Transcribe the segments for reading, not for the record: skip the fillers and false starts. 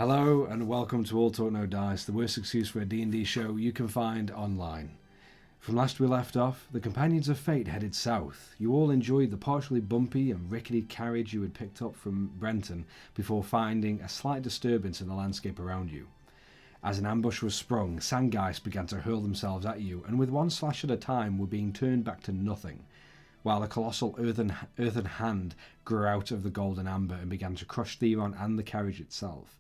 Hello and welcome to All Talk No Dice, the worst excuse for a D&D show you can find online. From last we left off, the Companions of Fate headed south. You all enjoyed the partially bumpy and rickety carriage you had picked up from Brenton before finding a slight disturbance in the landscape around you. As an ambush was sprung, sandgeist began to hurl themselves at you, and with one slash at a time were being turned back to nothing, while a colossal earthen hand grew out of the golden amber and began to crush Theron and the carriage itself.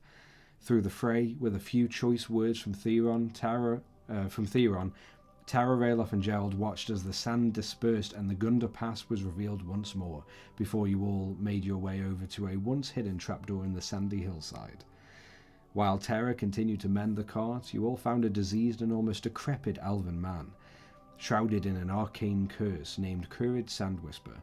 Through the fray, with a few choice words from Theron, Tara, Ralof and Gerald watched as the sand dispersed and the Gunda Pass was revealed once more, before you all made your way over to a once-hidden trapdoor in the sandy hillside. While Tara continued to mend the cart, you all found a diseased and almost decrepit elven man, shrouded in an arcane curse named Currid Sandwhisper.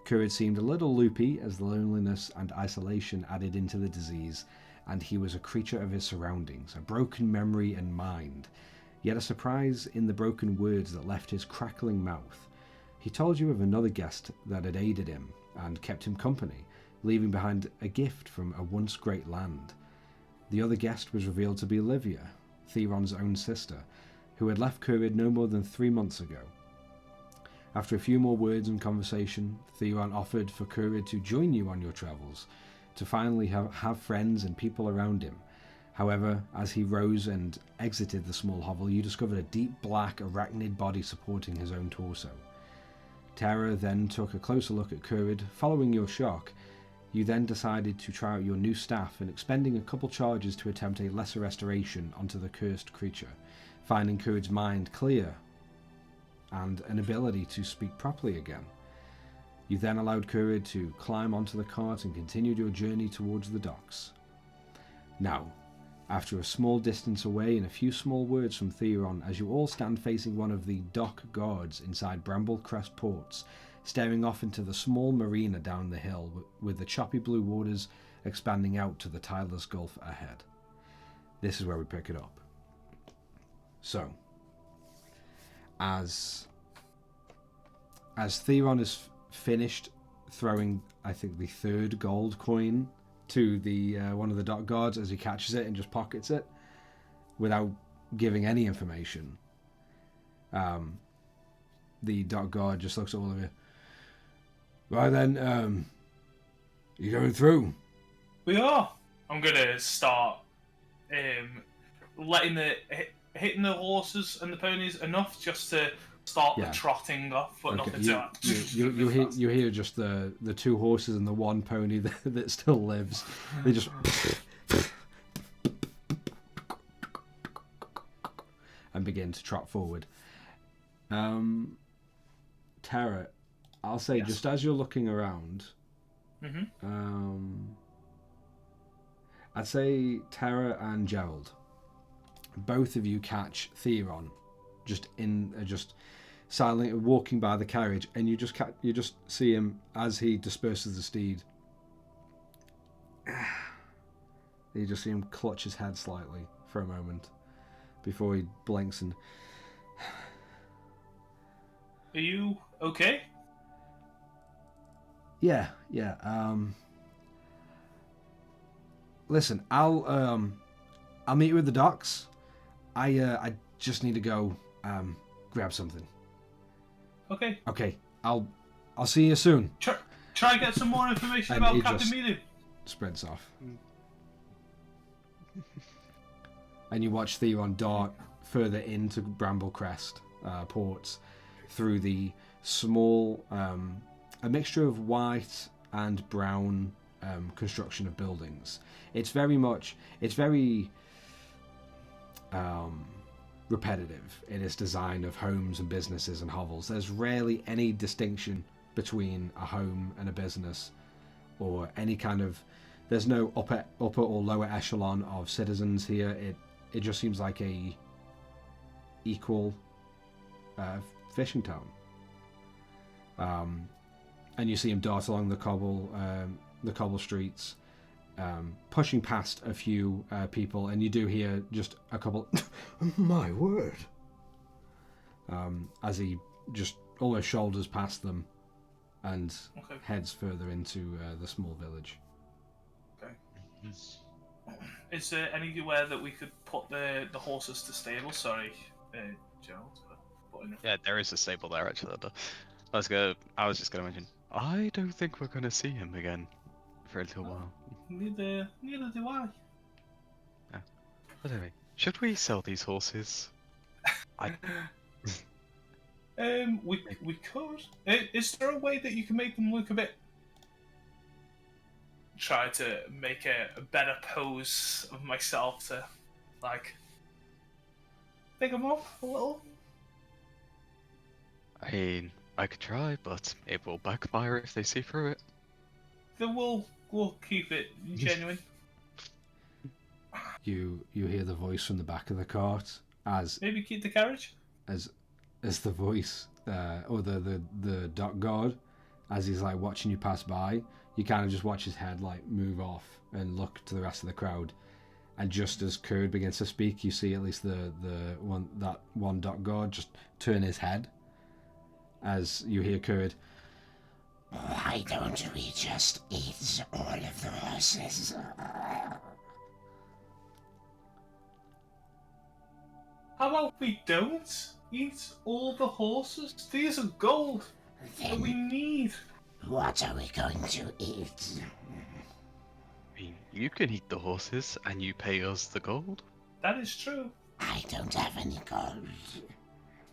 Currid seemed a little loopy as the loneliness and isolation added into the disease, and he was a creature of his surroundings, a broken memory and mind, yet a surprise in the broken words that left his crackling mouth. He told you of another guest that had aided him and kept him company, leaving behind a gift from a once great land. The other guest was revealed to be Livia, Theron's own sister, who had left Currid no more than 3 months ago. After a few more words and conversation, Theron offered for Currid to join you on your travels, to finally have friends and people around him. However, as he rose and exited the small hovel, you discovered a deep black arachnid body supporting his own torso. Tara then took a closer look at Currid. Following your shock, you then decided to try out your new staff and expending a couple charges to attempt a lesser restoration onto the cursed creature, finding Currid's mind clear and an ability to speak properly again. You then allowed Currid to climb onto the cart and continued your journey towards the docks. Now, after a small distance away and a few small words from Theron, as you all stand facing one of the dock guards inside Bramblecrest Ports, staring off into the small marina down the hill with the choppy blue waters expanding out to the tideless gulf ahead. This is where we pick it up. So, as Theron is finished throwing, I think, the third gold coin to the one of the dock guards, as he catches it and just pockets it without giving any information, the dock guard just looks at all of you. Right then, you going through? We are. I'm gonna start letting hitting the horses and the ponies enough just to start the trotting off, but okay. nothing to you hear just the two horses and the one pony that still lives. They just and begin to trot forward. Tara, I'll say, yes. Just as you're looking around, I'd say Tara and Gerald, both of you catch Theron just silently walking by the carriage, and you just see him as he disperses the steed. You just see him clutch his head slightly for a moment before he blinks and... Are you okay? Yeah. Listen, I'll meet you at the docks. I just need to go grab something. Okay. I'll see you soon. Try and get some more information about Captain Mealy. Sprints off. And you watch Theron dart further into Bramblecrest ports through the small, a mixture of white and brown construction of buildings. It's very repetitive in its design of homes and businesses and hovels. There's rarely any distinction between a home and a business, or any kind of... There's no upper or lower echelon of citizens here. It just seems like a equal fishing town. And you see him dart along the cobble streets, pushing past a few people, and you do hear just a couple... My word! As he just almost shoulders past them and heads further into the small village. Okay. Is there anywhere that we could put the horses to stable? Sorry, Gerald. Yeah, there is a stable there actually. I was just gonna mention. I don't think we're gonna see him again for a little while. Neither do I. Yeah. But anyway, should we sell these horses? We could. Is there a way that you can make them look a bit? Try to make a better pose of myself to, like, pick them up a little. I mean, I could try, but it will backfire if they see through it. Then we'll keep it genuine. You hear the voice from the back of the cart as maybe keep the carriage. As the voice or the dock guard, as he's like watching you pass by, you kind of just watch his head like move off and look to the rest of the crowd. And just as Kurd begins to speak, you see at least the one dock guard just turn his head as you hear Kurd. Why don't we just eat all of the horses? How about we don't eat all the horses? These are gold that we need. What are we going to eat? I mean, you can eat the horses and you pay us the gold. That is true. I don't have any gold.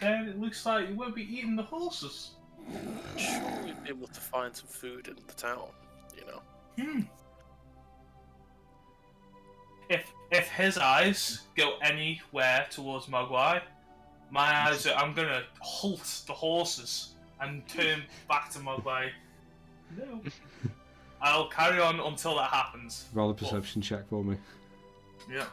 Then it looks like you won't be eating the horses. Sure, we'd be able to find some food in the town, you know. If his eyes go anywhere towards Mogwai, my eyes I'm gonna halt the horses and turn back to Mogwai. No. I'll carry on until that happens. Roll a perception check for me. Yeah.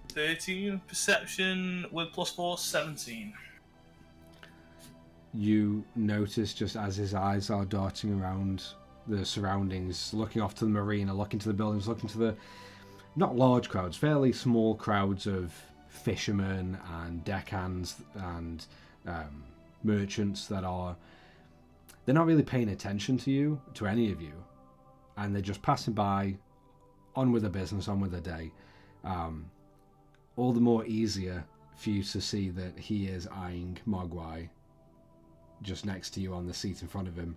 13 perception with +4, 17. You notice just as his eyes are darting around the surroundings, looking off to the marina, looking to the buildings, looking to the not large crowds, fairly small crowds of fishermen and deckhands and merchants that are, they're not really paying attention to you, to any of you, and they're just passing by, on with their business, on with their day. All the more easier for you to see that he is eyeing Mogwai just next to you on the seat in front of him.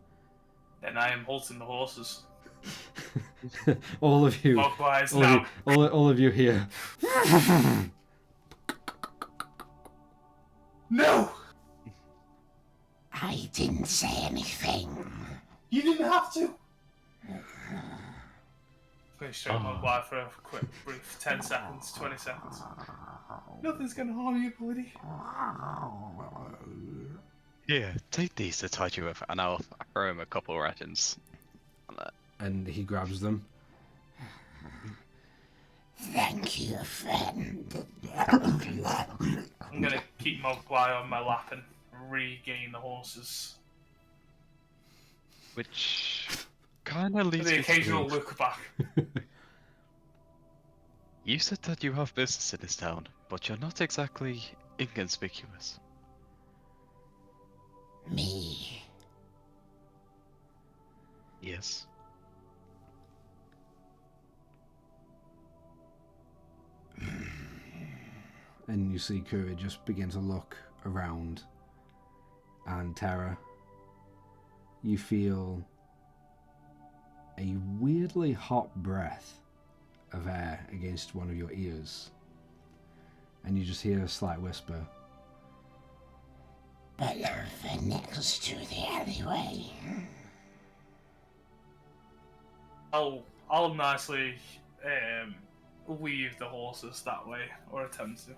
Then I am halting the horses. all of you, Mogwai's now. all of you here. No! I didn't say anything. You didn't have to. I'm going to show Mogwai for a quick, brief 10 seconds, 20 seconds. Nothing's going to harm you, buddy. Here, take these to tide you with, and I'll throw him a couple of rations. And he grabs them. Thank you, friend. I'm going to keep Mogwai on my lap and regain the horses. Which kind of leads the me occasional to... look back. You said that you have business in this town, but you're not exactly inconspicuous. Me. Yes. And you see Kura just begin to look around, and Tara, you feel a weirdly hot breath of air against one of your ears, and you just hear a slight whisper. But over next to the alleyway. I'll nicely weave the horses that way, or attempt to,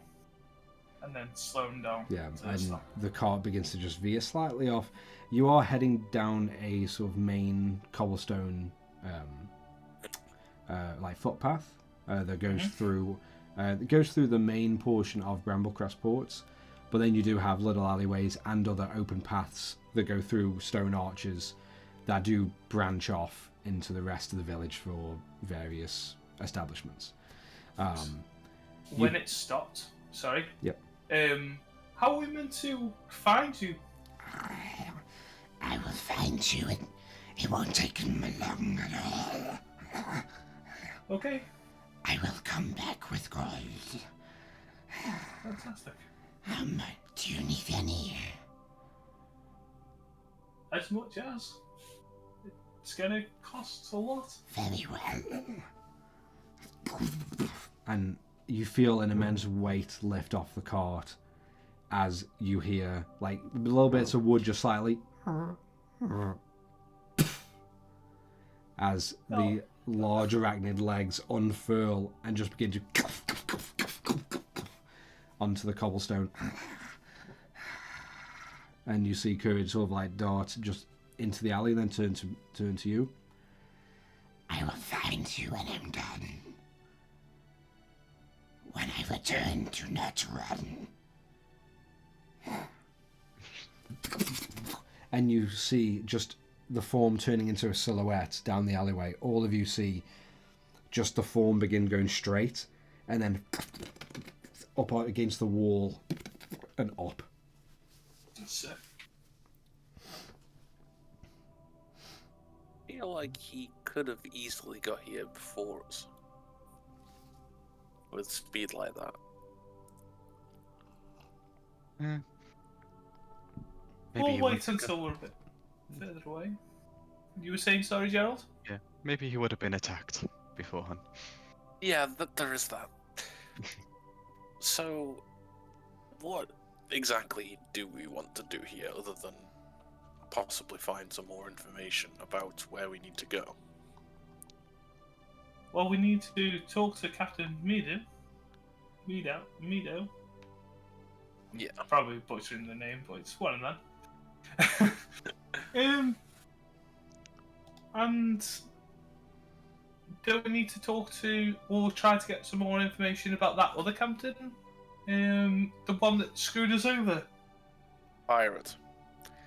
and then slow them down. Yeah, and the cart begins to just veer slightly off. You are heading down a sort of main cobblestone, like footpath that goes through. It goes through the main portion of Bramblecrest Ports, but then you do have little alleyways and other open paths that go through stone arches that do branch off into the rest of the village for various establishments. When it stopped, sorry. Yep. How are we meant to find you? I will find you, and it won't take him long at all. Okay, I will come back with gold. fantastic. Do you need any? As much as. It's gonna cost a lot. Very well. And you feel an immense weight lift off the cart as you hear, like, little bits of wood just slightly as the large arachnid legs unfurl and just begin to onto the cobblestone. And you see Courage sort of like dart just into the alley, then turn to you. I will find you when I'm done. When I return, do not run. And you see just the form turning into a silhouette down the alleyway. All of you see just the form begin going straight and then up against the wall and up. Sick. I feel like he could have easily got here before us. With speed like that. Maybe We'll he wait would have until we're a bit further away. You were saying sorry, Gerald? Yeah, maybe he would have been attacked beforehand. Yeah, there is that. So, what exactly do we want to do here other than possibly find some more information about where we need to go? Well, we need to talk to Captain Meadow. Yeah. Probably butchering the name, but it's one of them. And don't we need to talk to or try to get some more information about that other captain? The one that screwed us over. Pirate.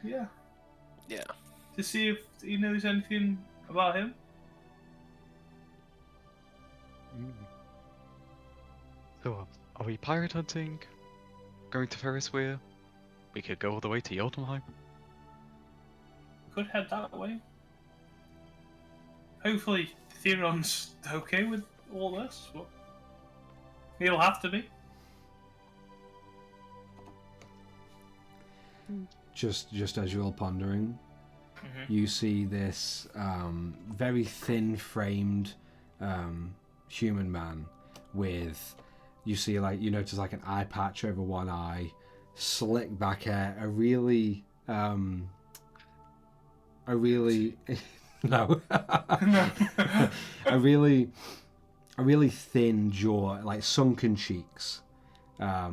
Yeah. Yeah. To see if he knows anything about him. So, are we pirate hunting? Going to Ferris wheel? We could go all the way to Jotunheim. Could head that way. Hopefully, Theron's okay with all this. But he'll have to be. Just as you're all pondering, you see this very thin-framed human man with, you notice like an eye patch over one eye, slick back hair, a really no, a really thin jaw, like sunken cheeks, a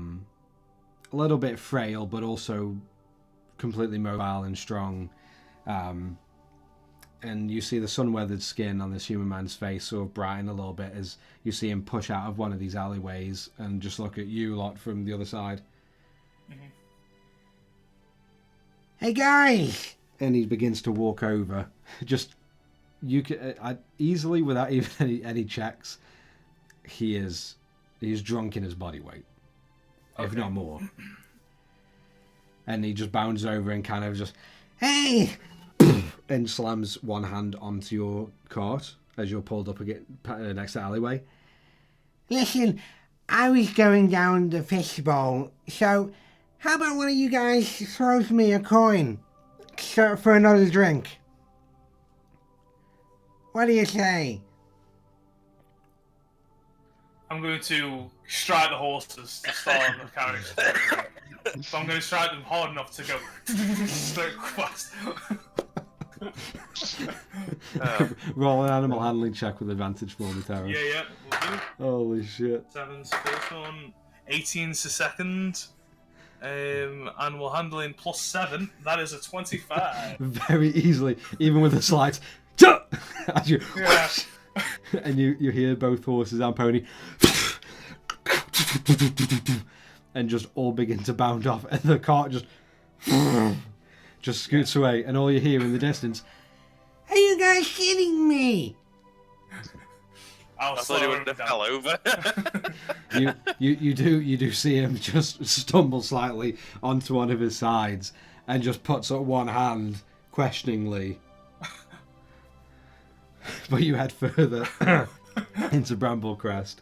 little bit frail, but also completely mobile and strong. And you see the sun-weathered skin on this human man's face sort of brighten a little bit as you see him push out of one of these alleyways and just look at you lot from the other side. Hey guys! And he begins to walk over. Just, you can easily, without even any checks, he's drunk in his body weight, if not more. And he just bounds over and kind of just, hey! And slams one hand onto your cart as you're pulled up next to the alleyway. Listen, I was going down the fishbowl, so how about one of you guys throws me a coin for another drink? What do you say? I'm going to strike the horses to start the carriage. So I'm going to strike them hard enough to go straight fast. Roll an animal handling check with advantage for me, Tara. Yeah, we'll do. Holy shit. 7's first one, 18's the second. Animal handling plus 7, that is a 25. Very easily, even with a slight as you, Yeah. and you hear both horses and pony and just all begin to bound off, and the cart just scoots away, and all you hear in the distance, are you guys kidding me? I I thought he would have fell over. You do see him just stumble slightly onto one of his sides and just puts up one hand questioningly. But you head further. into Bramblecrest.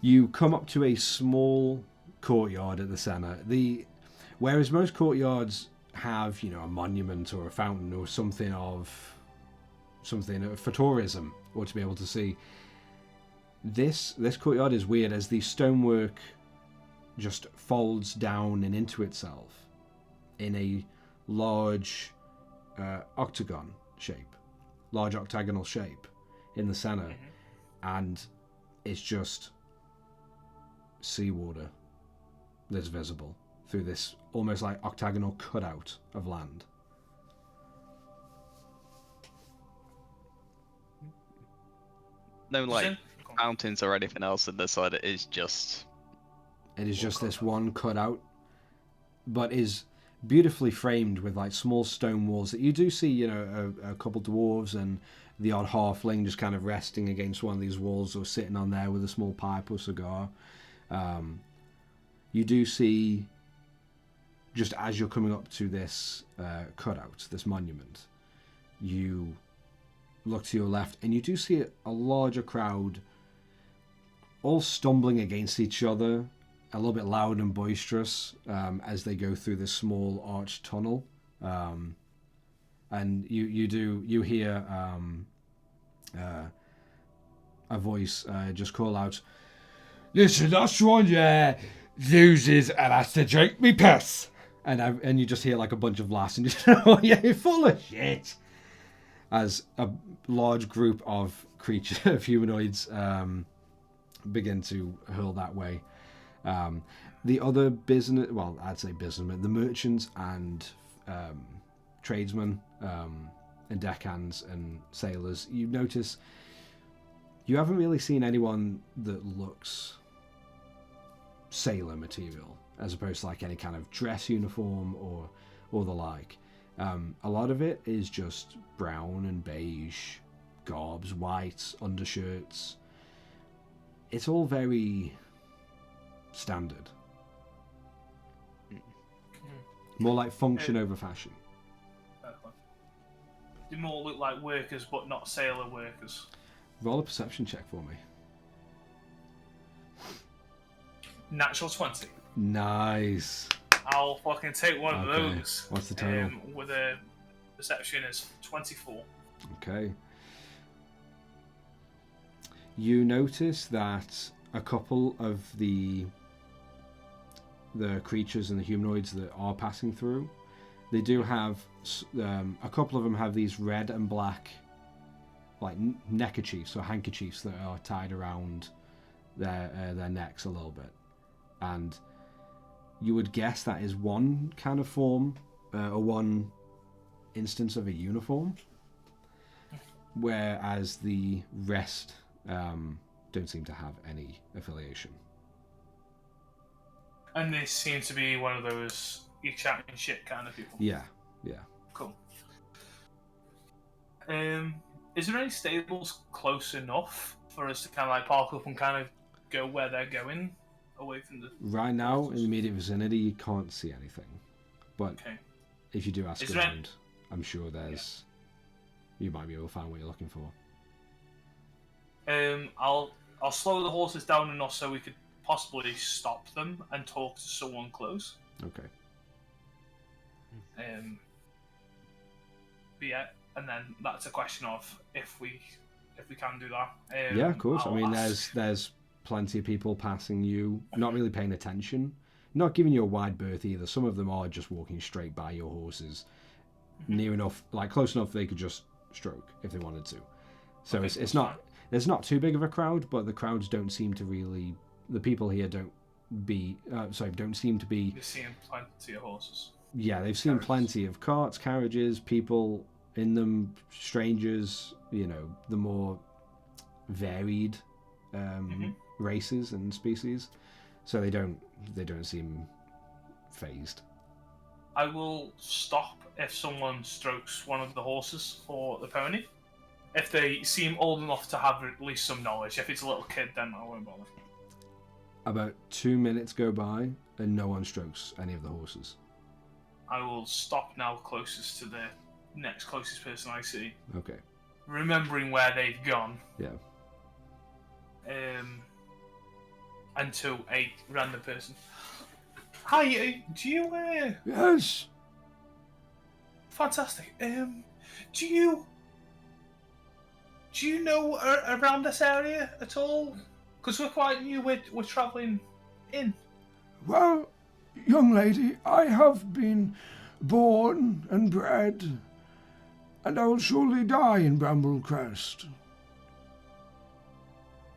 You come up to a small courtyard at the centre. Whereas most courtyards have, a monument or a fountain or something for tourism or to be able to see. This courtyard is weird as the stonework just folds down and into itself in a large octagonal shape in the center, and it's just seawater that's visible through this almost like octagonal cutout of land. No, mountains or anything else on this side. It is just this one cutout, but is beautifully framed with like small stone walls that you do see, a couple dwarves and the odd halfling just kind of resting against one of these walls or sitting on there with a small pipe or cigar. You do see, just as you're coming up to this cutout, this monument, you look to your left and you do see a larger crowd all stumbling against each other, a little bit loud and boisterous as they go through this small arched tunnel. And you hear a voice just call out, "Listen, that's one loses and has to drink me piss." And you just hear like a bunch of laughs and you just, "Oh yeah, you're full of shit." As a large group of humanoids begin to hurl that way. The other businessmen, the merchants and tradesmen and deckhands and sailors, you notice you haven't really seen anyone that looks sailor material, as opposed to like any kind of dress uniform or the like. A lot of it is just brown and beige garbs, white undershirts. It's all very standard. More like function over fashion. They more look like workers, but not sailor workers. Roll a perception check for me. Natural 20. Nice. I'll fucking take one of those. What's the total? With a perception is 24. Okay. You notice that a couple of the creatures and the humanoids that are passing through, they do have a couple of them have these red and black like neckerchiefs or handkerchiefs that are tied around their necks a little bit, and you would guess that is one kind of form or one instance of a uniform, whereas the rest don't seem to have any affiliation. And they seem to be one of those you chatting shit kind of people. Yeah. Cool. Is there any stables close enough for us to kind of like park up and kind of go where they're going, away from the... Right now, in the immediate vicinity, you can't see anything. But if you do ask around, I'm sure there's... Yeah. You might be able to find what you're looking for. I'll slow the horses down enough so we could possibly stop them and talk to someone close. Okay. But yeah, and then that's a question of if we can do that. Yeah, of course. I mean, there's plenty of people passing you, not really paying attention, not giving you a wide berth either. Some of them are just walking straight by your horses, near enough, like close enough they could just stroke if they wanted to. So it's not, there's not too big of a crowd, but the crowds don't seem to really, the people here don't seem to be... You're seeing plenty of horses. Yeah, they've seen plenty of carts, carriages, people in them, strangers, the more varied races and species. So they don't seem phased. I will stop if someone strokes one of the horses for the pony. If they seem old enough to have at least some knowledge. If it's a little kid, then I won't bother. About 2 minutes go by and no one strokes any of the horses. I will stop now closest to the next closest person I see. Okay. remembering where they've gone. Yeah. And to a random person. Hi, do you Yes. fantastic. Do you know around this area at all? Because we're quite new. We're travelling in. Well, young lady, I have been born and bred, and I will surely die in Bramblecrest.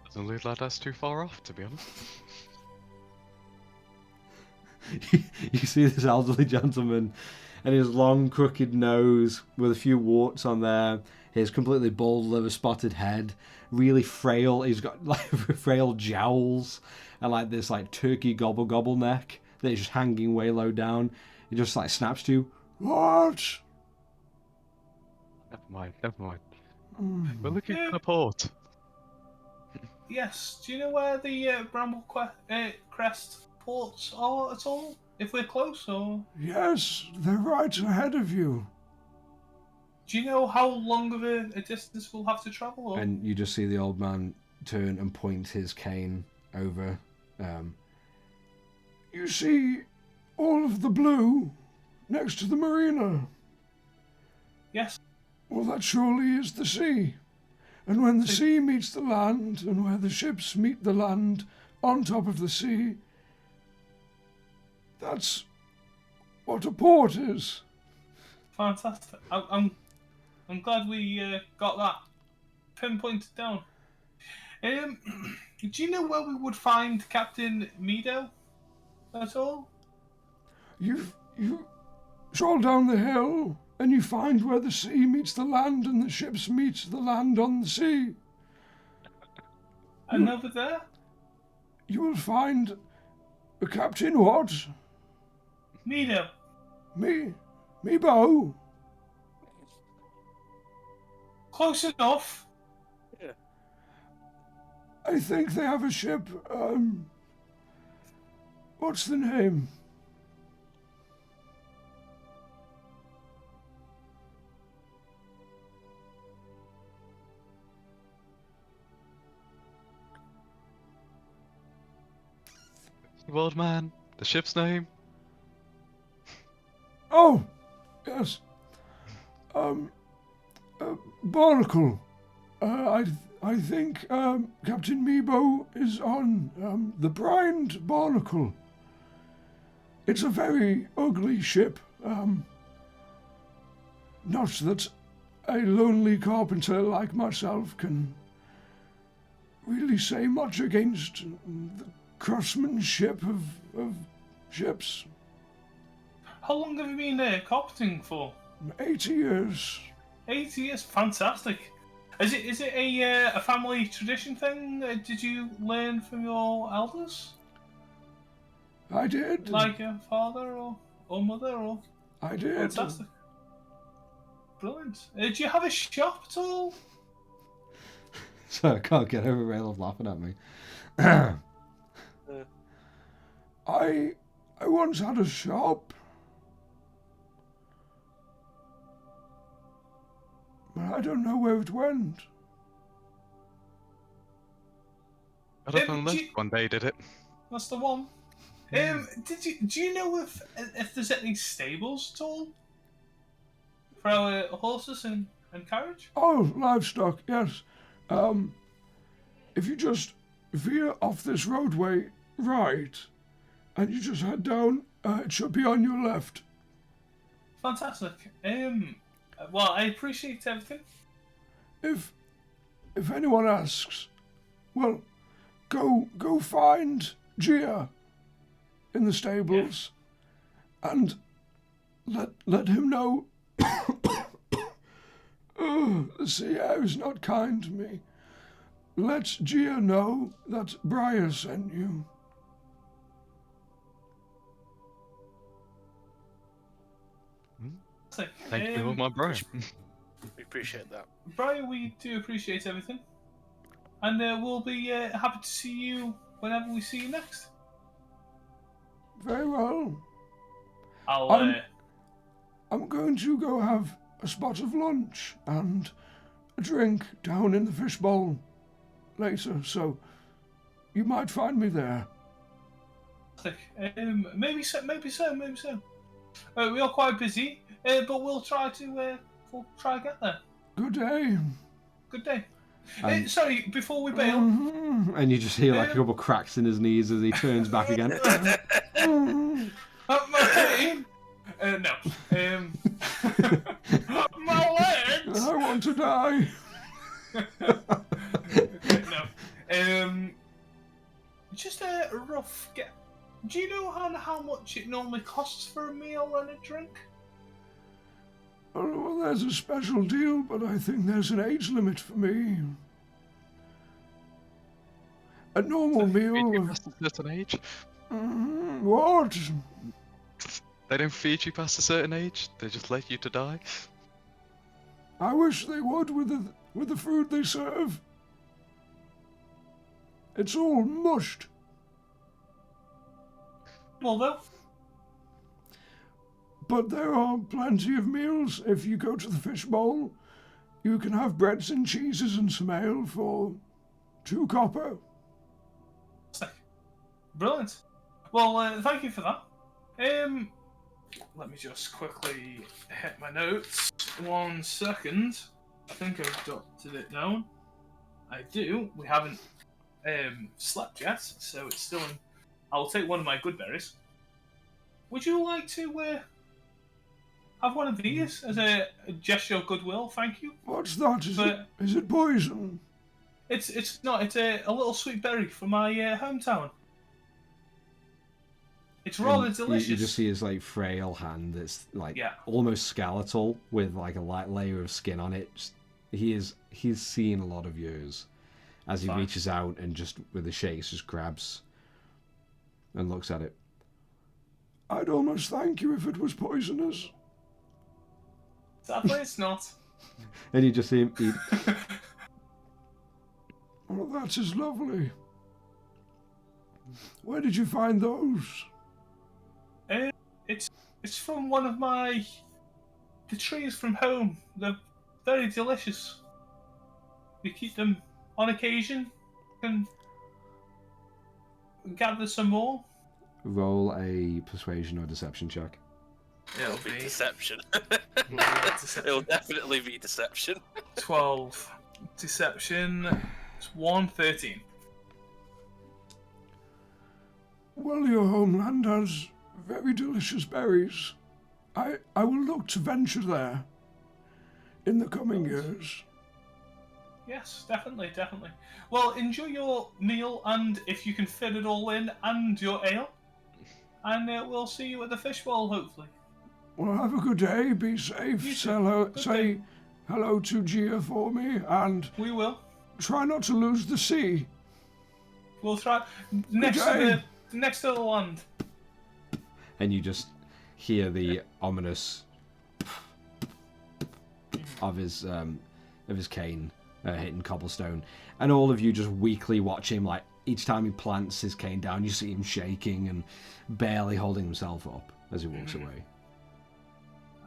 Doesn't look like that's too far off, to be honest. You see this elderly gentleman and his long crooked nose with a few warts on there, his completely bald liver spotted head, really frail. He's got like frail jowls and like this like turkey gobble neck that is just hanging way low down. He just like snaps to you. What? Never mind. We're looking for a port. Yes. Do you know where the Crest ports are at all? If we're close, or Yes, they're right ahead of you. do you know how long of a distance we'll have to travel? Or? And you just see the old man turn and point his cane over. You see all of the blue next to the marina? Yes. Well, that surely is the sea. And when the sea meets the land, and where the ships meet the land on top of the sea, that's what a port is. Fantastic. I'm glad we got that pinpointed down. Do you know where we would find Captain Meadow at all? You stroll down the hill, and you find where the sea meets the land, and the ships meet the land on the sea. And over there? You will find a Captain what? Meadow. Me bow. Close enough. I think they have a ship, what's the name? Old man, the ship's name? Oh, yes. Barnacle. I think Captain Meebo is on the Brined Barnacle. It's a very ugly ship. Not that a lonely carpenter like myself can really say much against the craftsmanship of ships. How long have you been carpeting for? 80 years. 80 years. Fantastic. Is it a family tradition thing? Did you learn from your elders? I did. Like your father or mother? Or I did. fantastic. Brilliant. Do you have a shop at all? So I can't get over Rayleigh laughing at me. I once had a shop. But I don't know where it went. I don't know. One day did it. That's the one. Do you know if there's any stables at all for our horses and carriage? Oh, livestock, yes. If you just veer off this roadway right, and you just head down, it should be on your left. Fantastic. Well, I appreciate everything. If anyone asks, well, go find Gia in the stables, and let him know. The sea air is not kind to me. Let Gia know that Briar sent you. Thank you, my bro. We appreciate that. Brian, we do appreciate everything. And we'll be happy to see you whenever we see you next. Very well. I'm I'm going to go have a spot of lunch, and a drink down in the fishbowl later, so you might find me there. Maybe so. We are quite busy, but we'll try to get there. Good day. Good day. And- Before we bail. And you just hear like a couple cracks in his knees as he turns back again. My no. My legs. I want to die. No. Just a rough get. Do you know how much it normally costs for a meal and a drink? Oh, well, there's a special deal, but I think there's an age limit for me. A normal Feed you meal. past a certain age? What? They don't feed you past a certain age. They just let you to die. I wish they would with the food they serve. It's all mushed. Well, though. But there are plenty of meals. If you go to the fishbowl, you can have breads and cheeses and some ale for 2 copper. Brilliant. Well, thank you for that. Let me just quickly hit my notes. 1 second. I think I've jotted it down. I do. We haven't slept yet, so it's still in. I'll take one of my good berries. Would you like to have one of these as a gesture of goodwill? Thank you. What's that? Is it poison? It's not. It's a little sweet berry from my hometown. It's rather delicious. You just see his like frail hand that's like Yeah. almost skeletal with like a light layer of skin on it. He's seen a lot of years as he Fine. reaches out and just with a shake just grabs and looks at it. I'd almost thank you if it was poisonous. Sadly, it's not. And you just see him eat. Oh, that is lovely. Where did you find those? It's from one of the trees from home. They're very delicious. We keep them on occasion. And gather some more. Roll a persuasion or deception check. It'll be deception. Deception. It'll definitely be deception. 12. Deception. It's 1, 13. Well, your homeland has very delicious berries. I will look to venture there in the coming years. Yes, definitely. Well, enjoy your meal, and if you can fit it all in, and your ale. And we'll see you at the fishbowl, hopefully. Well, have a good day. Be safe. You too. Say Good hello to Gia for me, and We will. try not to lose the sea. We'll try next day. to the land. And you just hear the ominous of his cane hitting cobblestone, and all of you just weakly watch him. Like each time he plants his cane down, you see him shaking and barely holding himself up as he walks away.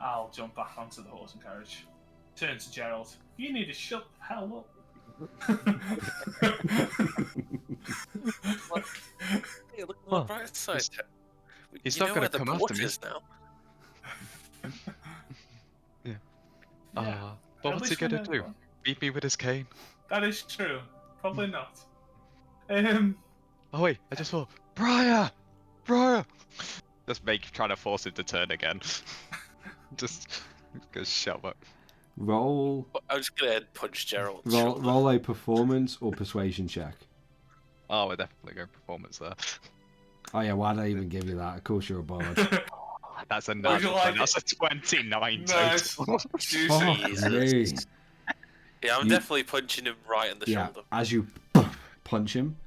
I'll jump back onto the horse and carriage. Turn to Gerald. You need to shut the hell up. Hey, look on Well, the bright side. he's You not know gonna where the come port after me. is now. Yeah. What At what's he least we gonna know do? that. Beat me with his cane? That is true. Probably not. Oh wait, I just saw Briar! Just trying to force him to turn again. just go shove it. Roll I'm just gonna head punch Gerald. roll a performance or persuasion check. Oh, we're definitely going performance there. Oh yeah, why did I even give you that? Of course you're a bard. That's a Would nat you 20. like That's a 29 Nice. total. Juicy. Fuck me. Yeah, I'm You- definitely punching him right in the Yeah, shoulder. as you punch him,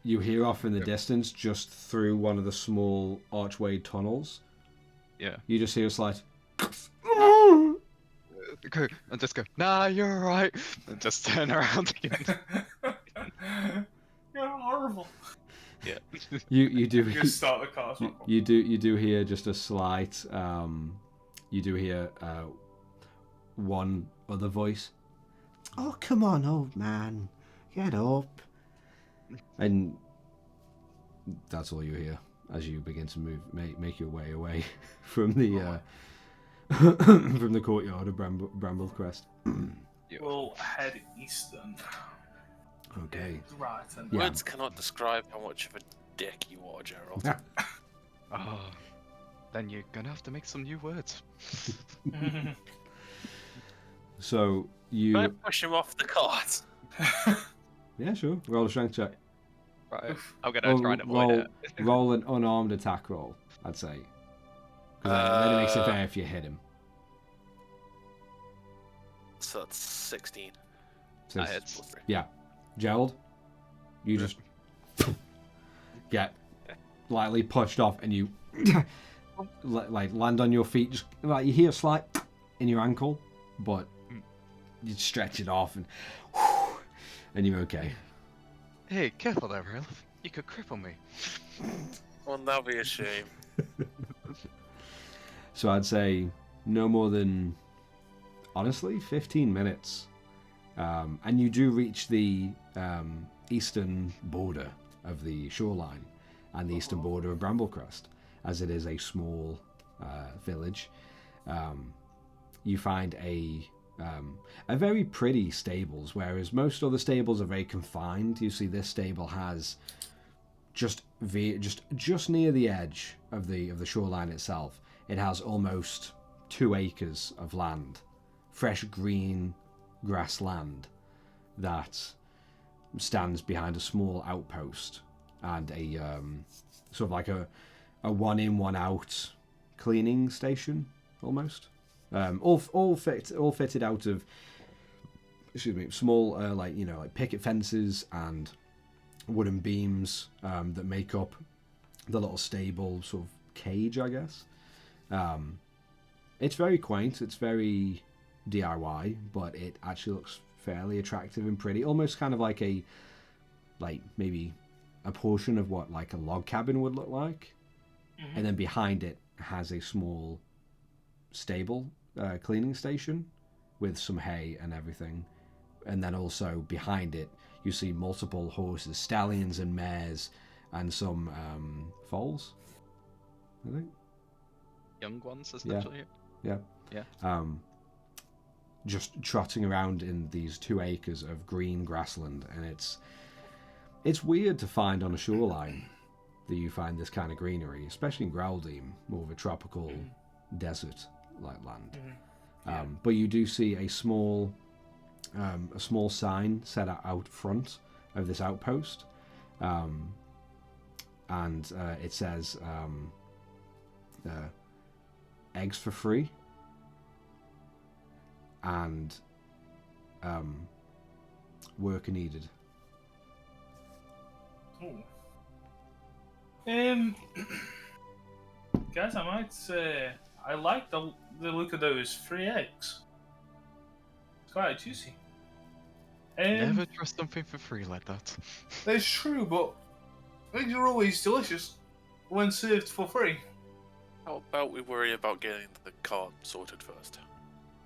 you hear off in the distance, just through one of the small archway tunnels, Yeah. you just hear a slight. Go and just go. Nah, you're right. And just turn around again. You're horrible. Yeah. You do. You start the car. You do hear just a slight. You do hear one other voice. Oh, come on, old man. Get up. And that's all you hear as you begin to make your way away from the from the courtyard of Bramblecrest. We'll head east then. Okay. Right. And Yeah. Words cannot describe how much of a dick you are, Gerald. Oh, then you're gonna have to make some new words. So Can I you, push him off the cart? yeah, sure. Roll a strength check. Right. I'm gonna try and avoid roll, it. roll an unarmed attack roll, I'd say. Because then it makes it fair if you hit him. So that's 16. So Ah, it's- it's- Plus 3. yeah, Gerald, you just get lightly pushed off, and you like land on your feet. Just like you hear a slight in your ankle, but you stretch it off, and you're okay. Hey, careful there, Ralph. You could cripple me. Wouldn't that be a shame? So I'd say no more than, honestly, 15 minutes. And you do reach the eastern border of the shoreline and the eastern border of Bramblecrest, as it is a small village. You find a very pretty stables, whereas most other stables are very confined. You see this stable has just near the edge of the shoreline itself. It has almost 2 acres of land, fresh green grassland that stands behind a small outpost and a sort of like a one in one out cleaning station almost. All fitted out of, excuse me, small like picket fences and wooden beams that make up the little stable sort of cage, I guess. It's very quaint. It's very DIY, but it actually looks fairly attractive and pretty. Almost kind of like maybe a portion of what like a log cabin would look like, and then behind it has a small stable cleaning station with some hay and everything, and then also behind it you see multiple horses, stallions and mares, and some foals, I think. Young ones, essentially. Yeah. Just trotting around in these 2 acres of green grassland, and it's weird to find on a shoreline that you find this kind of greenery, especially in Growldeem, more of a tropical desert like land. But you do see a small sign set out front of this outpost, and it says eggs for free and work needed. Guys, I might say I like the look of those 3 eggs. It's quite juicy. Never trust something for free like that. That's true, but eggs are always delicious when served for free. How about we worry about getting the cart sorted first?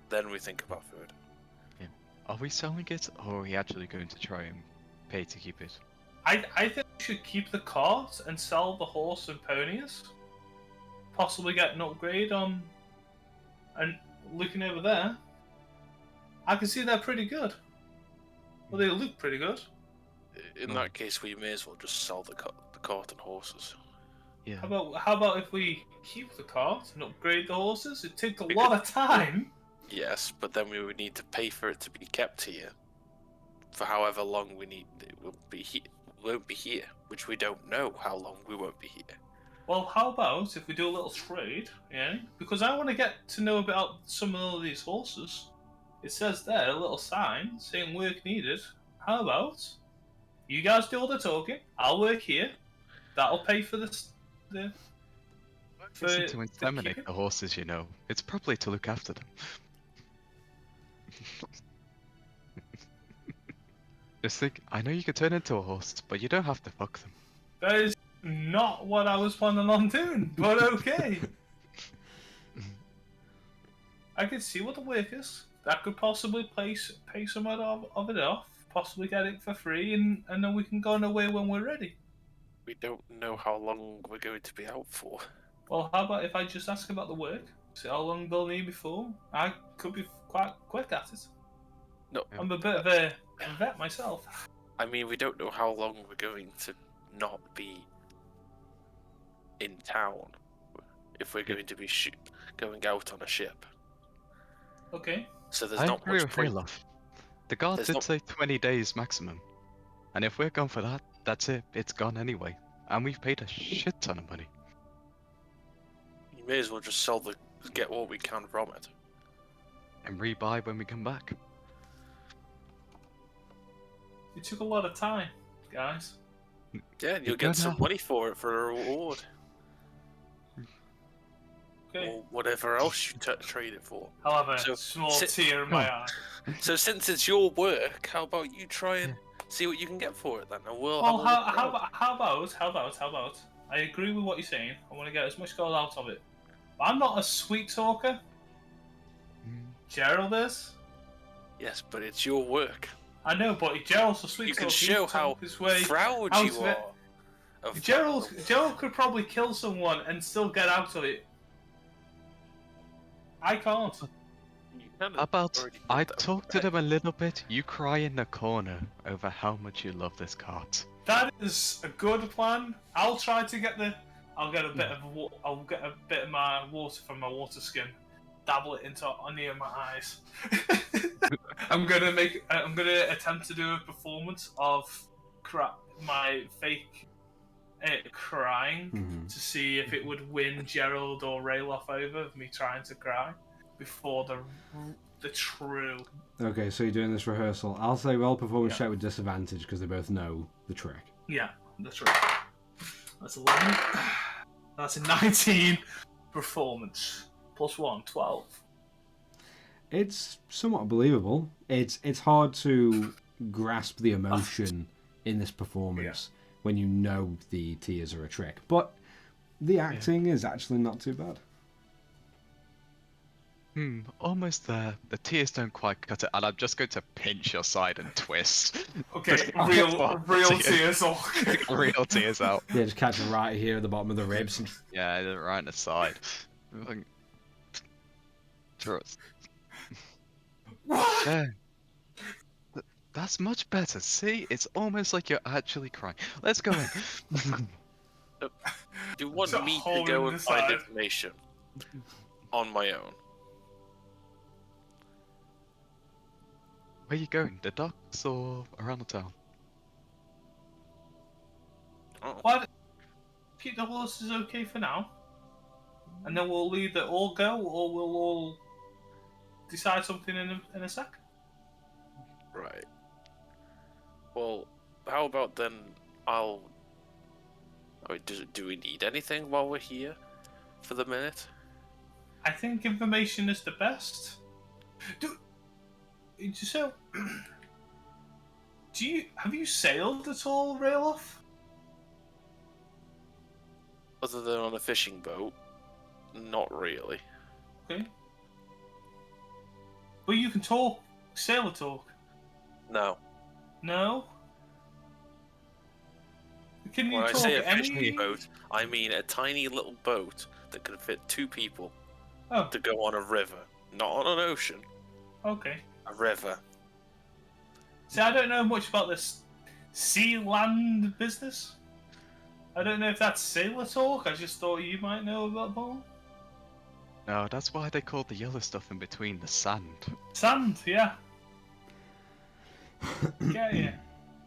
Then we think about food. Are we selling it, or are we actually going to try and pay to keep it? I think we should keep the cart and sell the horse and ponies. Possibly get an upgrade on. And looking over there, I can see they're pretty good. Well, they look pretty good. In that case, we may as well just sell the cart and horses. Yeah. How about if we keep the cart and upgrade the horses? It takes a lot of time. Yes, but then we would need to pay for it to be kept here for however long we need. It won't be here, which we don't know how long we won't be here. Well, how about if we do a little trade, yeah? Because I want to get to know about some of these horses. It says there, a little sign saying work needed. How about you guys do all the talking, I'll work here. That'll pay for this. It isn't to inseminate the horses, you know. It's probably to look after them. Just think, I know you can turn into a horse, but you don't have to fuck them. That is not what I was planning on doing, but okay. I can see what the work is. that could possibly pay some of it off, possibly get it for free, and then we can go on our way when we're ready. We don't know how long we're going to be out for. Well, how about if I just ask about the work? See how long they'll need before? I could be quite quick at it. No, I'm a bit of a vet myself. I mean, we don't know how long we're going to not be in town if we're going to be going out on a ship. Okay. So there's I not agree much with point. Ralof. The guard There's did not- say 20 days maximum. And if we're gone for that, that's it. It's gone anyway. And we've paid a shit ton of money. You may as well just get what we can from it. And rebuy when we come back. It took a lot of time, guys. Yeah, and You you'll get don't some have- money for it for a reward. Okay. Or whatever else you trade it for. I'll have a So, small sit- tear in my eye. So since it's your work, how about you try and see what you can get for it then, and we'll have Well, a look around. how about? I agree with what you're saying. I want to get as much gold out of it. But I'm not a sweet talker. Gerald is. Yes, but it's your work. I know, but Gerald's a sweet You talker. can show how his way proud out you of it. are. Of Gerald could probably kill someone and still get out of it. I can't. You kind How of about already did I that, talk to right? them a little bit, you cry in the corner over how much you love this cart. That is a good plan. I'll try to get the. I'll get a bit of my water from my water skin, dabble it into near my eyes. I'm gonna attempt to do a performance of my fake crying to see if it would win Gerald or Rayloff over of me trying to cry before the true. Okay, so you're doing this rehearsal. I'll say roll performance check with disadvantage because they both know the trick. Yeah, that's right. That's 11. That's a 19 performance. Plus 1, 12. It's somewhat believable. It's hard to grasp the emotion in this performance when you know the tears are a trick. But the acting is actually not too bad. Almost there. The tears don't quite cut it, and I'm just going to pinch your side and twist. Okay, Just- real tears. Real tears out. Yeah, just catch it right here at the bottom of the ribs. Yeah, right in the side. Trust. What? Yeah. That's much better. See, it's almost like you're actually crying. Let's go in. You want It's a me to hole go in and the find side. information on my own? Where are you going? The docks or around the town? Oh, Why? Keep the horses okay for now, and then we'll either all go or we'll all decide something in a sec. right. Well, how about then I'll... I mean, do we need anything while we're here for the minute? I think information is the best. So, have you sailed at all, Rayloff? Other than on a fishing boat, not really. Okay. But you can talk, sailor talk. No. No. Can you When I talk say a any? fishing boat, I mean a tiny little boat that can fit 2 people Oh, to go on a river. Not on an ocean, okay. a river. See, I don't know much about this sea-land business. I don't know if that's sailor talk. I just thought you might know about that. No, that's why they called the yellow stuff in between the sand. Sand, yeah. Get ya.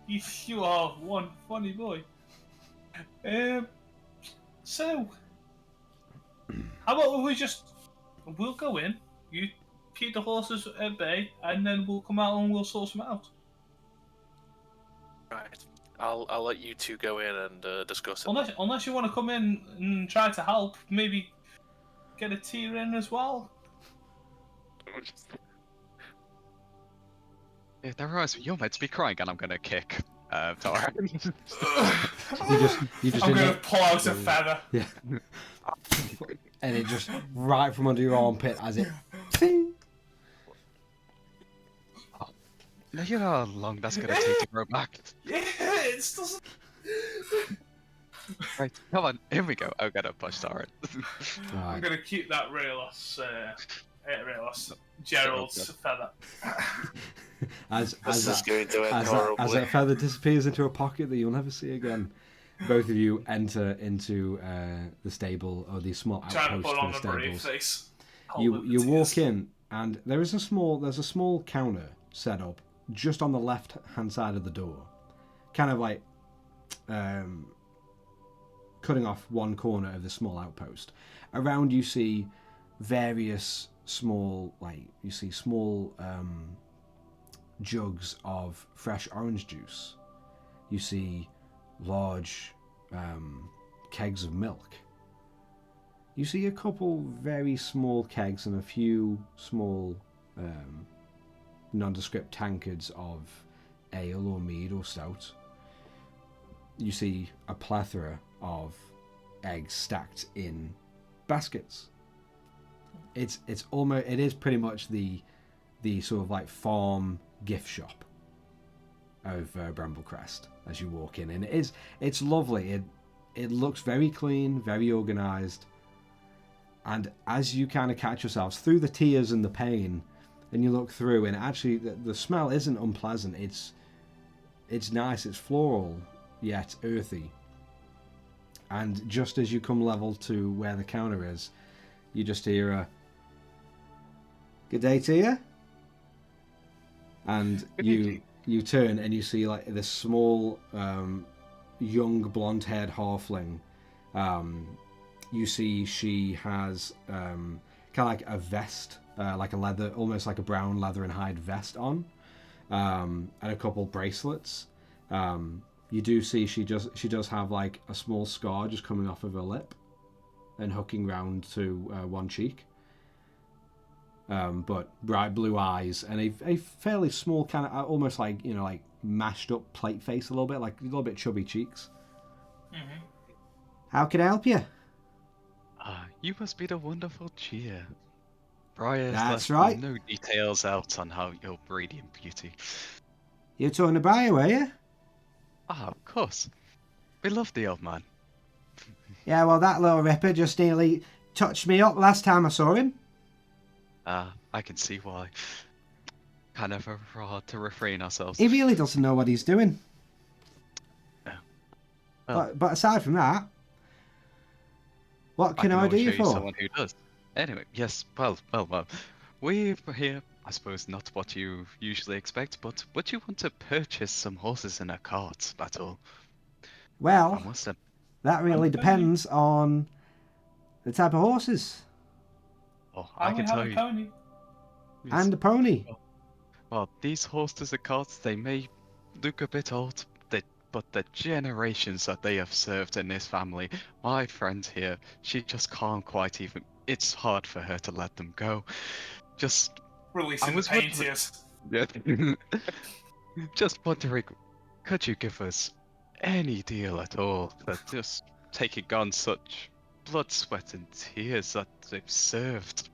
You are one funny boy. So, how about we'll go in, you keep the horses at bay, and then we'll come out and we'll sort some out. Right. I'll let you two go in and discuss it. Unless you want to come in and try to help, maybe get a tear in as well. Yeah, that reminds me, you're meant to be crying, and I'm gonna kick Tara. You just I'm in gonna the- pull out a feather. Yeah. And it just right from under your armpit as it. Ting. Now you know how long that's gonna take to grow back. Yeah, it doesn't. Right, come on, here we go. I'm gonna push Torrent. I'm Right. gonna keep that Ralos, Gerald's feather. As This is going to end as horribly. that feather disappears into a pocket that you'll never see again, both of you enter into the stable, or the small Trying to outpost put to on the a brave stables. face. You walk in, and there's a small counter set up just on the left hand side of the door, kind of like cutting off one corner of the small outpost. Around you see various small jugs of fresh orange juice. You see large kegs of milk. You see a couple very small kegs and a few small nondescript tankards of ale or mead or stout. You see a plethora of eggs stacked in baskets. It is pretty much the sort of like farm gift shop of Bramblecrest as you walk in, and it's lovely. It looks very clean, very organised, and as you kind of catch yourselves through the tears and the pain, and you look through, and actually the smell isn't unpleasant. It's nice. It's floral yet earthy. And just as you come level to where the counter is, you just hear a "Good day to you," and you turn and you see like this small, young blonde-haired halfling. You see she has kind of like a vest, like a leather, almost like a brown leather and hide vest on, and a couple bracelets. You do see she does have like a small scar just coming off of her lip and hooking round to one cheek. But bright blue eyes and a fairly small kind of almost like like mashed up plate face, a little bit chubby cheeks. Mm-hmm. How can I help you? You must be the wonderful Cheer. Briar's That's left right. no details out on how your radiant beauty. You're talking to Briar, were you? Of course. We love the old man. Yeah, well, that little ripper just nearly touched me up last time I saw him. I can see why. Kind of hard to refrain ourselves. He really doesn't know what he's doing. Well, But aside from that, what can I always do show you for? someone who does. Anyway, yes, well. We're here, I suppose not what you usually expect, but would you want to purchase some horses in a cart, that's all? Well, I must have... that really depends on the type of horses. Oh, I can tell you. Pony. Yes. And a pony. Well, these horses and carts, they may look a bit old, but the generations that they have served in this family, my friend here, she just can't quite even... It's hard for her to let them go. Just... Releasing the pain tears. Yeah. Just wondering, could you give us any deal at all that just taking on such blood, sweat, and tears that they've served?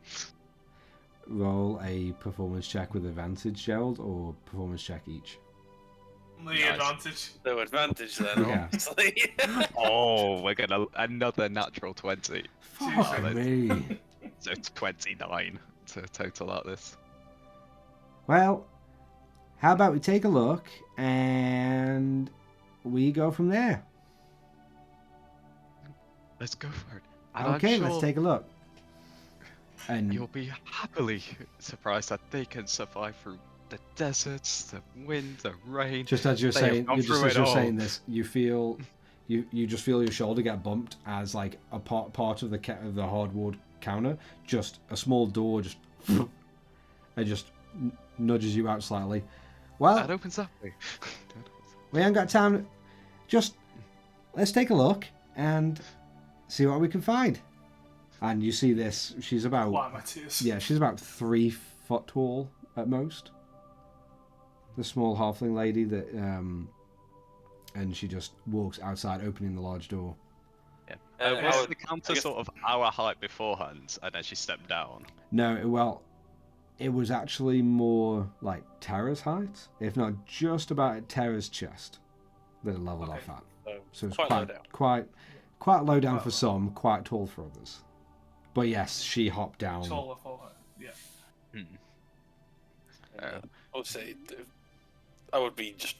Roll a performance check with advantage, Gerald, or performance check each. The advantage. No advantage then, Yeah. obviously. Oh, we're gonna another natural 20. Fuck let's- me. So it's 29 to total out this. Well, how about we take a look and we go from there? Let's go for it. And Okay, I'm let's sure take a look. And you'll be happily surprised that they can survive through the deserts, the wind, the rain. just as you're They have saying, gone just through as it you're all. saying this, you feel, you just feel your shoulder get bumped as like a part of the hardwood counter, just a small door just, it just nudges you out slightly. Well, That opens that way. we ain't got time. Just let's take a look and see what we can find. and you see this. She's about Why my tears? Yeah, she's about 3 foot tall at most. The small halfling lady that, and she just walks outside, opening the large door. Was Howard, the counter I guess- sort of our height beforehand, and then she stepped down? No, well, it was actually more like Terra's height, if not just about Terra's chest that it leveled off at. So it's quite low down. quite low down for some, quite tall for others. But yes, she hopped down. Taller for her. Yeah. I would say I would be just.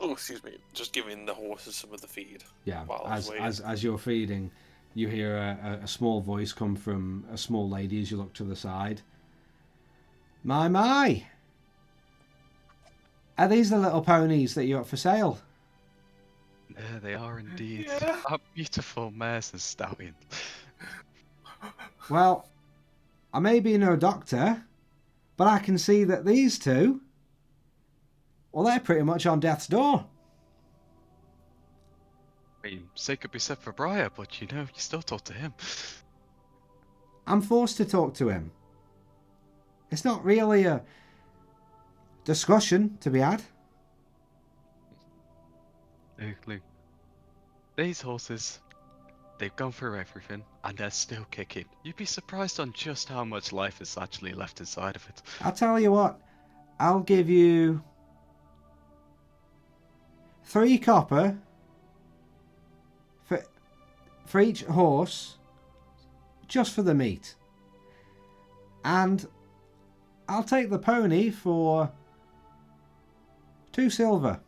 Oh, excuse me. Just giving the horses some of the feed. Yeah. While I was waiting. As you're feeding, you hear a small voice come from a small lady as you look to the side. My! Are these the little ponies that you got for sale? There they are indeed. Yeah. Our beautiful mares and stallions. Well, I may be no doctor, but I can see that these two, well, they're pretty much on death's door. I mean, same could be said for Briar, but you know, you still talk to him. I'm forced to talk to him. It's not really a discussion to be had. Look, these horses, they've gone through everything, and they're still kicking. You'd be surprised on just how much life is actually left inside of it. I'll tell you what, I'll give you 3 copper for each horse, just for the meat. And I'll take the pony for 2 silver.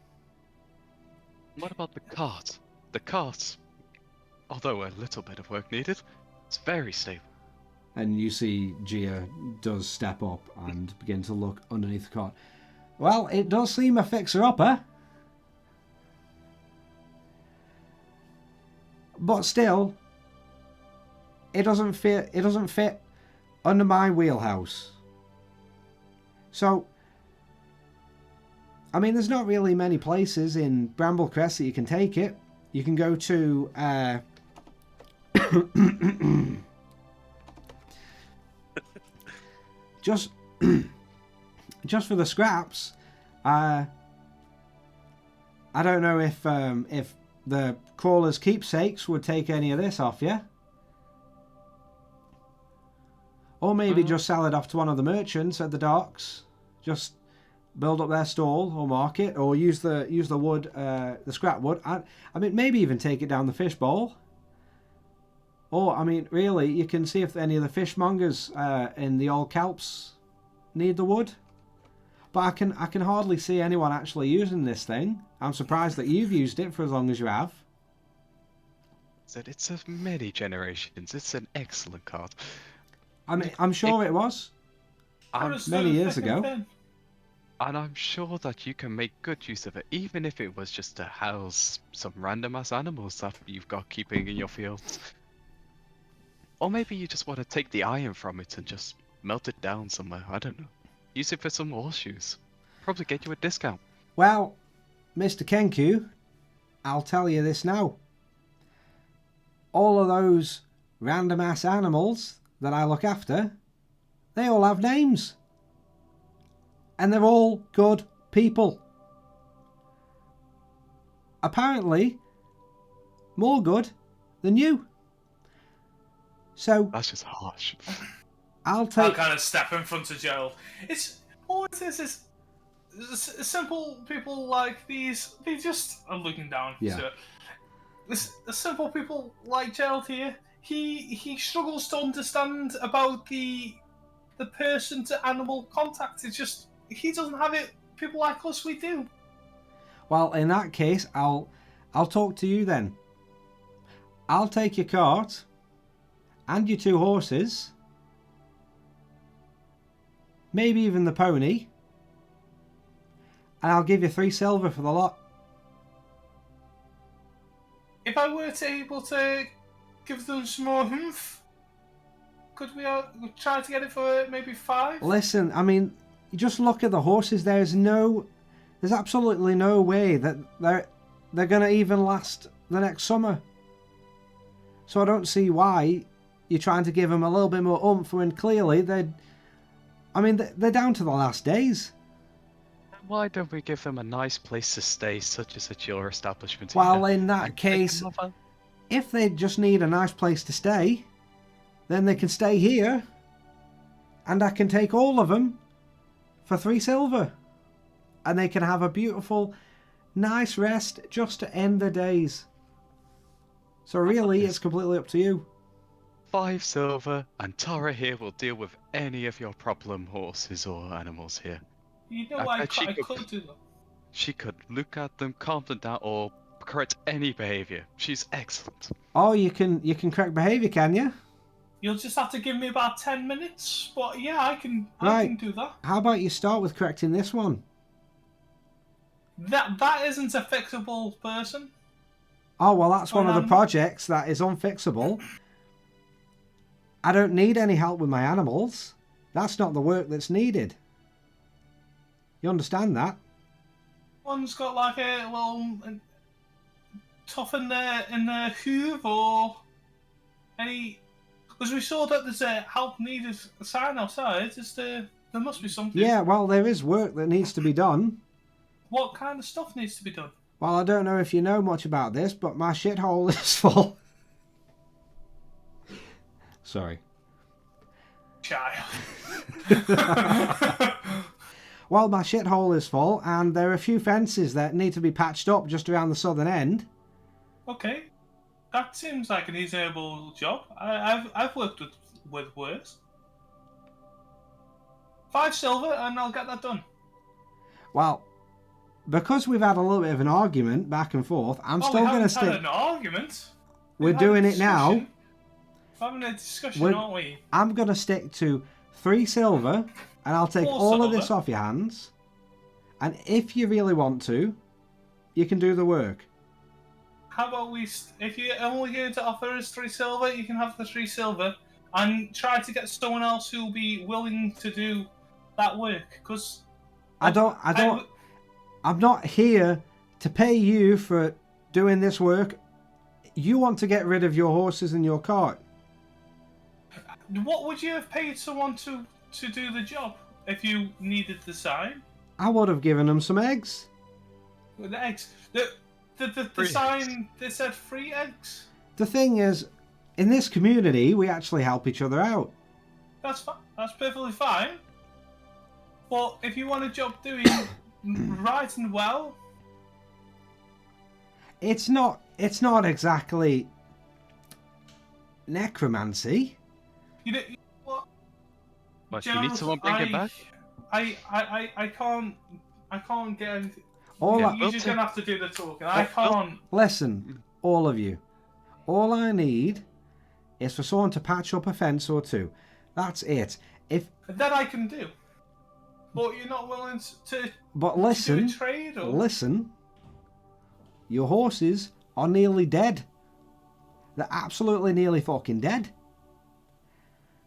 What about the cart? The cart, although a little bit of work needed, it's very stable. And you see Gia does step up and begin to look underneath the cart. Well, it does seem a fixer-upper. But still, it doesn't fit under my wheelhouse. So, I mean, there's not really many places in Bramblecrest that you can take it. You can go to just for the scraps. I don't know if the Crawler's Keepsakes would take any of this off you. Or maybe just sell it off to one of the merchants at the docks. Just build up their stall or market, or use the wood, the scrap wood. I mean, maybe even take it down the fish bowl. Or, I mean, really, you can see if any of the fishmongers in the old kelps need the wood. But I can hardly see anyone actually using this thing. I'm surprised that you've used it for as long as you have. Said it's of many generations. It's an excellent cart. I mean, I'm sure it was. Many years ago. And I'm sure that you can make good use of it, even if it was just to house some random ass animals that you've got keeping in your fields. Or maybe you just want to take the iron from it and just melt it down somewhere. I don't know. Use it for some horseshoes. Probably get you a discount. Well, Mr. Kenku, I'll tell you this now. All of those random ass animals that I look after, they all have names. And they're all good people. Apparently, more good than you. So That's just harsh. I'll I'll take. kind of step in front of Gerald. It's all it is simple people like these. They just are looking down. Yeah. So, the simple people like Gerald here. He struggles to understand about the person to animal contact. It's just he doesn't have it. People like us, we do. Well, in that case, I'll talk to you then. I'll take your cart and your 2 horses. Maybe even the pony. And I'll give you 3 silver for the lot. If I were to able to give them some more oomph, could we try to get it for maybe 5? Listen, I mean, you just look at the horses. There's absolutely no way that they're gonna even last the next summer. So I don't see why you're trying to give them a little bit more oomph when clearly they're down to the last days. Why don't we give them a nice place to stay, such as at your establishment? Well, here, in that and case, take them over? if they just need a nice place to stay, then they can stay here. And I can take all of them for 3 silver. And they can have a beautiful, nice rest just to end their days. So really, it's completely up to you. 5 silver, and Tara here will deal with any of your problem horses or animals here. You know, I I bet she could do that. She could look at them, calm them down, or correct any behaviour. She's excellent. Oh, you can correct behaviour, can you? You'll just have to give me about 10 minutes, but yeah, I can do that. How about you start with correcting this one? That isn't a fixable person. Oh, well, that's one of the projects that is unfixable. I don't need any help with my animals. That's not the work that's needed. You understand that? One's got like a little tough in their hoof or any. Because we saw that there's a help needed sign outside. There must be something. Yeah, well, there is work that needs to be done. What kind of stuff needs to be done? Well, I don't know if you know much about this, but my shithole is full. Sorry. Child. Well, my shithole is full, and there are a few fences that need to be patched up just around the southern end. Okay. That seems like an easyable job. I've worked with worse. 5 silver, and I'll get that done. Well, because we've had a little bit of an argument back and forth, I'm still going to stick. We haven't had an argument. We're doing it now. We're having a discussion, aren't we? I'm going to stick to 3 silver, and I'll take 4 all silver. of this off your hands. And if you really want to, you can do the work. How about if you're only going to offer us 3 silver, you can have the 3 silver, and try to get someone else who'll be willing to do that work. Because I'm not here to pay you for doing this work. You want to get rid of your horses and your cart. What would you have paid someone to do the job if you needed the sign? I would have given them some eggs. The eggs. The sign, they said 3 eggs. The thing is, in this community, we actually help each other out. That's fine. That's perfectly fine. But if you want a job doing right and well, it's not exactly necromancy. You know what? But you need someone bring it back? I can't get anything. You're just gonna have to do the talking. I can't. Listen, all of you. All I need is for someone to patch up a fence or 2. That's it. That I can do. But you're not willing to. But listen, to do a trade, or? Listen. Your horses are nearly dead. They're absolutely nearly fucking dead.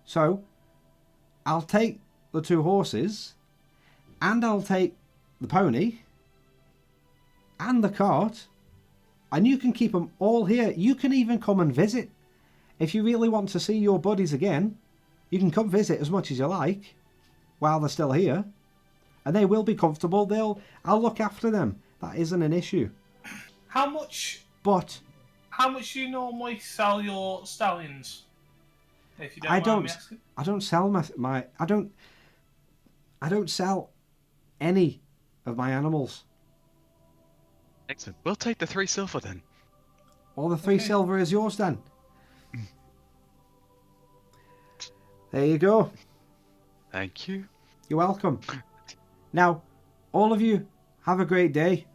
So, I'll take the 2 horses, and I'll take the pony, and the cart, and you can keep them all here. You can even come and visit. If you really want to see your buddies again, you can come visit as much as you like while they're still here. And they will be comfortable. I'll look after them. That isn't an issue. How much do you normally sell your stallions? If you don't mind me asking. I don't sell I don't sell any of my animals. Excellent. We'll take the 3 silver then. All the 3 silver is yours then. There you go. Thank you. You're welcome. Now, all of you, have a great day.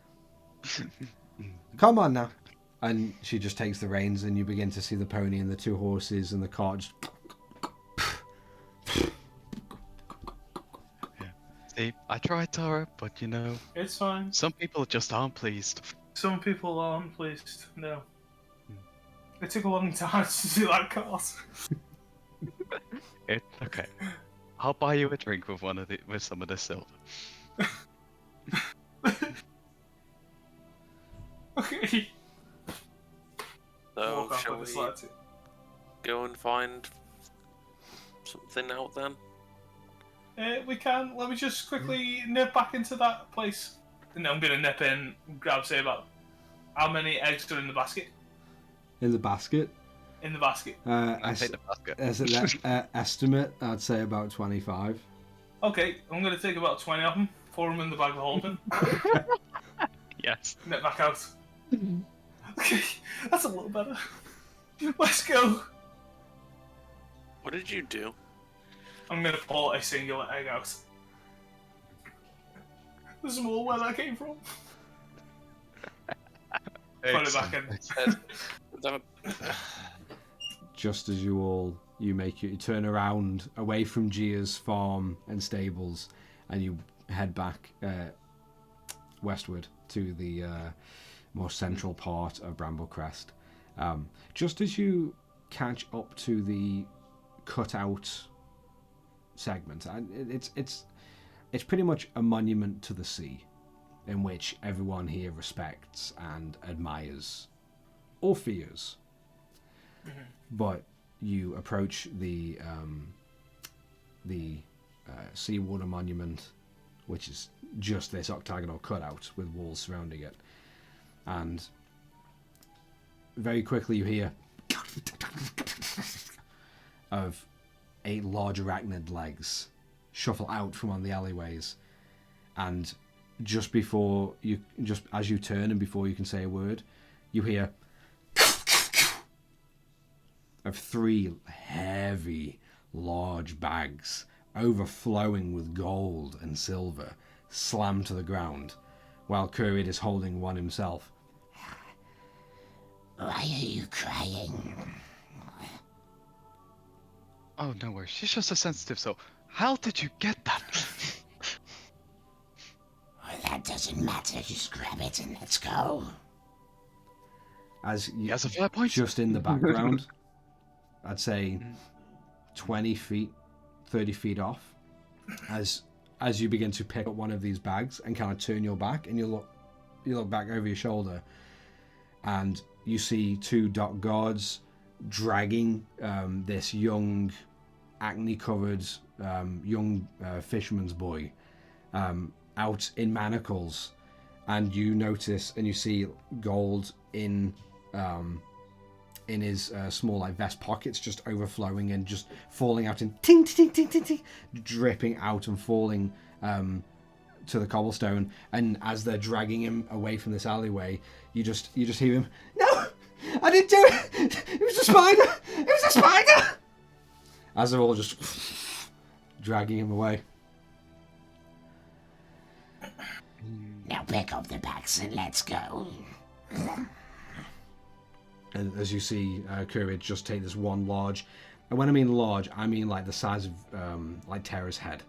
Come on now. And she just takes the reins, and you begin to see the pony and the 2 horses and the cart just... See, I tried, Tara, but you know... It's fine. Some people just aren't pleased. Some people aren't pleased, no. It took a long time to do that cart. Okay. I'll buy you a drink with with some of this silver. Okay. So, shall we go and find something out then? We can. Let me just quickly nip back into that place. And I'm going to nip in and grab, say, about how many eggs are in the basket. In the basket? in the basket. I take the basket. As an estimate, I'd say about 25. Okay, I'm going to take about 20 of them, pour them in the bag of holding, Yes. net back out. Okay, that's a little better. Let's go. What did you do? I'm going to pull a singular egg out. There's more where that came from. Put it back in. Just as you turn around away from Gia's farm and stables, and you head back westward to the more central part of Bramblecrest. Just as you catch up to the cutout segment, and it's pretty much a monument to the sea, in which everyone here respects and admires, or fears. But you approach the seawater monument, which is just this octagonal cutout with walls surrounding it, and very quickly you hear of 8 large arachnid legs shuffle out from one of the alleyways, and just as you turn and before you can say a word, you hear of 3 heavy, large bags overflowing with gold and silver slam to the ground, while Currid is holding one himself. Why are you crying? Oh, no worries. She's just a sensitive soul. How did you get that? Well, that doesn't matter. Just grab it and let's go. As you, He has a fair point. just in the background, I'd say 20 feet, 30 feet off, as you begin to pick up one of these bags and kind of turn your back, and you look back over your shoulder, and you see 2 dock guards dragging this young, acne-covered young fisherman's boy out in manacles, and you notice and you see gold in his small like vest pockets just overflowing and just falling out in ting ting ting ting ting, dripping out and falling to the cobblestone. And as they're dragging him away from this alleyway, you just hear him, "No, I didn't do it. It was a spider. It was a spider." As they're all just dragging him away. Now pick up the bags and let's go. And as you see Courage just take this one large, and when I mean large, I mean like the size of like Terra's head.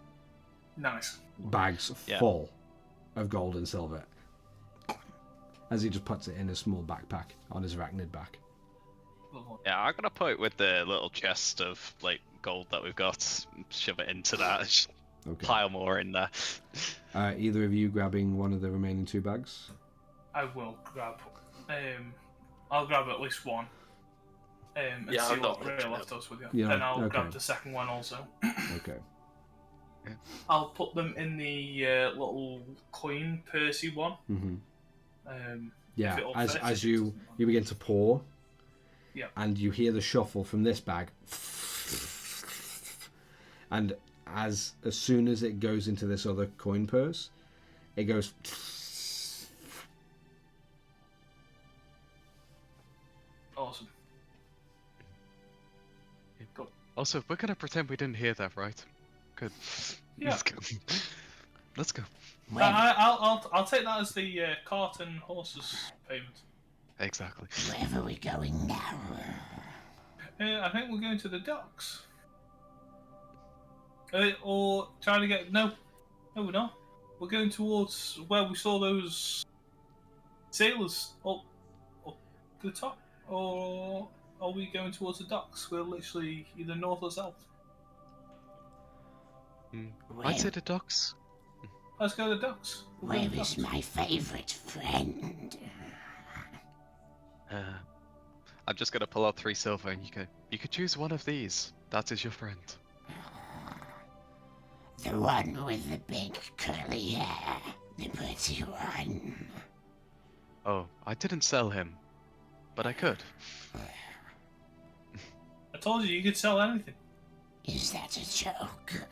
Nice. Bags full of gold and silver. As he just puts it in a small backpack on his arachnid back. Yeah, I'm gonna put it with the little chest of like gold that we've got. Shove it into that. Okay. Pile more in there. Either of you grabbing one of the remaining 2 bags? I will grab. I'll grab at least one. And Yeah, see I'm what not Ray touching left it. us with you. Yeah, Then I'll okay. grab the second one also. Okay. I'll put them in the little coin pursy one. Mm-hmm. If Yeah, it'll as fit. you begin to pour, Yeah. and you hear the shuffle from this bag, and as soon as it goes into this other coin purse, it goes. Awesome. Go. Also, we're gonna pretend we didn't hear that, right? Good. Yeah. Let's go. Let's go. I'll take that as the cart and horses payment. Exactly. Where are we going now? I think we're going to the docks. Or trying to get... No, we're not. We're going towards where we saw those sailors up the top. Or are we going towards the docks? We're literally either north or south. I'd say the docks. Let's go to the docks. Where is my favorite friend? I'm just gonna pull out 3 silver, and you could choose one of these. That is your friend. The one with the big curly hair. The pretty one. Oh, I didn't sell him, but I could. told you could sell anything. Is that a joke?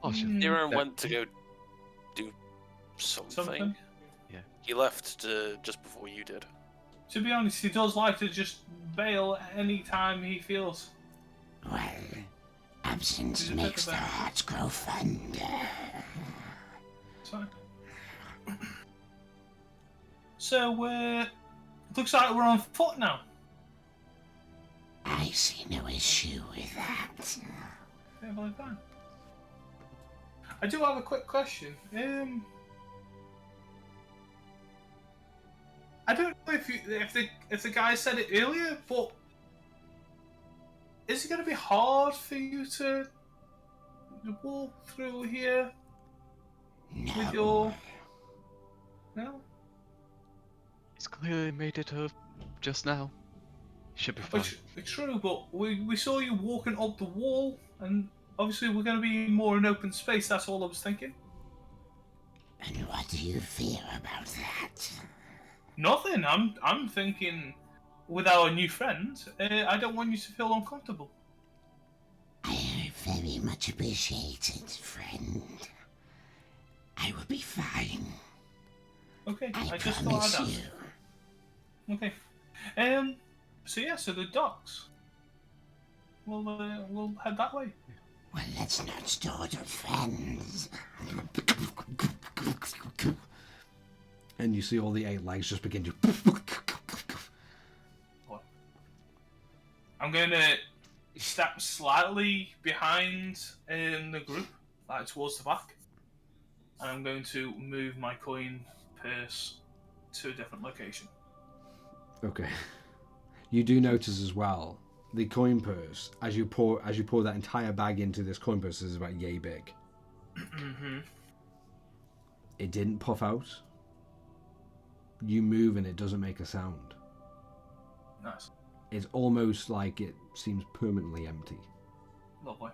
Oh, shit. Nero went to go do something. Something? Yeah. He left just before you did. To be honest, he does like to just bail any time he feels. Well, absence He's a bit makes of the a- heart grow fonder. So, looks like we're on foot now. I see no issue with that. Perfectly fine. I do have a quick question. I don't know if the guy said it earlier, but is it going to be hard for you to walk through here with your? No. He's clearly made it up just now. Should be fine. It's true, but we saw you walking up the wall, and obviously we're going to be more in open space. That's all I was thinking. And what do you feel about that? Nothing. I'm thinking, with our new friend, I don't want you to feel uncomfortable. I very much appreciate it, friend. I will be fine. Okay, I just thought I'd promise ask. you. Okay. So the docks. We'll head that way. Well, let's not start offense. And you see all the 8 legs just begin to. I'm going to step slightly behind the group, like towards the back, and I'm going to move my coin purse to a different location. Okay. You do notice as well the coin purse as you pour that entire bag into this coin purse is about yay big. Mm-hmm. It didn't puff out. You move and it doesn't make a sound. Nice. It's almost like it seems permanently empty. Lovely.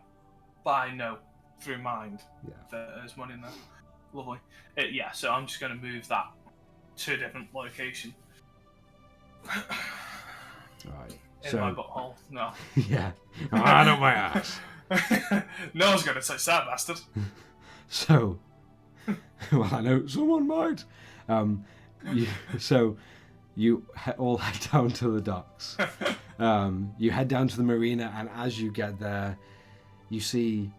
But I know through mind Yeah. that there's money in there. Lovely. Yeah, so I'm just going to move that to a different location. Right. In my butthole. No. Yeah. I don't my ass. No one's going to touch that bastard. So, well, I know someone might. You all head down to the docks. You head down to the marina, and as you get there, you see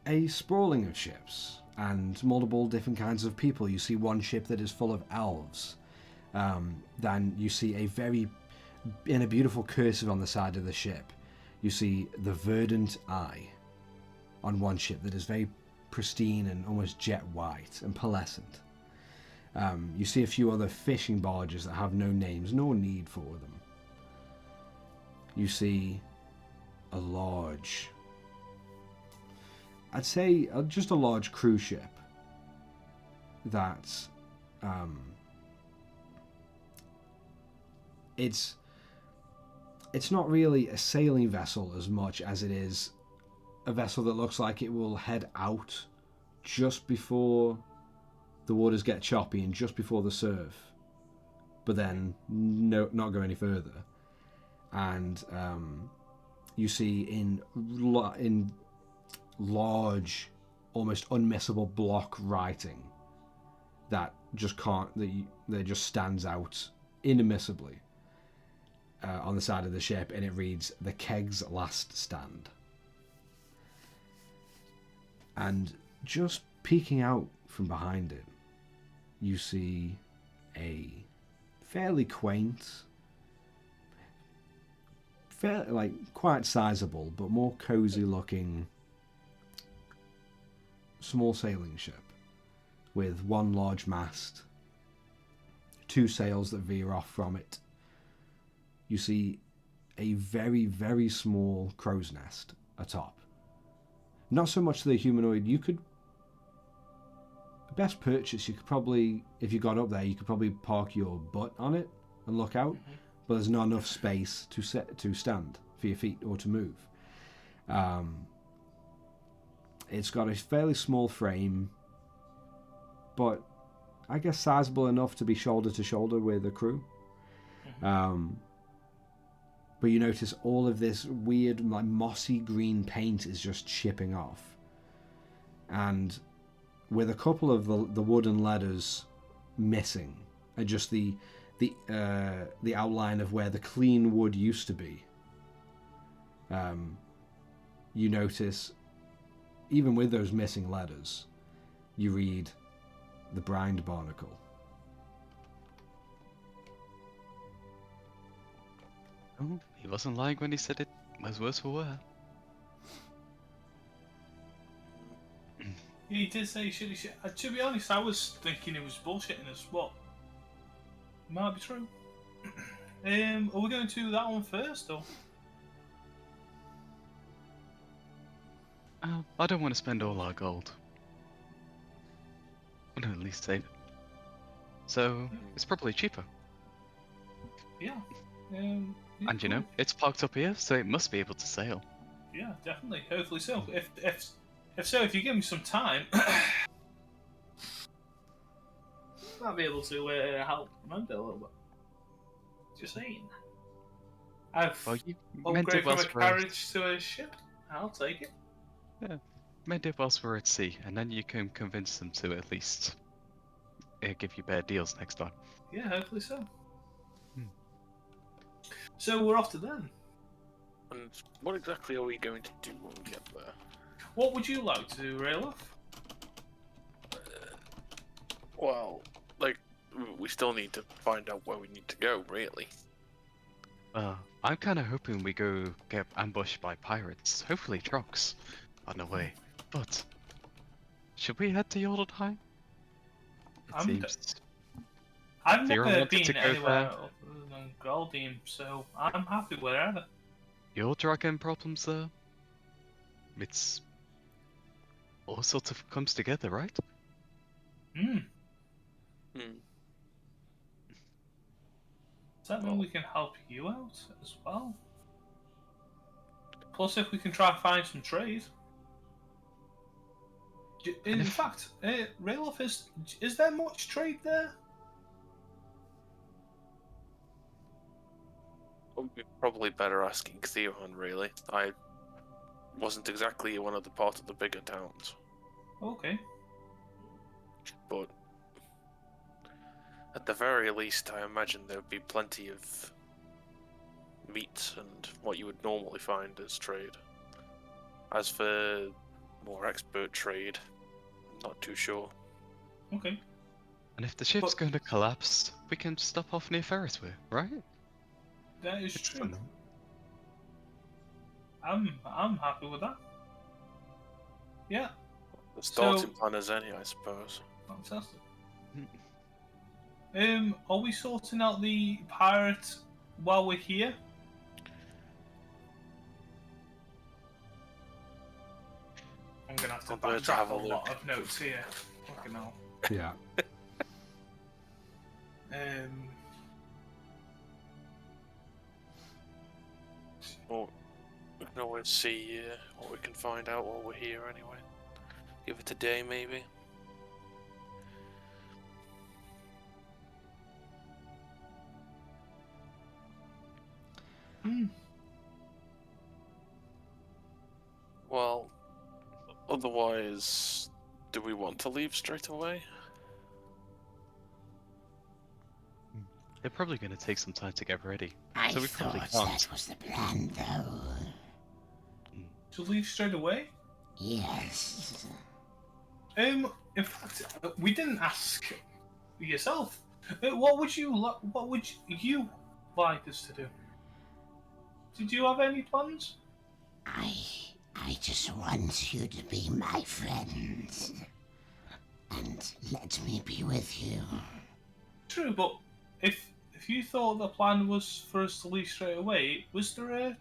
a sprawling of ships and multiple different kinds of people. You see one ship that is full of elves. Then you see in a beautiful cursive on the side of the ship, you see the verdant eye on one ship that is very pristine and almost jet white and pearlescent. You see a few other fishing barges that have no names, no need for them. You see a large, I'd say just a large cruise ship that it's not really a sailing vessel as much as it is a vessel that looks like it will head out just before the waters get choppy and just before the surf, but then not go any further. And you see in large, almost unmissable block writing that just that just stands out inadmissibly on the side of the ship, and it reads "The Keg's Last Stand." And just peeking out from behind it, you see a fairly quaint, quite sizable, but more cozy looking small sailing ship with one large mast, 2 sails that veer off from it. You see a very, very small crow's nest atop. Not so much the humanoid. Best purchase, you could probably, if you got up there, you could probably park your butt on it and look out, but there's not enough space to stand for your feet or to move. It's got a fairly small frame, but I guess sizable enough to be shoulder to shoulder with a crew. but you notice all of this weird, like mossy green paint is just chipping off, and with a couple of the wooden letters missing, and just the outline of where the clean wood used to be. You notice, even with those missing letters, you read the Brined Barnacle. Oh, he wasn't lying when he said it was worse for wear. He did say shitty shit. To be honest, I was thinking he was bullshitting us, but might be true. Are we going to do that one first, or? I don't want to spend all our gold. Well, at least save it. So, it's probably cheaper. Yeah. And you know, it's parked up here, so it must be able to sail. Yeah, definitely. Hopefully so. If so, if you give me some time, I'll be able to help Amanda a little bit. Just saying. I've Well, you meant it upgraded from a whilst we're carriage to a ship. I'll take it. yeah, mend it whilst we're at sea, and then you can convince them to at least give you better deals next time. Yeah, hopefully so. So we're off to them. And what exactly are we going to do when we get there? What would you like to do, Rayloff? Well, like, we still need to find out where we need to go, really. I'm kind of hoping we go get ambushed by pirates, hopefully trucks, on the way. But should we head to Jotunheim? It seems. I've Vera never wanted to been go anywhere there. other than Goldine, so I'm happy wherever. Your dragon problems there? It's all sorts of comes together, right? Hmm. Hmm. Does that mean we can help you out as well? Plus, if we can try and find some trade. In fact, Rayloff, is there much trade there? We're probably better asking Theon, really. I wasn't exactly one of the part of the bigger towns, Okay. but at the very least, I imagine there would be plenty of meat and what you would normally find as trade. As for more expert trade, I'm not too sure. Okay. And if the ship's going to collapse, we can stop off near Ferrisware, right? That is It's true. fun. I'm happy with that. Yeah. The starting plan is any, I suppose. Fantastic. Are we sorting out the pirate while we're here? I'm gonna have to I'm going to backtrack have a a lot look. of notes here. Fucking hell. Yeah. Well, we can always see what we can find out while we're here anyway. Give it a day, maybe. Well, otherwise, do we want to leave straight away? They're probably going to take some time to get ready, I so we probably thought can't. that was the plan, though. To leave straight away? Yes. In fact, we didn't ask yourself. What would you like us to do? Did you have any plans? I just want you to be my friend. And let me be with you. True, but if you thought the plan was for us to leave straight away, was there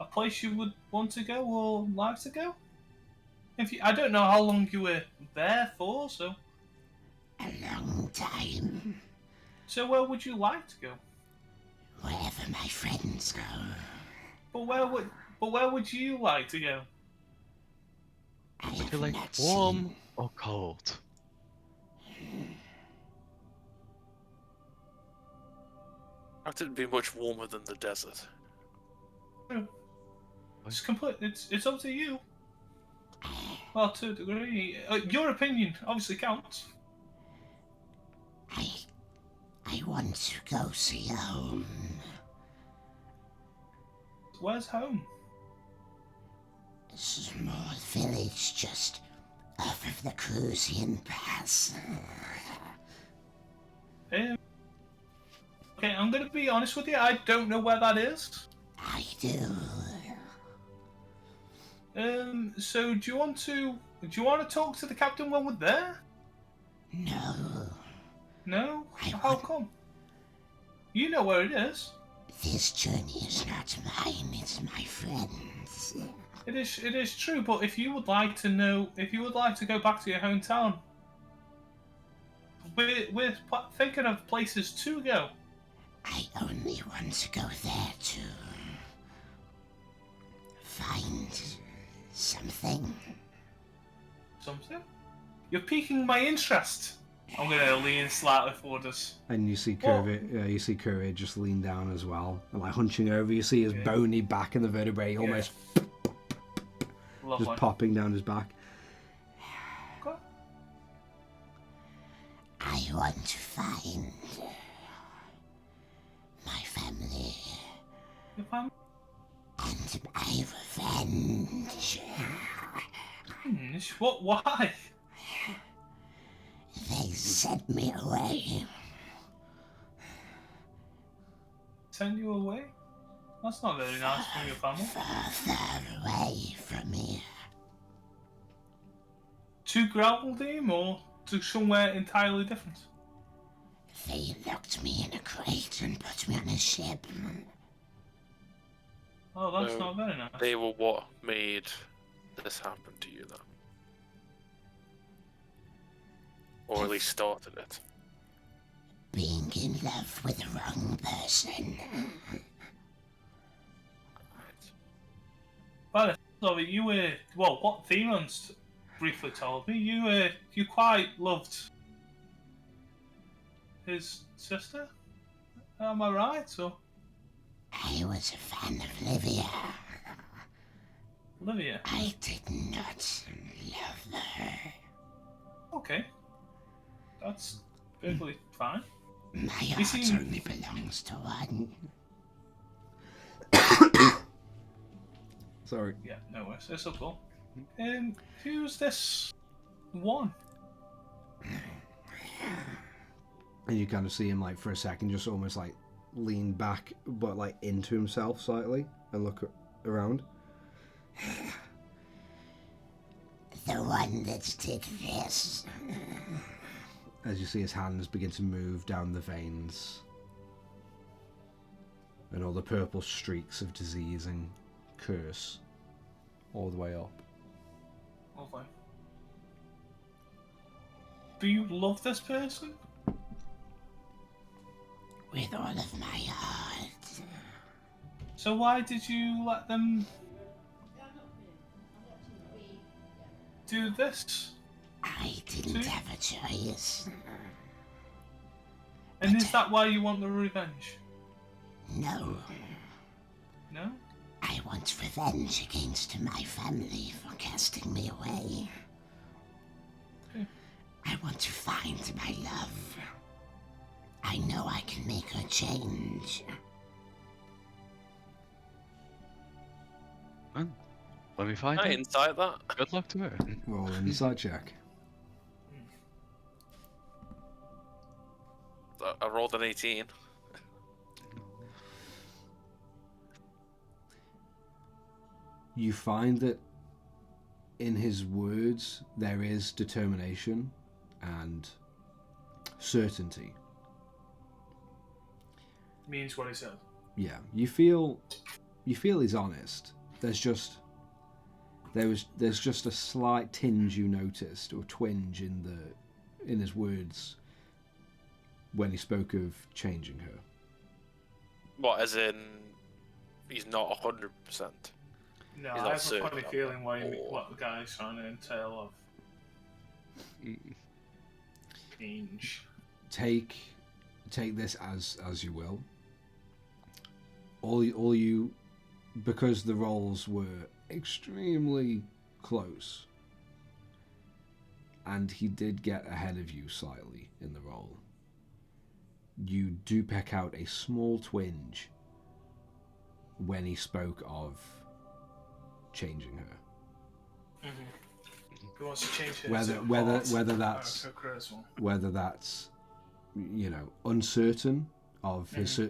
a place you would want to go or like to go? I don't know how long you were there for, so. A long time. So where would you like to go? Wherever my friends go. But where would you like to go? I Would you have like not warm seen... or cold? That didn't be much warmer than the desert. It's complete. It's up to you. Well, to a degree, your opinion obviously counts. I want to go see home. Where's home? A small village just off of the Cruisian Pass. Okay, I'm gonna be honest with you. I don't know where that is. I do. So do you want to talk to the captain when we're there? No. No? How come? You know where it is. This journey is not mine, it's my friend's. It is true, but if you would like to go back to your hometown, we're thinking of places to go. I only want to go there to find something. Something? You're piquing my interest. I'm gonna lean slightly forward us. And you see Courier just lean down as well, and like hunching over. You see his bony back and the vertebrae almost just popping down his back. Okay. I want to find my family Your family? and my revenge. What? Why? They sent me away. Send you away? That's not very nice from your family. Far away from here. To Graveldine or to somewhere entirely different? They locked me in a crate and put me on a ship. Oh, that's So not very nice. They were what made this happen to you, then? Or at least started it. Being in love with the wrong person. By the way, you were what Themon's briefly told me, you quite loved his sister. Am I right? So I was a fan of Livia. Olivia. I did not love her. Okay, that's perfectly fine. My heart only belongs to one. Sorry. Yeah, no worries. It's so cool. Who's this one? And you kind of see him like for a second just almost like lean back but like into himself slightly and look around. The one that did this. As you see his hands begin to move down the veins and all the purple streaks of disease and curse all the way up. Lovely. Do you love this person? With all of my heart. So why did you let them do this? I didn't have a choice. And is that why you want the revenge? No. No? I want revenge against my family for casting me away. Okay. I want to find my love. I know I can make her change. Well, let me find I out. insight that. Good luck to her. Roll an insight check. I rolled an 18. You find that in his words there is determination and certainty. Means what he said. Yeah, you feel he's honest. There's just a slight tinge you noticed, or twinge in his words when he spoke of changing her. What, as in he's not 100%? No, He's I not have a certain funny of feeling that, what the guy's trying to entail of change. Take this as you will. All you because the rolls were extremely close, and he did get ahead of you slightly in the roll, you do pick out a small twinge when he spoke of changing her. Who wants to change her Whether to whether heart whether that's or charisma? whether that's uncertain of his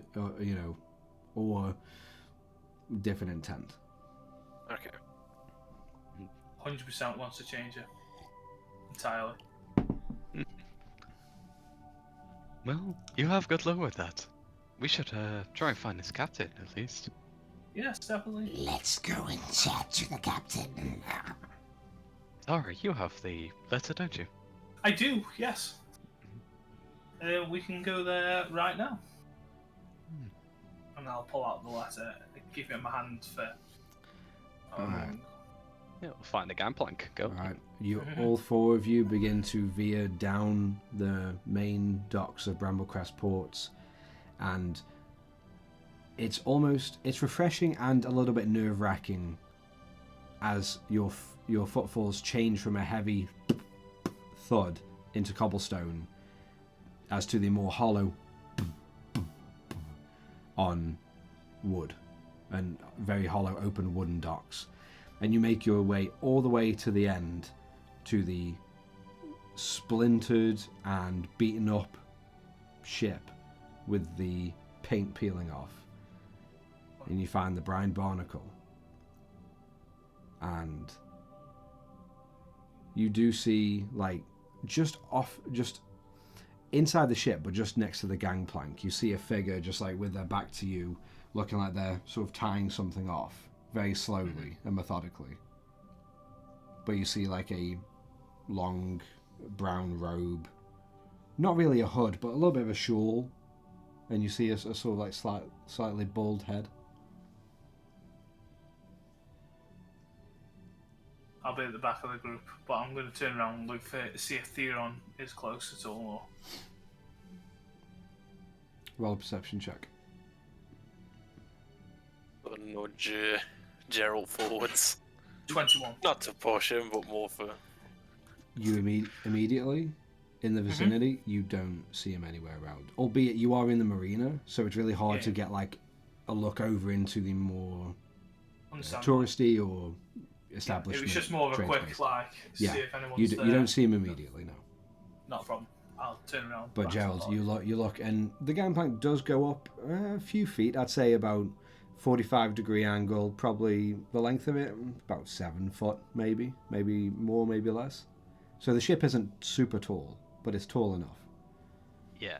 or different intent. Okay. 100% wants to change her entirely. Well, you have good luck with that. We should try and find this captain at least. Yes, definitely. Let's go and chat to the captain. Sorry, you have the letter, don't you? I do, yes. We can go there right now. And I'll pull out the letter, give it in my hand for. Alright. Yeah, we'll find the gangplank. Go. Alright. All four of you begin to veer down the main docks of Bramblecrest ports, and it's refreshing and a little bit nerve-wracking as your footfalls change from a heavy thud into cobblestone as to the more hollow on wood and very hollow open wooden docks, and you make your way all the way to the end to the splintered and beaten up ship with the paint peeling off, and you find the Brian Barnacle, and you do see, like, just inside the ship, but just next to the gangplank, you see a figure just like with their back to you, looking like they're sort of tying something off very slowly and methodically. But you see like a long brown robe, not really a hood, but a little bit of a shawl, and you see a sort of like slightly bald head. I'll be at the back of the group, but I'm going to turn around and look for see if Theron is close at all. Roll a perception check. I'll nudge Gerald forwards. 21. Not to push him, but more for. You immediately, in the vicinity, you don't see him anywhere around. Albeit you are in the marina, so it's really hard to get like a look over into the more touristy or establishment. It was just more of a quick, place. like, see if anyone's you there. You don't see him immediately, no. Not a problem. I'll turn around. But Gerald, you look, and the gangplank does go up a few feet. I'd say about 45-degree angle, probably the length of it, about 7 foot, maybe more, maybe less. So the ship isn't super tall, but it's tall enough. Yeah.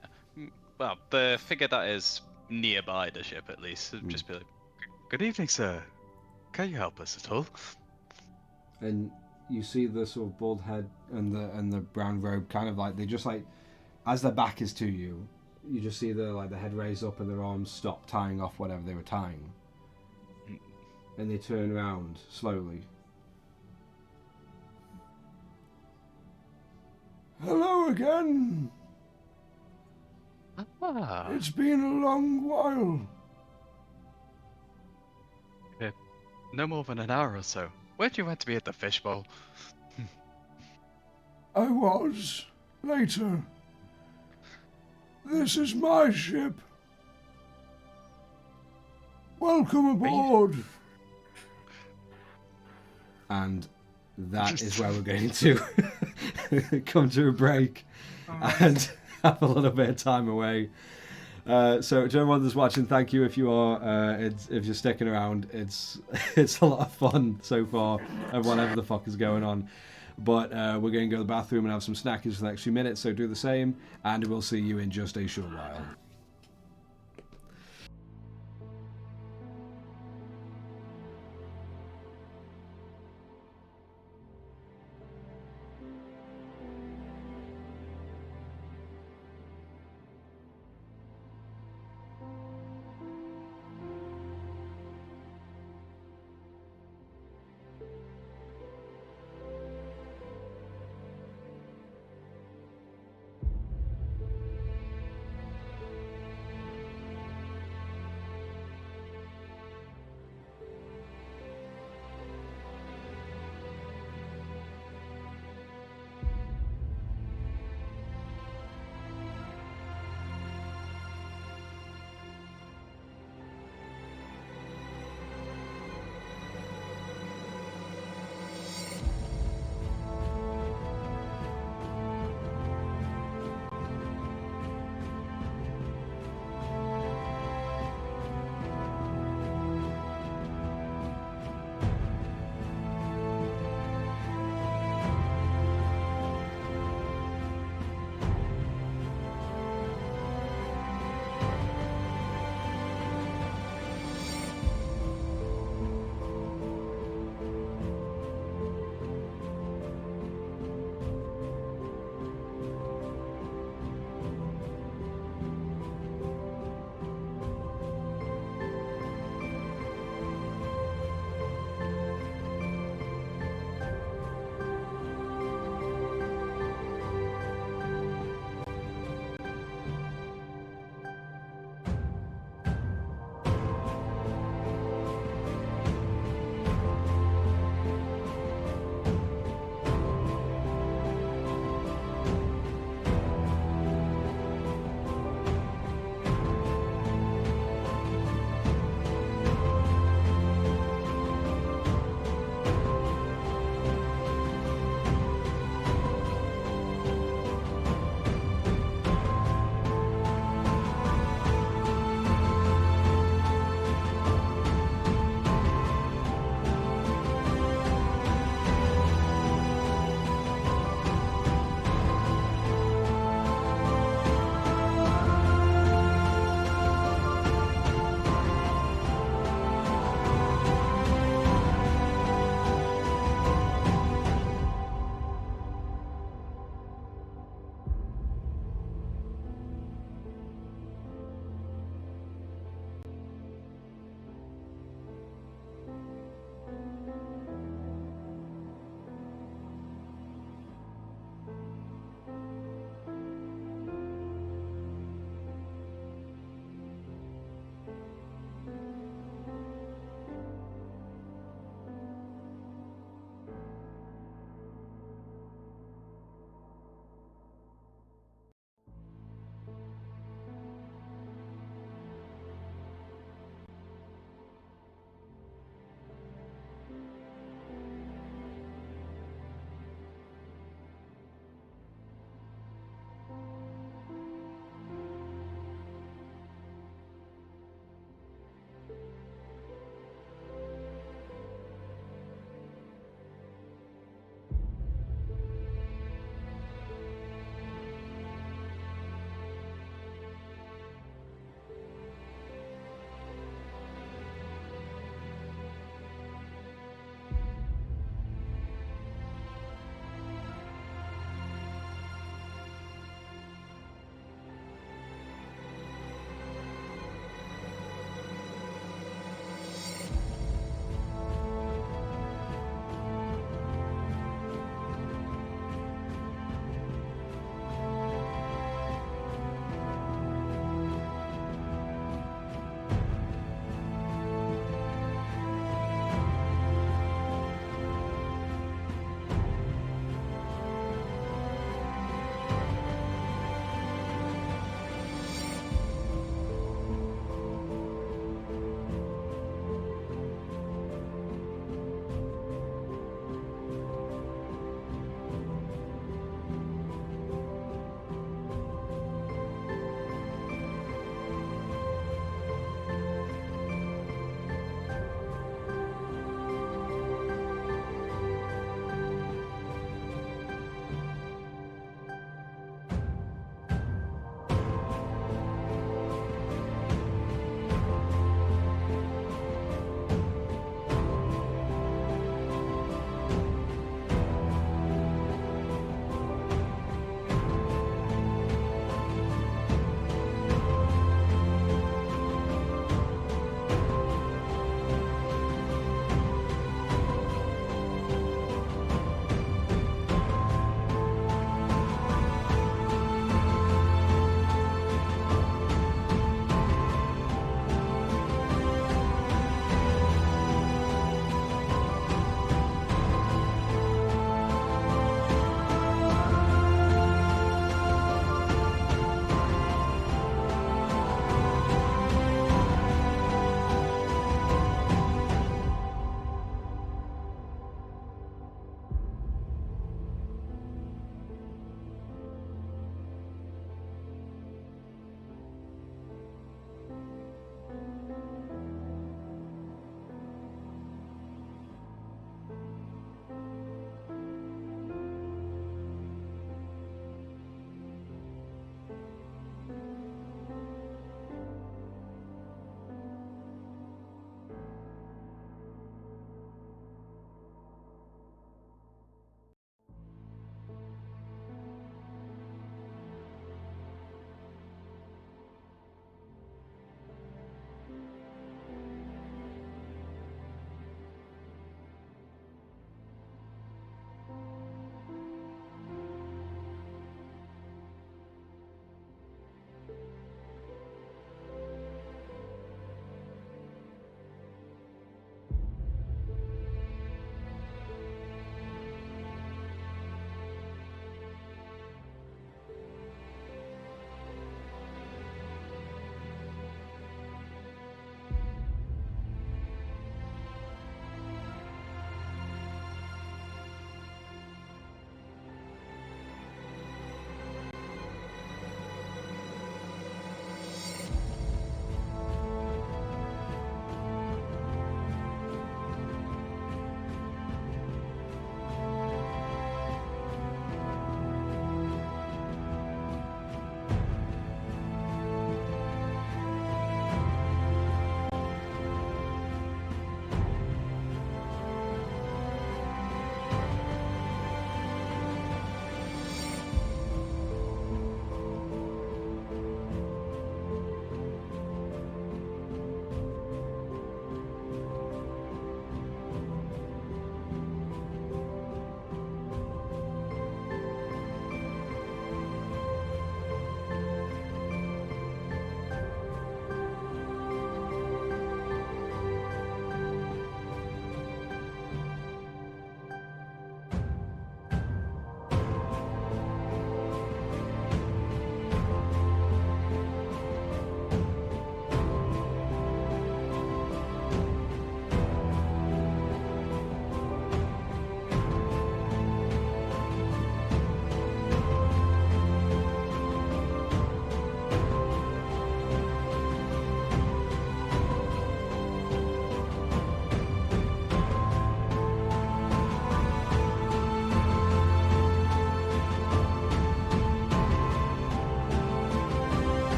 Well, the figure that is nearby the ship, at least, would just be like, "Good evening, sir. Can you help us at all?" And you see the sort of bald head and the brown robe, kind of like they just like, as their back is to you, you just see the head raised up and their arms stop tying off whatever they were tying, and they turn around slowly. Hello again. Ah. It's been a long while. No more than an hour or so. Weren't you meant to be at the fishbowl? I was. Later. This is my ship. Welcome aboard. And that is where we're going to come to a break and have a little bit of time away. So to everyone that's watching, thank you if you are if you're sticking around. It's a lot of fun so far of whatever the fuck is going on. But we're going to go to the bathroom and have some snackies for the next few minutes, so do the same, and we'll see you in just a short while.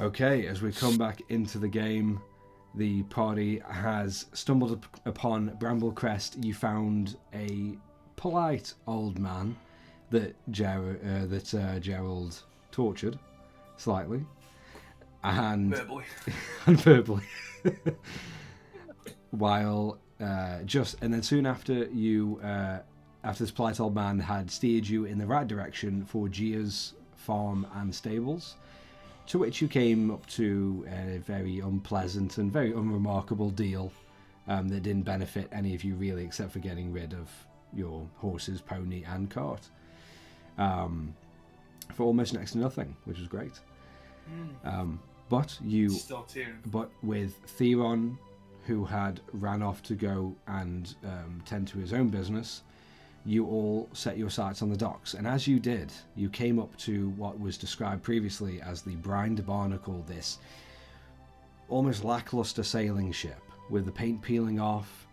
Okay, as we come back into the game, the party has stumbled upon Bramblecrest. You found a polite old man that Gerald tortured slightly, and Verbally. and verbally. While and then soon after after this polite old man had steered you in the right direction for Gia's farm and stables, to which you came up to a very unpleasant and very unremarkable deal that didn't benefit any of you really, except for getting rid of your horses, pony, and cart for almost next to nothing, which was great. But with Theron, who had ran off to go and tend to his own business, you all set your sights on the docks, and as you did, you came up to what was described previously as the Brined Barnacle, this almost lackluster sailing ship with the paint peeling off,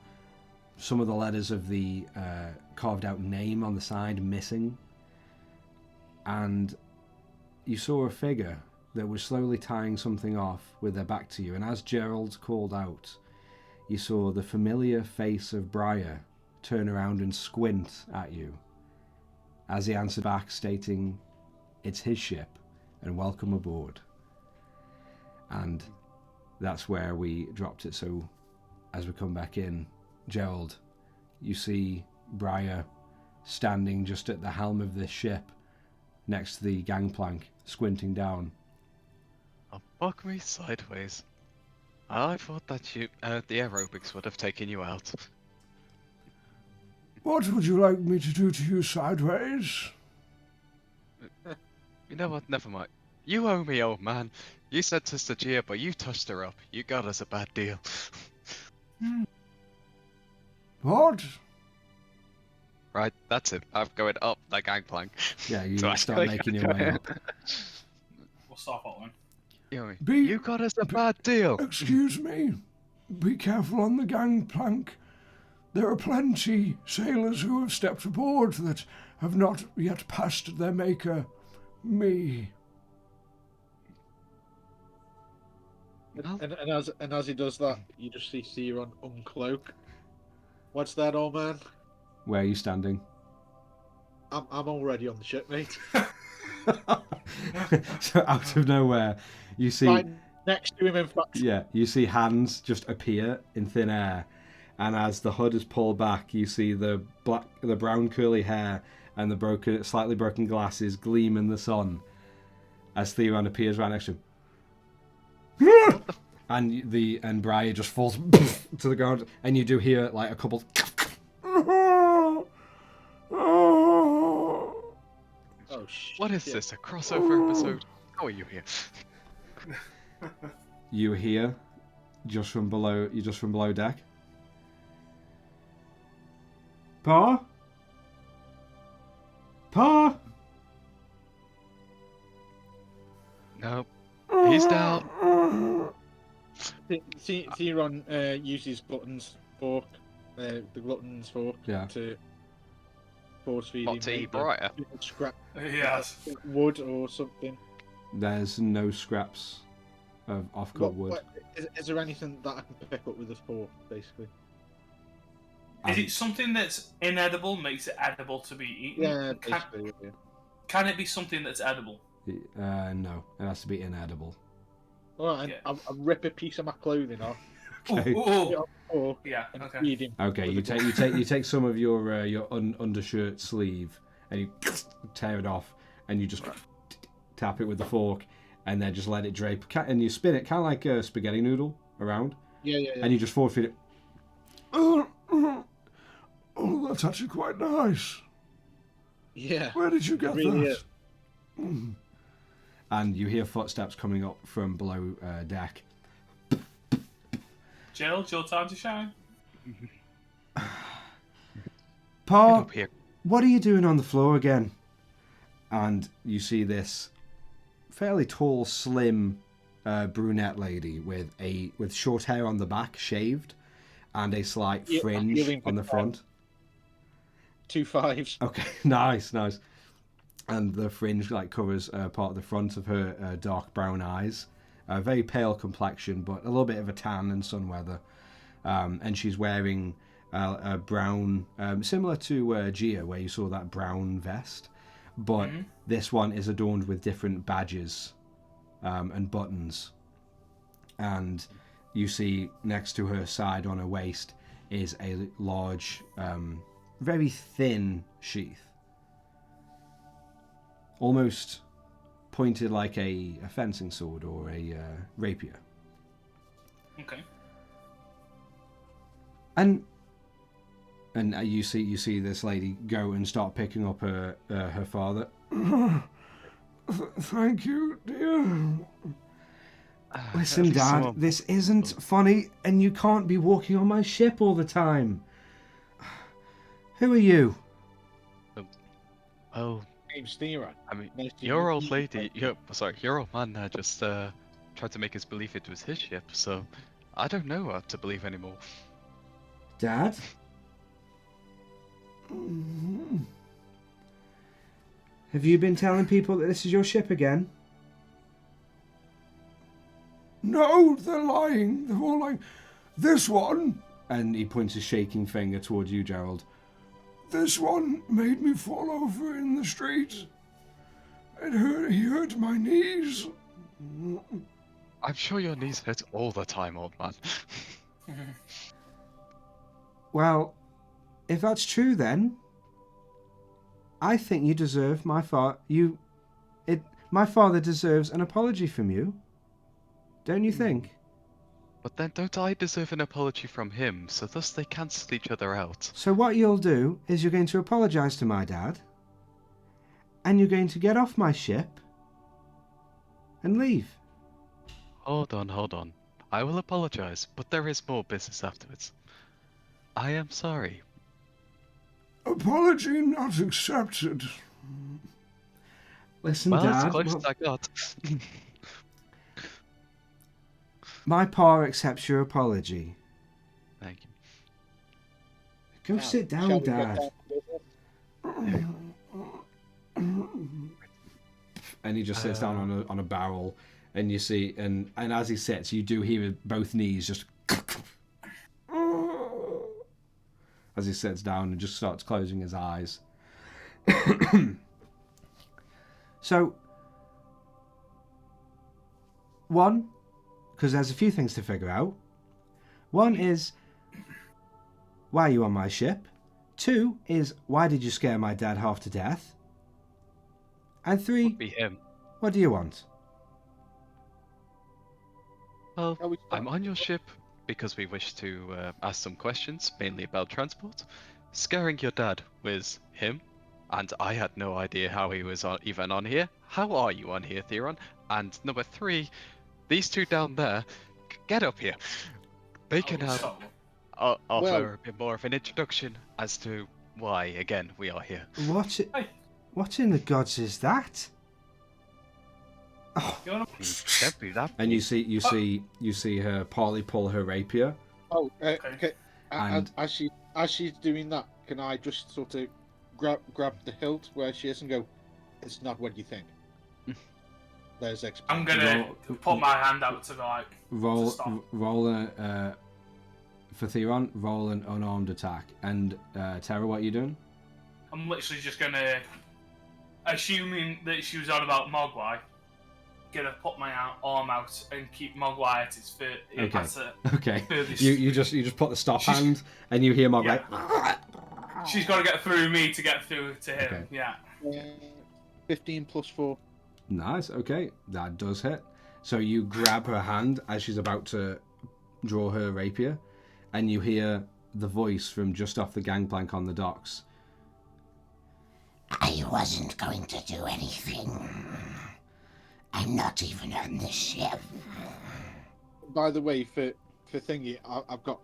some of the letters of the carved out name on the side missing, and you saw a figure that was slowly tying something off with their back to you, and as Gerald called out, you saw the familiar face of Briar turn around and squint at you as he answered back, stating, "It's his ship, and welcome aboard." And that's where we dropped it. So as we come back in, Gerald, you see Briar standing just at the helm of this ship next to the gangplank, squinting down. Oh, fuck me sideways. I thought that the aerobics would have taken you out. What would you like me to do to you sideways? You know what? Never mind. You owe me, old man. You said to Gia, but you touched her up. You got us a bad deal. What? Right, that's it. I'm going up the gangplank. Yeah, you So start making your way up. We'll start following. You got us a bad deal. Excuse me. Be careful on the gangplank. There are plenty sailors who have stepped aboard that have not yet passed their maker, me. And as he does that, you just see Theron uncloak. What's that, old man? Where are you standing? I'm already on the ship, mate. So out of nowhere, you see Right next to him, in fact. Yeah, you see hands just appear in thin air, and as the hood is pulled back, you see the brown curly hair and the slightly broken glasses gleam in the sun as Theron appears right next to him. and Briar just falls to the ground, and you do hear like a couple. Oh shit. What is this? A crossover episode? How are you here? You hear just from below deck. Pa? Nope. He's down. Theron uses Glutton's fork, the Glutton's fork, to force feed him. What, to eat Briar? Scrap Yes. wood or something. There's no scraps of off-cut wood. Is there anything that I can pick up with this fork, basically? Is it something that's inedible, makes it edible to be eaten? Yeah, basically. Can it be something that's edible? No, it has to be inedible. Alright, I'll rip a piece of my clothing off. Okay. Yeah. Okay. Feed him. Okay, you take some of your undershirt sleeve and you tear it off, and you just tap it with the fork, and then just let it drape, and you spin it kind of like a spaghetti noodle around. Yeah. And you just force feed it. Oh, that's actually quite nice. Yeah. Where did you get that? And you hear footsteps coming up from below deck. Gerald, your time to shine. Pa, what are you doing on the floor again? And you see this fairly tall, slim brunette lady with short hair on the back, shaved, and a slight fringe on the front. 2 5s. Okay, nice. And the fringe covers part of the front of her dark brown eyes, a very pale complexion, but a little bit of a tan and sun weather. And she's wearing a brown, similar to Gia, where you saw that brown vest. But this one is adorned with different badges and buttons. And you see next to her side on her waist is a large, very thin sheath. Almost pointed like a fencing sword or a rapier. Okay. And you see this lady go and start picking up her father. Thank you, dear. Listen, Dad, this isn't funny, and you can't be walking on my ship all the time. Who are you? Oh, name's Theron. I mean, your old lady, your old man just tried to make us believe it was his ship, so I don't know what to believe anymore. Dad? Have you been telling people that this is your ship again? No, they're lying. They're all lying. This one... And he points a shaking finger towards you, Gerald. This one made me fall over in the street. He hurt my knees. I'm sure your knees hurt all the time, old man. Well, if that's true, then I think you deserve my father deserves an apology from you. Don't you think? But then don't I deserve an apology from him, so thus they cancel each other out. So what you'll do is you're going to apologise to my dad, and you're going to get off my ship and leave. Hold on. I will apologise, but there is more business afterwards. I am sorry. Apology not accepted. Listen, Well, Dad. as close as I got. My pa accepts your apology. Thank you. Go Now, sit shall down, we get Dad. down to business? And he just sits down on a barrel, and you see, and as he sits, you do hear both knees just as he sits down and just starts closing his eyes. So, one, because there's a few things to figure out. One is, why are you on my ship? Two is, why did you scare my dad half to death? And three, Would be him. what do you want? Well, I'm on your ship because we wish to ask some questions, mainly about transport. Scaring your dad was him, and I had no idea how he was even on here. How are you on here, Theron? And number three, these two down there, get up here. They can offer a bit more of an introduction as to why, again, we are here. What in the gods is that? Oh. Don't be that. And you see her partly pull her rapier. Oh, okay. And as she's doing that, can I just sort of grab the hilt where she is and go, "It's not what you think." There's I'm gonna put my hand out to roll stop. For Theron, roll an unarmed attack. And Tara, what are you doing? I'm literally just gonna, assuming that she was on about Mogwai, gonna put my arm out and keep Mogwai at its Okay. You just put the stop hand and you hear Mogwai. Yeah. She's got to get through me to get through to him. Okay. Yeah. 15 plus 4. Nice. Okay, that does hit. So you grab her hand as she's about to draw her rapier, and you hear the voice from just off the gangplank on the docks. I wasn't going to do anything. I'm not even on the ship. By the way, for thingy, I've got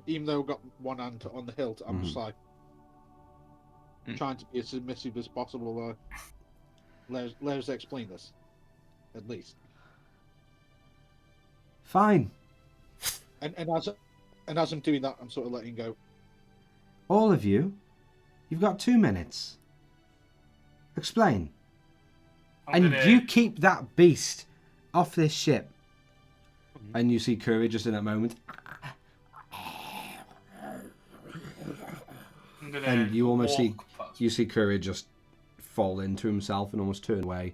even though I've got one hand on the hilt, I'm just like trying to be as submissive as possible. Let us explain this, at least. Fine. And as I'm doing that, I'm sort of letting go. All of you, you've got 2 minutes. Explain. You keep that beast off this ship And you see Courage just in that moment. I'm gonna And you almost see walk past. you see Courage just fall into himself and almost turn away.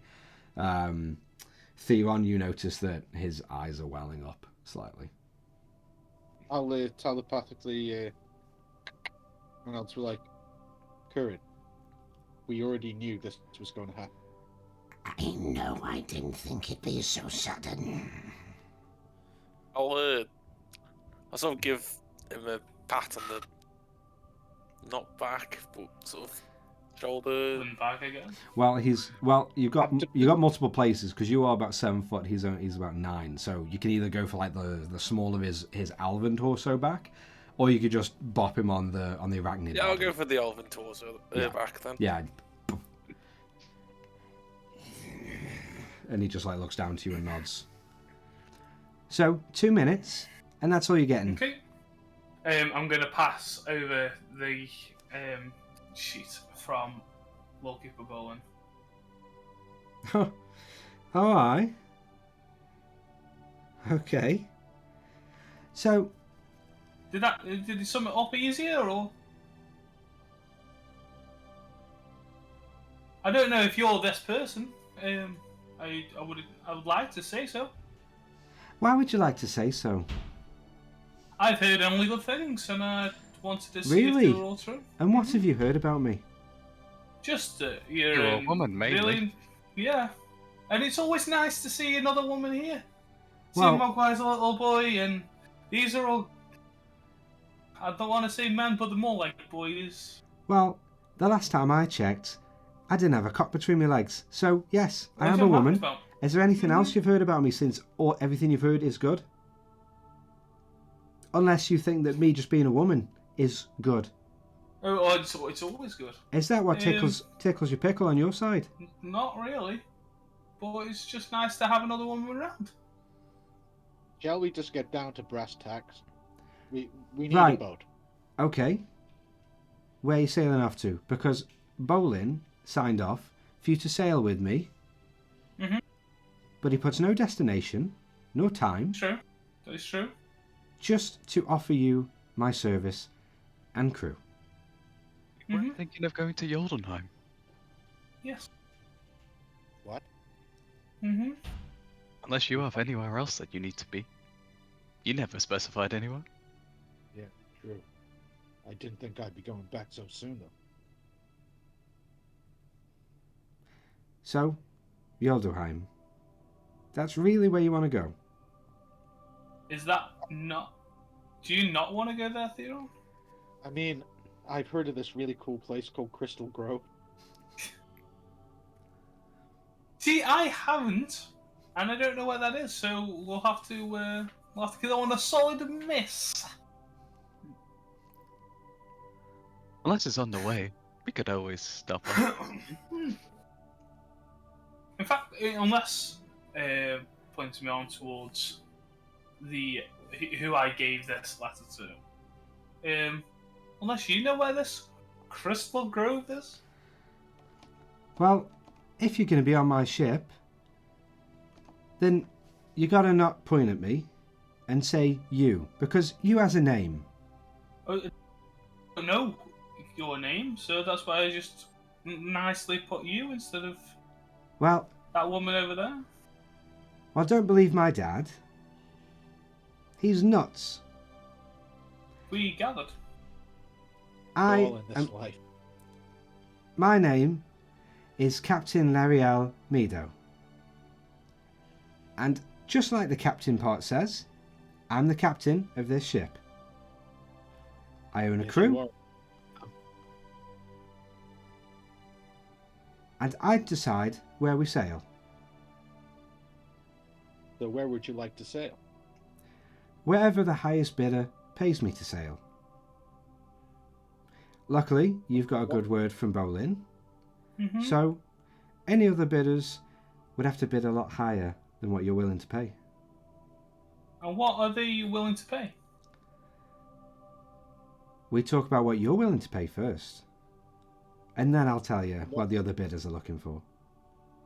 Theron, you notice that his eyes are welling up slightly. I'll telepathically, and I'll be like, Courage, we already knew this was going to happen. I know I didn't think it'd be so sudden. I'll sort of give him a pat on the, not back, but sort of shoulder. And back again. Well, you got multiple places because you are about 7 foot. He's about 9, so you can either go for like the small of his Alvin torso back, or you could just bop him on the arachnid. Yeah, I'll body. go for the Alvin torso back then. Yeah. And he just like looks down to you and nods. So 2 minutes, and that's all you're getting. Okay. I'm gonna pass over the sheet from Lawkeeper Bolin. Oh, aye. Okay. So Did he sum it up easier, or? I don't know if you're this person. I would like to say so. why would you like to say so? I've heard only good things, and I wanted to see Really? if they were all true. And what have you heard about me? Just You're a woman, mainly. really, yeah. And it's always nice to see another woman here. Well- See Mogwai's a little boy, and these are all. I don't want to say men, but they're more like boys. Well, the last time I checked, I didn't have a cock between my legs. So yes, I What am are a you woman. about? Is there anything else you've heard about me since everything you've heard is good? Unless you think that me just being a woman is good. Oh, it's always good. Is that what tickles your pickle on your side? Not really, but it's just nice to have another woman around. Shall we just get down to brass tacks? We need Right. a boat. Okay. Where are you sailing off to? Because Bolin signed off for you to sail with me. Mhm. But he puts no destination, no time, True, that is true. just to offer you my service and crew. We're Mhm. thinking of going to Jotunheim. Yes. What? Mhm. Unless you have anywhere else that you need to be. You never specified anywhere. Yeah, true. I didn't think I'd be going back so soon, though. So, Yolderheim. That's really where you want to go. Is that not? Do you not want to go there, Theo? I mean, I've heard of this really cool place called Crystal Grove. See, I haven't, and I don't know where that is. So we'll have to go on a solid miss. Unless it's on the way. We could always stop off. In fact, unless points me on towards the who I gave this letter to. Unless you know where this Crystal Grove is. Well, if you're going to be on my ship, then you got to not point at me and say you, because you has a name. I don't know your name, so that's why I just nicely put you instead of Well, that woman over there. don't believe my dad. He's nuts. We gathered. All in this am, life. my name is Captain Lariel Meadow. And just like the captain part says, I'm the captain of this ship. I own a Yes, crew, you are. and I decide where we sail. So where would you like to sail? Wherever the highest bidder pays me to sail. Luckily, you've got a good word from Bolin, Mm-hmm. so any other bidders would have to bid a lot higher than what you're willing to pay. And what are they willing to pay? We talk about what you're willing to pay first, and then I'll tell you what the other bidders are looking for.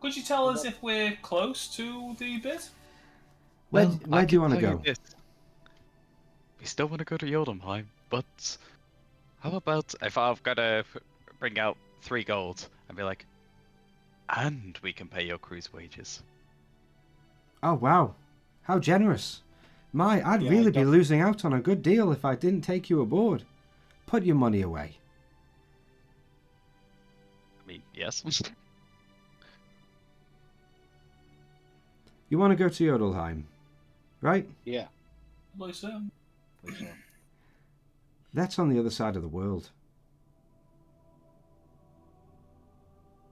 Could you tell us if we're close to the bid? Where Well, do you want to tell you go? this. We still want to go to Jotunheim, but how about if I've got to bring out 3 gold and be like, and we can pay your cruise wages. Oh, wow. How generous. I'd Yeah, really be don't- losing out on a good deal if I didn't take you aboard. Put your money away. I mean, yes. You want to go to Jodelheim, right? Yeah. Like so. That's on the other side of the world.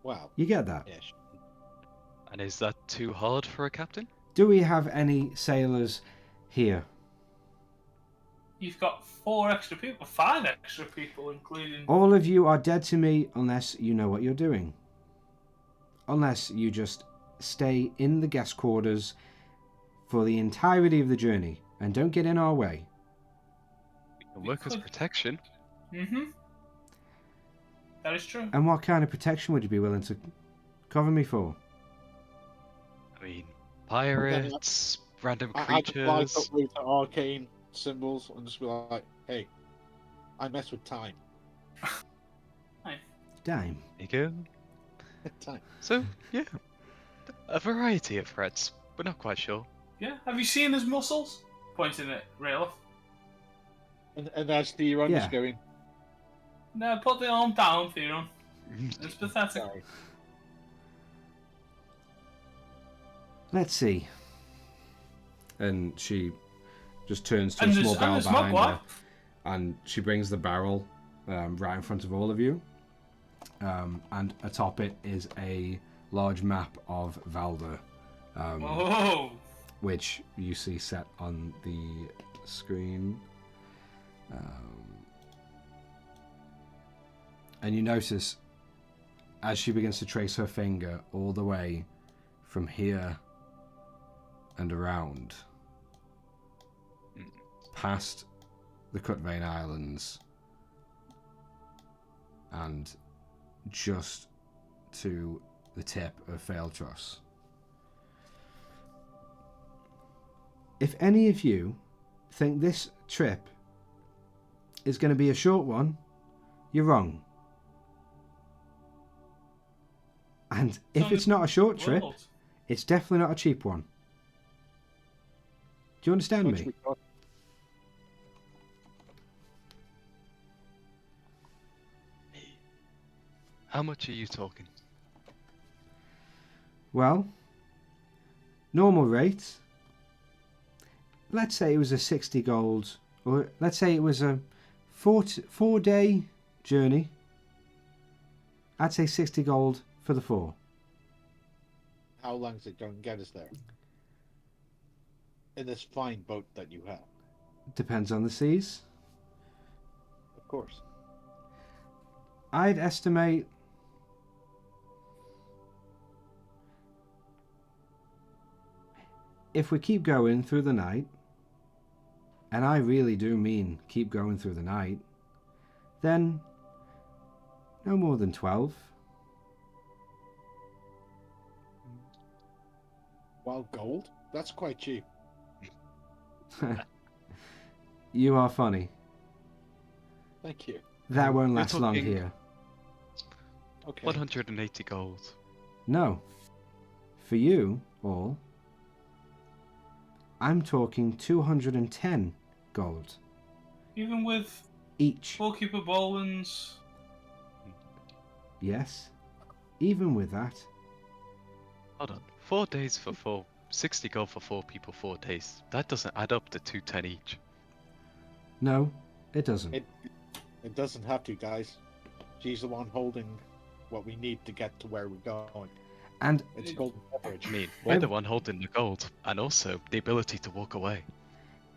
Wow. You get that? Ish. And is that too hard for a captain? Do we have any sailors here? You've got 4 extra people, 5 extra people, including. All of you are dead to me unless you know what you're doing. Unless you just stay in the guest quarters for the entirety of the journey and don't get in our way. We can work as protection. Mm-hmm. That is true. And what kind of protection would you be willing to cover me for? I mean, pirates, random I could fly creatures. up with the arcane symbols and just be like, hey, I mess with time. Dime. There you go. Time. So, yeah. A variety of threats. We're not quite sure. Yeah. Have you seen his muscles? Pointing at Rayloff. And as Theron is Yeah. going, No, put the arm down, Theron. It's pathetic. sorry. Let's see. And she just turns to And a there's- small and barrel there's behind Mogwai. her. And she brings the barrel right in front of all of you. And atop it is a large map of Valdur. Oh. Which you see set on the screen. And you notice as she begins to trace her finger all the way from here and around, past the Cutvane Islands and just to the tip of Failtros. If any of you think this trip is going to be a short one, you're wrong. And if it's not a short trip, World. it's definitely not a cheap one. Do you understand Much me? we got. How much are you talking? Well, normal rate, let's say it was a 60 gold, or let's say it was a 4-day journey. I'd say 60 gold for the 4. How long is it going to get us there? In this fine boat that you have, Depends on the seas. of course. I'd estimate if we keep going through the night, and I really do mean keep going through the night, then no more than 12. Well, gold? That's quite cheap. You are funny. Thank you. That won't We're last long talking- here. Okay. 180 gold. No. For you all, I'm talking 210 gold Even with each. Goalkeeper Boland's. Yes. Even with that. Hold on. 4 days for 4. 60 gold for 4 people, 4 days. That doesn't add up to 210 each. No, it doesn't. It doesn't have to, guys. She's the one holding what we need to get to where we're going. And It's golden leverage. I mean, we're the one holding the gold, and also the ability to walk away.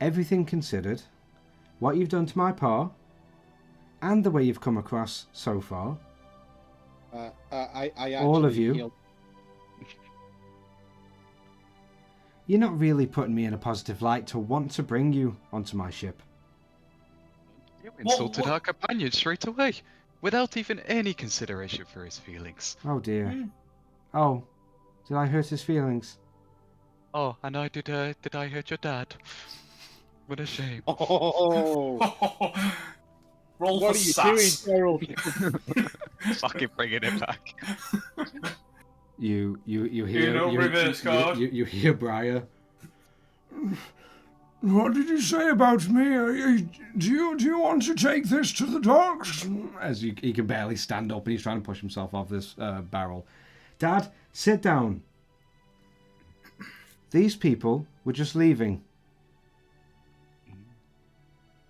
everything considered, what you've done to my pa, and the way you've come across so far, I All of actually you? healed- you're not really putting me in a positive light to want to bring you onto my ship. You insulted what- our companion straight away, without even any consideration for his feelings. Oh dear. Hmm. Oh, did I hurt his feelings? Oh, and did I hurt your dad? What a shame. Oh, Roll what for are you doing, sass. Gerald? Fucking bringing it back. You hear know, reverse card. you hear Briar. What did you say about me? Do you want to take this to the dogs? As he can barely stand up and he's trying to push himself off this barrel. Dad, sit down. These people were just leaving.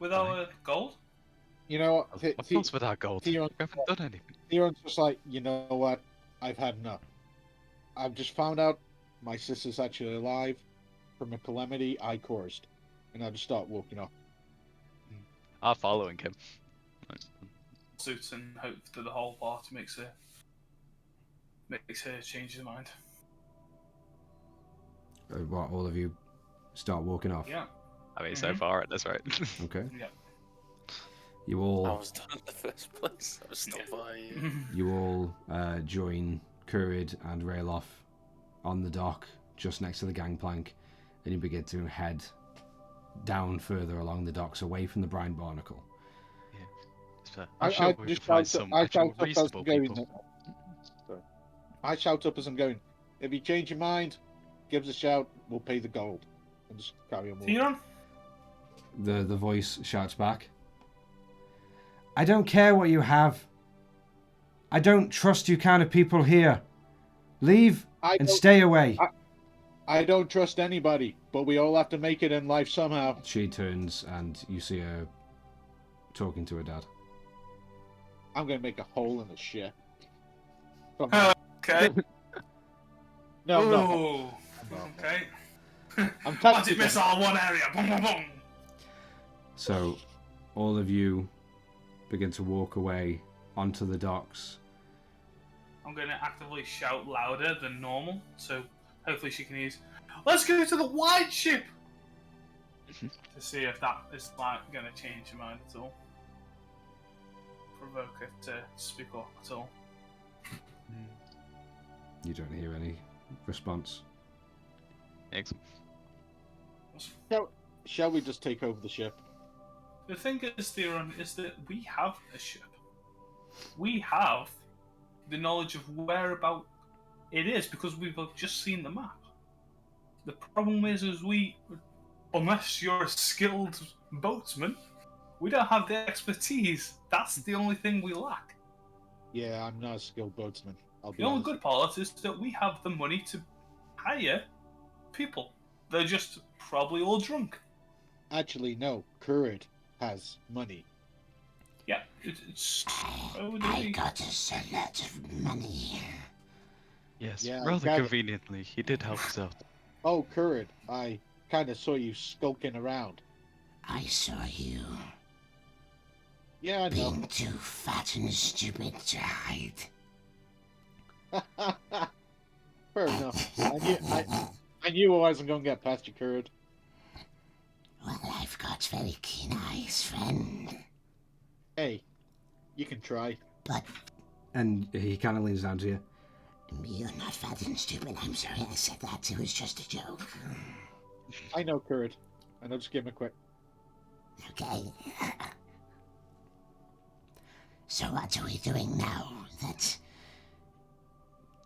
With our gold? You know what? Of course, with our gold. We Theon, haven't done anything. Theon's just like, you know what? I've had enough. I've just found out my sister's actually alive from a calamity I caused. And I just start walking off. I'm following him. Suits and hope that the whole party makes her change her mind. What, all of you start walking off? Yeah. I mean, so far at this rate. Okay. Yeah. You I all was done in the first place. I was still by you. you all join Kurid and Rayloff on the dock just next to the gangplank, and you begin to head down further along the docks away from the brine barnacle. So I'm sure we should find some actual reasonable people. Sorry. I shout up as I'm going. If you change your mind, give us a shout. We'll pay the gold. And just carry on walking. Theon? The voice shouts back. I don't care what you have. I don't trust you kind of people here. Leave and stay away. I don't trust anybody, but we all have to make it in life somehow. She turns and you see her talking to her dad. I'm going to make a hole in the ship. Okay. No, no. Ooh. Okay. I'm Magic missile, one area. Boom, boom, boom. So, all of you begin to walk away onto the docks. I'm going to actively shout louder than normal, so hopefully she can use. Let's go to the white ship! To see if that is like going to change her mind at all. Provoke her to speak up at all. You don't hear any response. Excellent. Shall we just take over the ship? The thing is, Theron, is that we have a ship. We have the knowledge of whereabout it is because we've just seen the map. The problem is we, unless you're a skilled boatsman, we don't have the expertise. That's the only thing we lack. Yeah, I'm not a skilled boatsman. I'll be The only honest. good part is that we have the money to hire people. They're just probably all drunk. Actually, no. Kurid has money. Yeah, it's. I got us a lot of money. Yes, Yeah, rather got it. conveniently, he did help us out. Oh, Kurid, I kind of saw you skulking around. I saw you Yeah, I know. being too fat and stupid to hide. Fair enough. I knew I wasn't going to get past you, Kurid. Well, I've got very keen eyes, friend. Hey, you can try. But And he kind of leans down to you. you're not fat and stupid. I'm sorry I said that. It was just a joke. I know, Kurid. And I'll just give him a quick. Okay. So what are we doing now? That's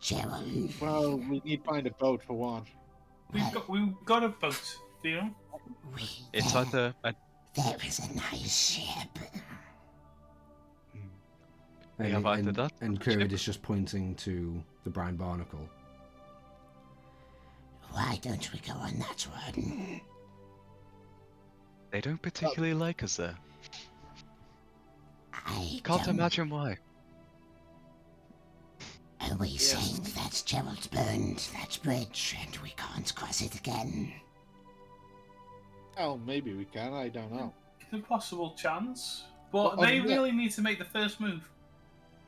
Gerald. Well, we need to find a boat for one. We've got a boat, Theon. It's there, either there is a nice ship. We have either that and or Kurid ship. is just pointing to the brine barnacle. Why don't we go on that one? They don't particularly like us there. I Can't don't... imagine why. Are we saying that Gerald burned that bridge and we can't cross it again? Well, maybe we can. I don't know. It's a possible chance. But Well, they yeah. really need to make the first move.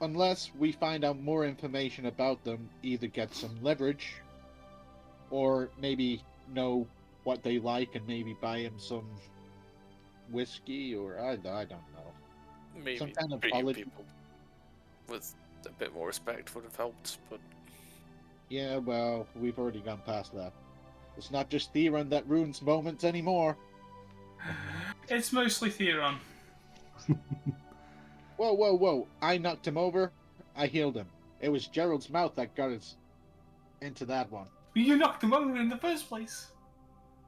Unless we find out more information about them, either get some leverage, or maybe know what they like and maybe buy him some whiskey, or I don't know. Maybe Some kind of treating apology. people with a bit more respect would have helped, but Yeah, well, we've already gone past that. It's not just Theron that ruins moments anymore. It's mostly Theron. Whoa, whoa, whoa. I knocked him over. I healed him. It was Gerald's mouth that got us into that one. You knocked him over in the first place.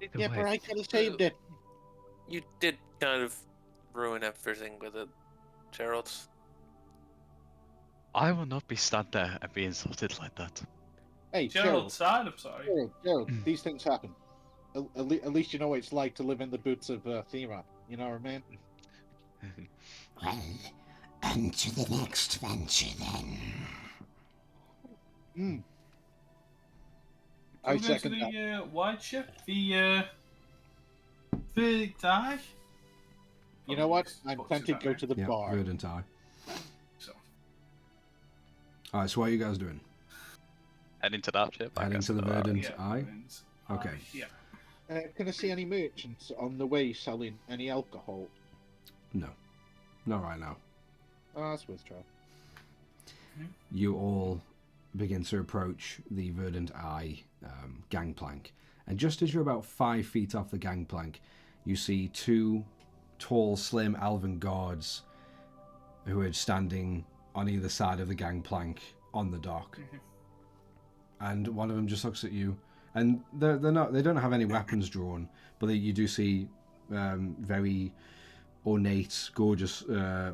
Either Yeah, way, but I could have saved it. You did kind of ruin everything with it, Gerald. I will not be stand there and be insulted like that. Hey, Gerald's side, I'm sorry. Gerald, these things happen. At least you know what it's like to live in the boots of Theron. You know what I mean? Well, on to the next venture then. I Go to second that. the white ship, the die. You know what? I'm tempted to go to the Yeah, bar. Verdant Eye. So, Alright, so what are you guys doing? Heading to that ship. I Heading guess, to the Verdant yeah, Eye? and, Okay. yeah. Can I see any merchants on the way selling any alcohol? No. Not right now. Oh, that's worth trying. You all begin to approach the Verdant Eye gangplank. And just as you're about 5 feet off the gangplank, you see 2 tall, slim elven guards who are standing on either side of the gangplank on the dock. And one of them just looks at you, and they don't have any weapons drawn, but you do see very ornate, gorgeous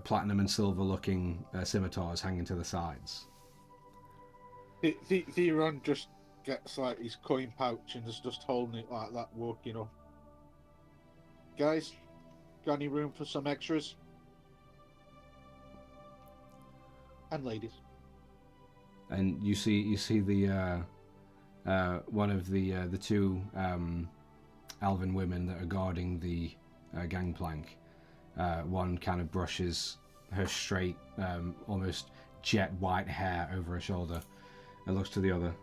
platinum and silver looking scimitars hanging to the sides. Theron just gets like his coin pouch and is just holding it like that, walking up. Guys, got any room for some extras? And ladies. And you see the one of the 2 elven women that are guarding the gangplank. One kind of brushes her straight, almost jet white hair over her shoulder and looks to the other.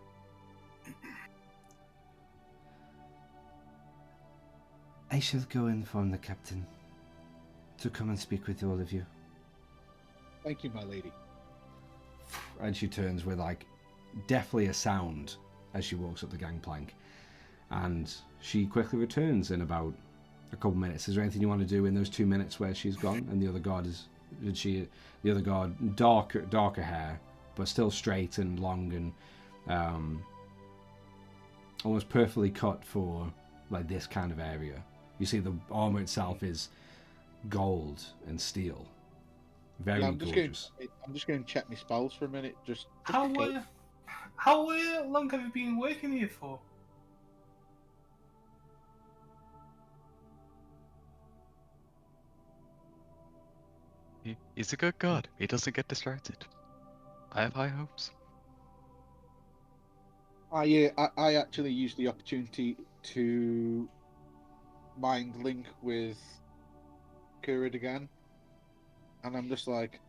I shall go inform the captain to come and speak with all of you. Thank you, my lady. And she turns with like definitely a sound as she walks up the gangplank, and she quickly returns in about a couple minutes. Is there anything you want to do in those 2 minutes where she's gone? And the other guard darker hair, but still straight and long and almost perfectly cut for like this kind of area. You see the armor itself is gold and steel. Very gorgeous. I'm just going to check my spells for a minute. Just How in case. how long have you been working here for? He's a good god. He doesn't get distracted. I have high hopes. I actually used the opportunity to mind link with Kurid again, and I'm just like,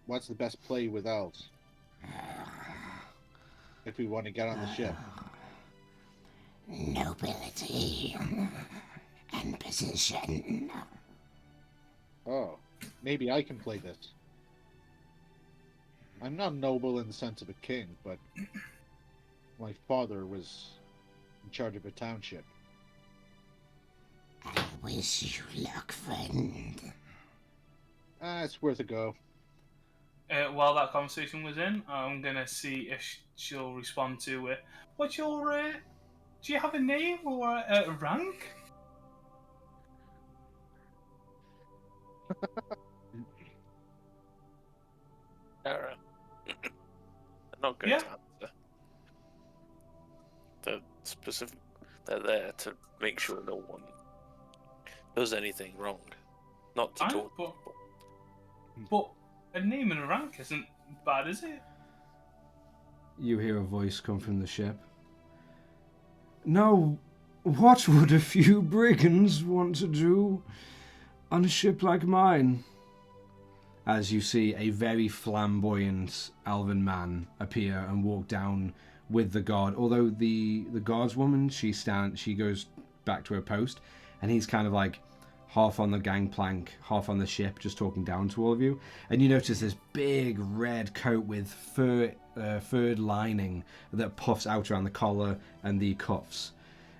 what's the best play with elves if we want to get on the ship? Nobility and position. Oh, maybe I can play this. I'm not noble in the sense of a king, but my father was in charge of a township. I wish you luck, friend. It's worth a go. While that conversation was in, I'm gonna see if she'll respond to it. What's your do you have a name or a rank? Tara. I'm not going Yeah. to answer. They're specific. They're there to make sure no one does anything wrong. Not to I talk. know, but a name and a rank isn't bad, is it? You hear a voice come from the ship. Now, what would a few brigands want to do on a ship like mine? As you see a very flamboyant elven man appear and walk down with the guard. Although the guardswoman, she goes back to her post, and he's kind of like half on the gangplank, half on the ship, just talking down to all of you. And you notice this big red coat with furred lining that puffs out around the collar and the cuffs.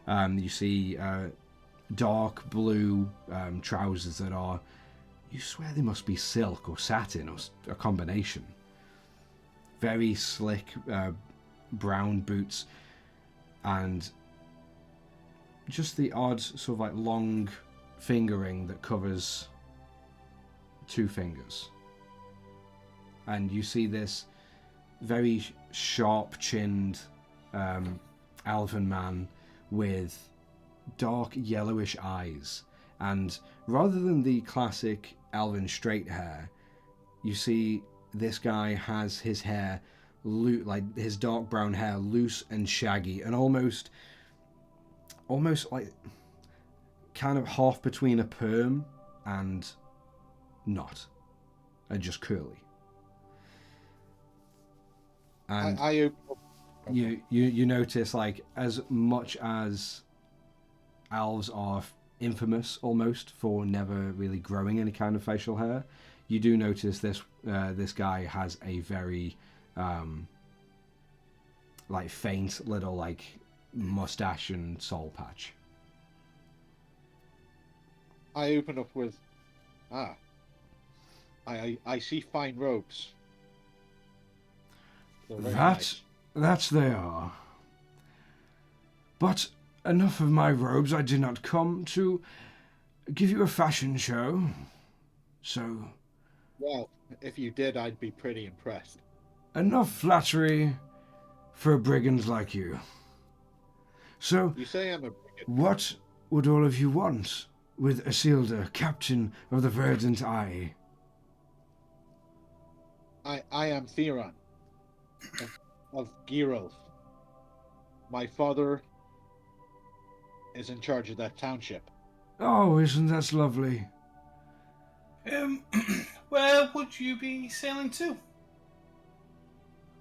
You see dark blue trousers that are, you swear they must be silk or satin or a combination. Very slick brown boots, and just the odd sort of like long fingering that covers 2 fingers. And you see this very sharp-chinned elven man with dark yellowish eyes, and rather than the classic elven straight hair, you see this guy has his hair like his dark brown hair loose and shaggy, and almost like kind of half between a perm and not, and just curly. And you notice, like, as much as elves are infamous almost for never really growing any kind of facial hair, you do notice this guy has a very like faint little like mustache and soul patch. I open up with, I see fine robes. They're very nice. That they are. But enough of my robes. I did not come to give you a fashion show. So, Well, if you did, I'd be pretty impressed. enough flattery for a brigand like you. So, You say I'm a brigand. what would all of you want with Isildur, captain of the Verdant Eye? I am Theron of Girolf. My father is in charge of that township. Oh, isn't that lovely? Where would you be sailing to?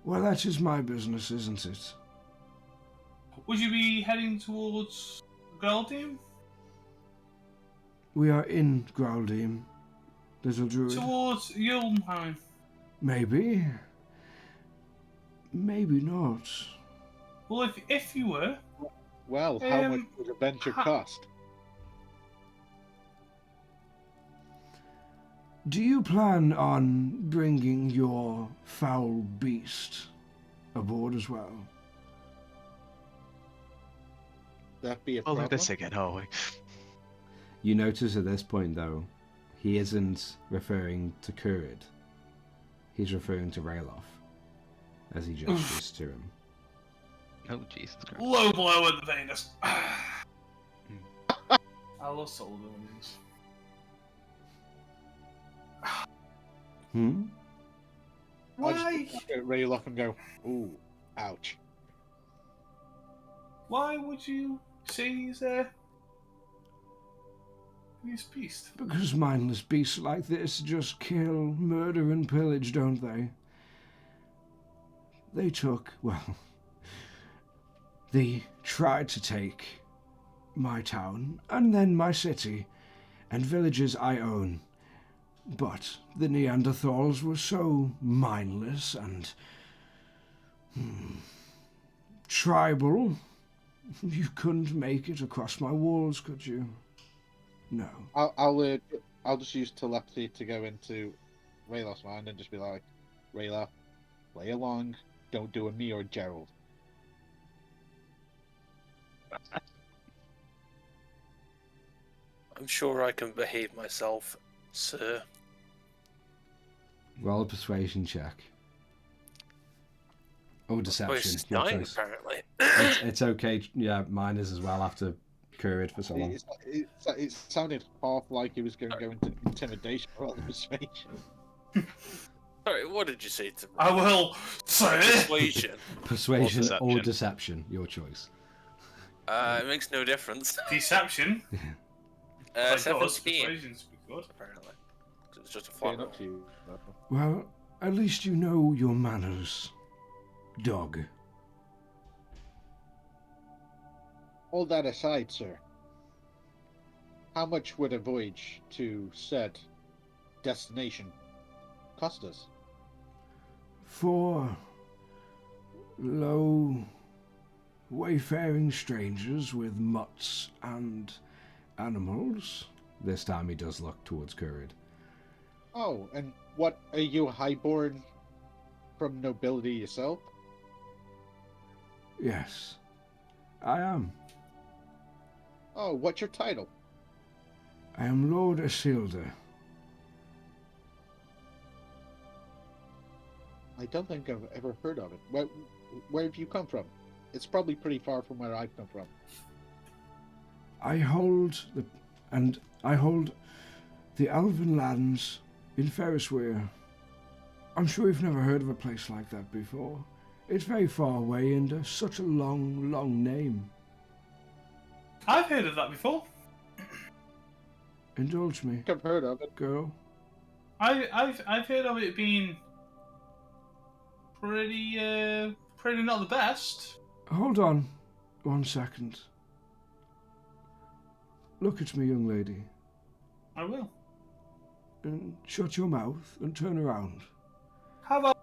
Well, that is my business, isn't it? Would you be heading towards Galdium? We are in Graldheim, little druid. Towards Yulmheim? Maybe. Maybe not. Well, if you were, Well, how much would a venture cost? Do you plan on bringing your foul beast aboard as well? That be a Follow problem? this again, are we? You notice at this point, though, he isn't referring to Kurid. He's referring to Rayloff as he gestures to him. Oh, Jesus Christ. low blow at the Venus. I love Sullivan's. Hmm? I Why? just look at Rayloff and go, ooh, ouch. Why would you say he's beast? Because mindless beasts like this just kill, murder, and pillage, don't they? They tried to take my town, and then my city, and villages I own. But the Neanderthals were so mindless and tribal, you couldn't make it across my walls, could you? No. I'll just use telepathy to go into Rayloff's mind and just be like, Rayloff, play along. Don't do a me or Gerald. I'm sure I can behave myself, sir. Roll a persuasion check. Or deception. Voice Your dying, choice. apparently. It's okay. Yeah, mine is as well after Kurid for so long. It sounded half like he was going to go into intimidation rather than persuasion. Sorry, what did you say to me? I will say Persuasion. Persuasion or deception. deception. Your choice. It makes no difference. deception. Like 17, persuasion's good. apparently. 'Cause it's just a Fair flat roll. enough to you. Well, at least you know your manners, dog. All that aside, sir, how much would a voyage to said destination cost us? For low wayfaring strangers with mutts and animals. This time he does look towards Currid. Oh, and what, are you highborn from nobility yourself? Yes, I am. Oh, what's your title? I am Lord Isildur. I don't think I've ever heard of it. Where have you come from? It's probably pretty far from where I've come from. I hold the Elven lands in Ferrisweir. I'm sure you've never heard of a place like that before. It's very far away and such a long, long name. I've heard of that before. Indulge me, I've heard of it. girl. I've heard of it being pretty not the best. Hold on 1 second. Look at me, young lady, I will. and shut your mouth and turn around. How about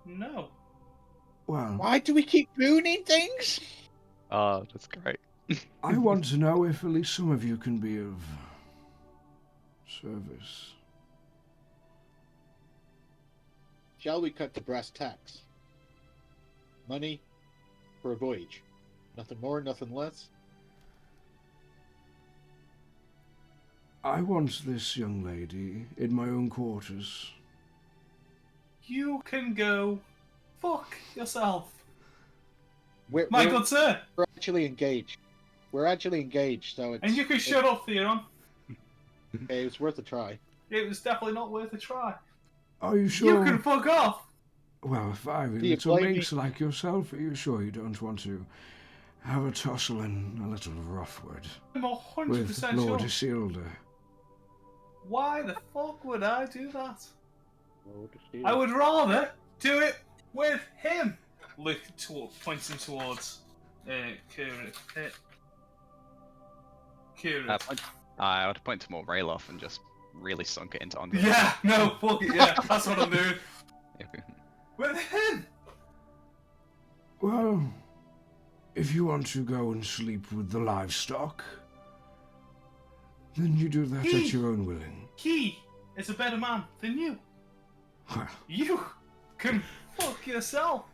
no? Well, Why do we keep ruining things? Oh, that's great. I want to know if at least some of you can be of service. Shall we cut to brass tacks? Money for a voyage. Nothing more, nothing less. I want this young lady in my own quarters. You can go fuck yourself, We're good sir. we're actually engaged. We're actually engaged, so it's... And you can shut up, Theron. Okay, it's worth a try. It was definitely not worth a try. Are you sure? You can fuck off. Well, if I Do you little blame me? minx like yourself, are you sure you don't want to have a tussle and a little rough word I'm with 100% Lord sure. Isildur? Why the fuck would I do that? I would rather do it with him. Pointing towards Kieran. Kieran. I would point to more Rayloff and just really sunk it into Andre. Yeah, no, fuck it, yeah, that's what I'm doing. With him! Well, if you want to go and sleep with the livestock, then you do that at your own willing. He is a better man than you. Well, You can fuck yourself.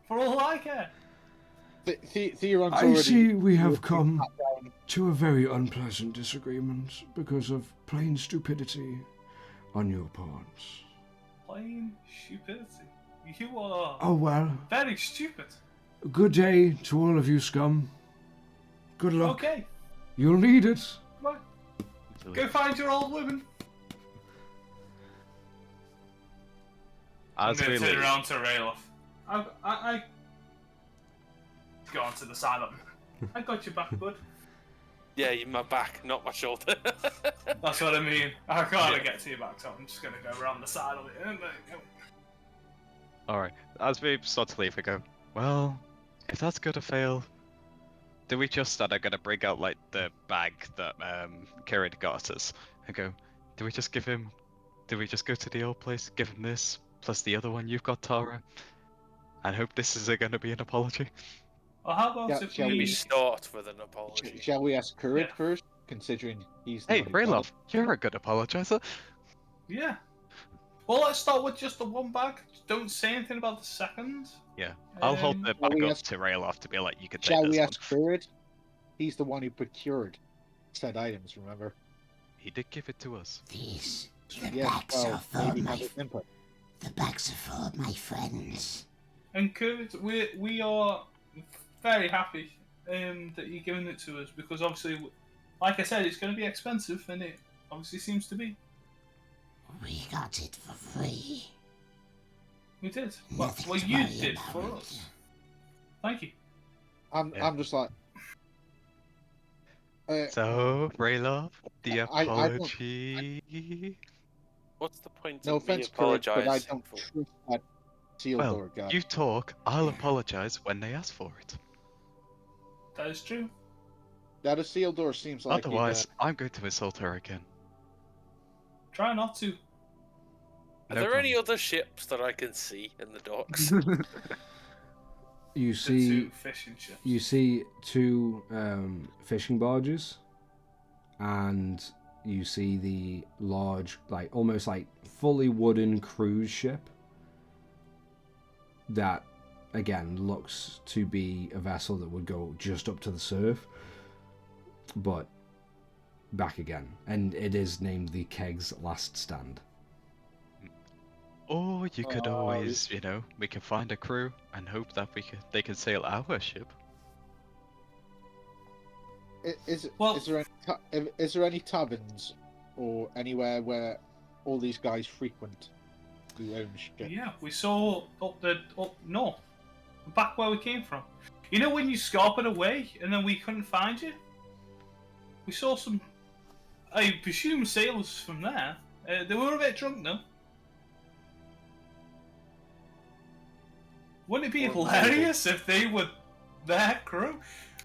For all I care. Theron's I already... see we have come to a very unpleasant disagreement because of plain stupidity on your parts. Plain stupidity. You are Oh well, very stupid. good day to all of you scum. Good luck. Okay, You'll need it. right. Go find your old woman. I'm As gonna we turn leave, around to Rayloff. I go on to the side of him. I got your back, bud. Yeah, you my back, not my shoulder. That's what I mean. I gotta get to your back, so I'm just gonna go around the side of it. And there you go. alright, as we start to leave, we go, well, if that's gonna fail, do we just start gonna bring out, like, the bag that, Kirid got us, and go, do we just go to the old place, give him this, plus the other one you've got, Tara, and hope this is gonna be an apology? Or how about Yeah, if shall Maybe we... start with an apology. Shall we ask Currid Yeah. first, considering he's the Hey, one who got Rayloff, you're a good apologizer. Yeah. Well, let's start with just the one bag. Don't say anything about the second. Yeah, I'll hold the Shall bag we up ask- to Rayloff to be like, you can it. take Shall this we one. ask Currid? He's the one who procured said items, remember? He did give it to us. These, the Yes, bags well, are full, maybe my have his input. the bags are full of my friends. And Kurt, we are very happy that you're giving it to us because obviously, like I said, it's going to be expensive, and it obviously seems to be. We got it for free. We did. Well, Nothing well to you worry did about. for us. Thank you. I'm just like... So, Rayloff, the I don't- apology. What's the point no of me offense, Currid, but I apologising don't for? trust that Tealdor Well, guy. you talk, I'll apologize when they ask for it. That is true. That Tealdor seems like Otherwise, I'm going to insult her again. Try not to. Are No there any problem. other ships that I can see in the docks? You the see, two fishing ships. you see two fishing barges, and you see the large, like almost like fully wooden cruise ship that, again, looks to be a vessel that would go just up to the surf, but back again, and it is named the Keg's Last Stand. Or you could Oh, always, we can find a crew and hope that they can sail our ship. Is Well- is there any taverns or anywhere where all these guys frequent who own ship? Yeah, we saw up north, back where we came from. You know when you scarpered away and then we couldn't find you? We saw some, I presume, sailors from there. They were a bit drunk though. Wouldn't it be Or hilarious if they were their crew?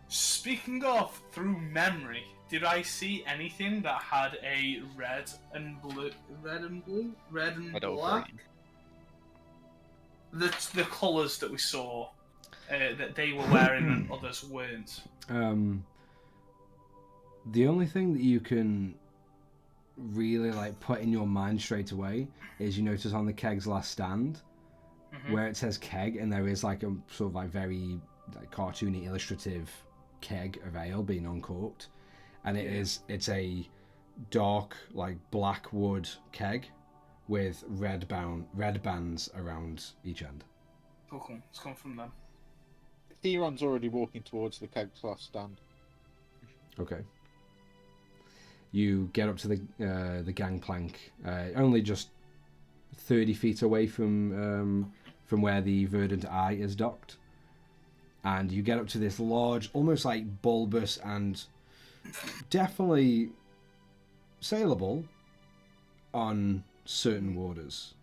Speaking of through memory, did I see anything that had a red and Red or black? green. The colours that we saw that they were wearing and others weren't. The only thing that you can really like put in your mind straight away is you notice on the Keg's Last Stand where it says keg, and there is like a sort of like very like cartoony illustrative keg of ale being uncorked, and it's a dark like black wood keg with red bands around each end. Okay, it's come from them. Theron's already walking towards the Keg's Last Stand. Okay. You get up to the gangplank, only just 30 feet away from where the Verdant Eye is docked, and you get up to this large, almost like bulbous and definitely sailable on certain waters.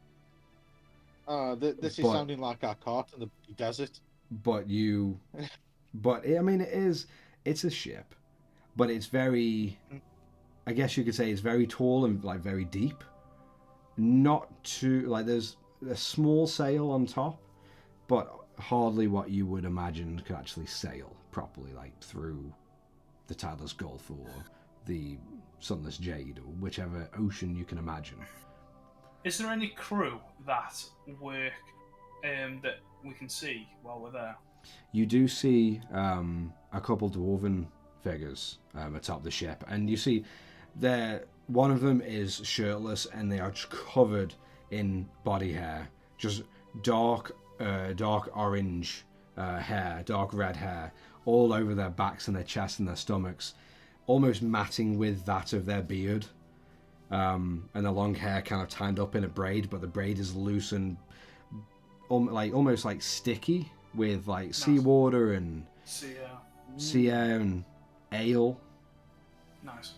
This is But- sounding like our cart in the desert. But I mean, it's a ship, but it's very, I guess you could say it's very tall and like very deep. Not too, like there's a small sail on top, but hardly what you would imagine could actually sail properly, like through the Tideless Gulf or the Sunless Jade or whichever ocean you can imagine. Is there any crew that work that we can see while we're there? You do see a couple dwarven figures atop the ship, and you see one of them is shirtless, and they are just covered in body hair, just dark orange hair, dark red hair, all over their backs and their chests and their stomachs, almost matting with that of their beard. And the long hair kind of tied up in a braid, but the braid is loose and almost like sticky with like seawater and sea air and ale. Nice.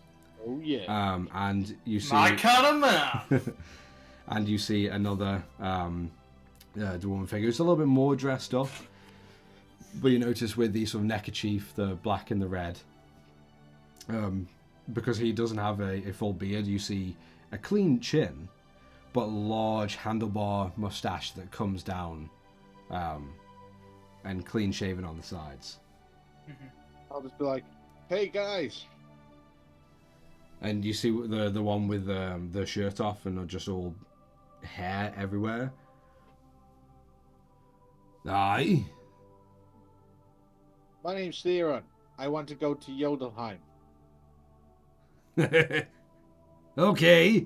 Oh yeah. And you see My kind of man. and you see another dwarven figure. It's a little bit more dressed up, but you notice with the sort of neckerchief, the black and the red, because he doesn't have a full beard, you see a clean chin, but large handlebar mustache that comes down, and clean shaven on the sides. I'll just be like, "Hey guys." And you see the one with the shirt off and just all hair everywhere. Aye. My name's Theron. I want to go to Jodelheim. Okay.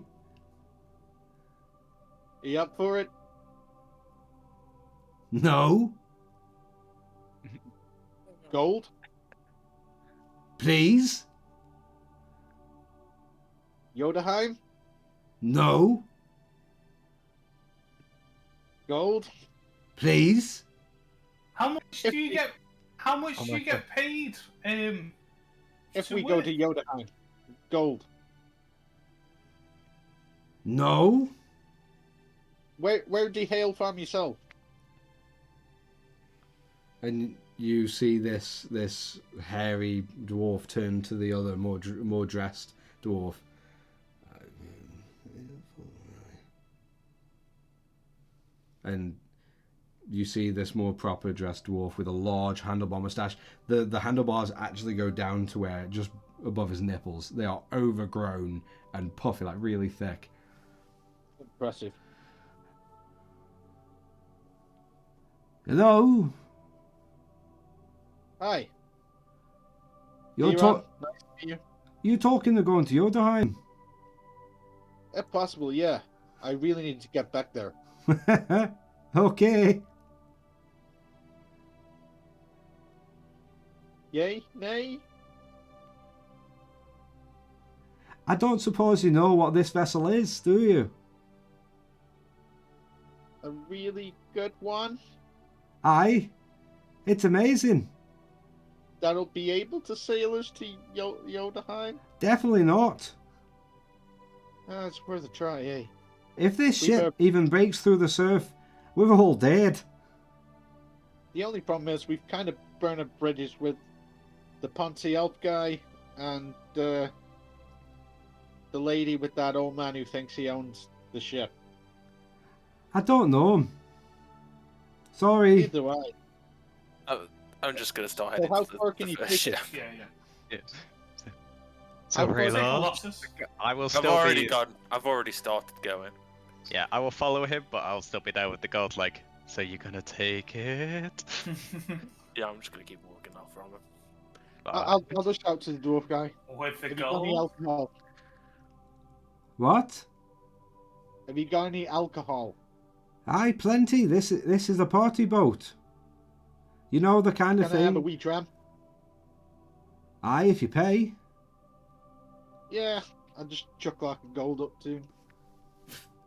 Are you up for it? No. Gold? Please. Jodelheim? No. Gold? Please. How much do you get? How much do you get paid? If to we go work? to Jodelheim. Gold. No. Where do you hail from yourself? And you see this hairy dwarf turn to the other more dressed dwarf. And you see this more proper dressed dwarf with a large handlebar mustache. The handlebars actually go down to where just above his nipples. They are overgrown and puffy, like really thick. Impressive. Hello? Hi. You're Nice to meet you. you talking to going to Jotunheim? If possible, yeah. I really need to get back there. Okay. Yay? Nay? I don't suppose you know what this vessel is, do you? A really good one? Aye. It's amazing. That'll be able to sail us to Jotunheim? Definitely not. It's worth a try, eh? If this We've, ship even breaks through the surf, we're all dead. The only problem is we've kind of burned up bridges with the Ponzi Elf guy and the lady with that old man who thinks he owns the ship. I don't know him. Sorry. Neither do I. I'm just gonna start So heading how to far the can you first take ship. it? Yeah, yeah. Sorry, Say Lord. Colossus. I will I've still already be. gone. I've already started going. Yeah, I will follow him, but I'll still be there with the god. Like, so you're gonna take it? Yeah, I'm just gonna keep walking off from him. I'll just shout to the dwarf guy. With the Have you got any gold. alcohol? What? Have you got any alcohol? Aye, plenty. This is a party boat. You know the kind of Can I have a thing. wee dram? Aye, if you pay. Yeah, I'll just chuck like a gold up to him.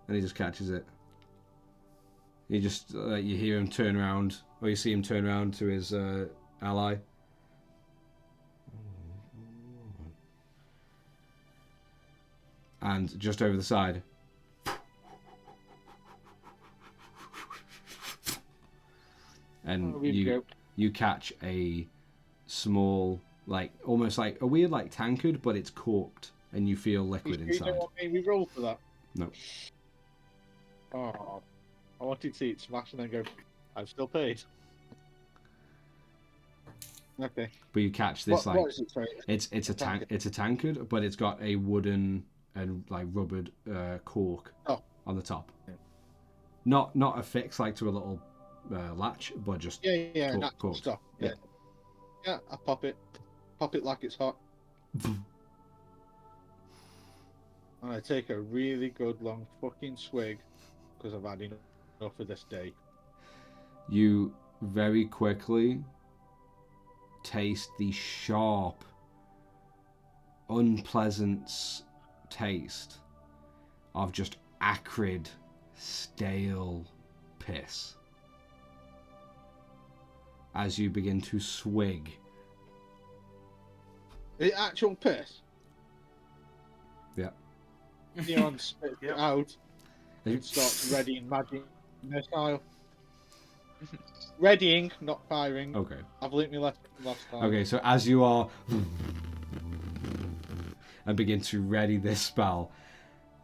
And he just catches it. You just you hear him turn around, or you see him turn around to his ally. And just over the side, and Oh, we you go. you catch a small, like almost like a weird like tankard, but it's corked, and you feel liquid You inside. don't want me to roll for that? No. Oh, I wanted to see it smash and then go, I've still paid. Okay. But you catch this What is it? Sorry. it's a Tankard. it's a tankard, but it's got a wooden and like rubbered cork on the top. Yeah. Not affixed like to a little latch, but just Yeah, cork, natural corked. stuff. Yeah. Yeah, I pop it like it's hot, and I take a really good long fucking swig because I've had enough for this day. You very quickly taste the sharp, unpleasant taste of just acrid, stale piss as you begin to swig. The actual piss. Yeah. Neon spits it Yep. out and starts readying magic missile. Readying, not firing. Okay. I've learnt me last time. Okay, so as you are and begin to ready this spell,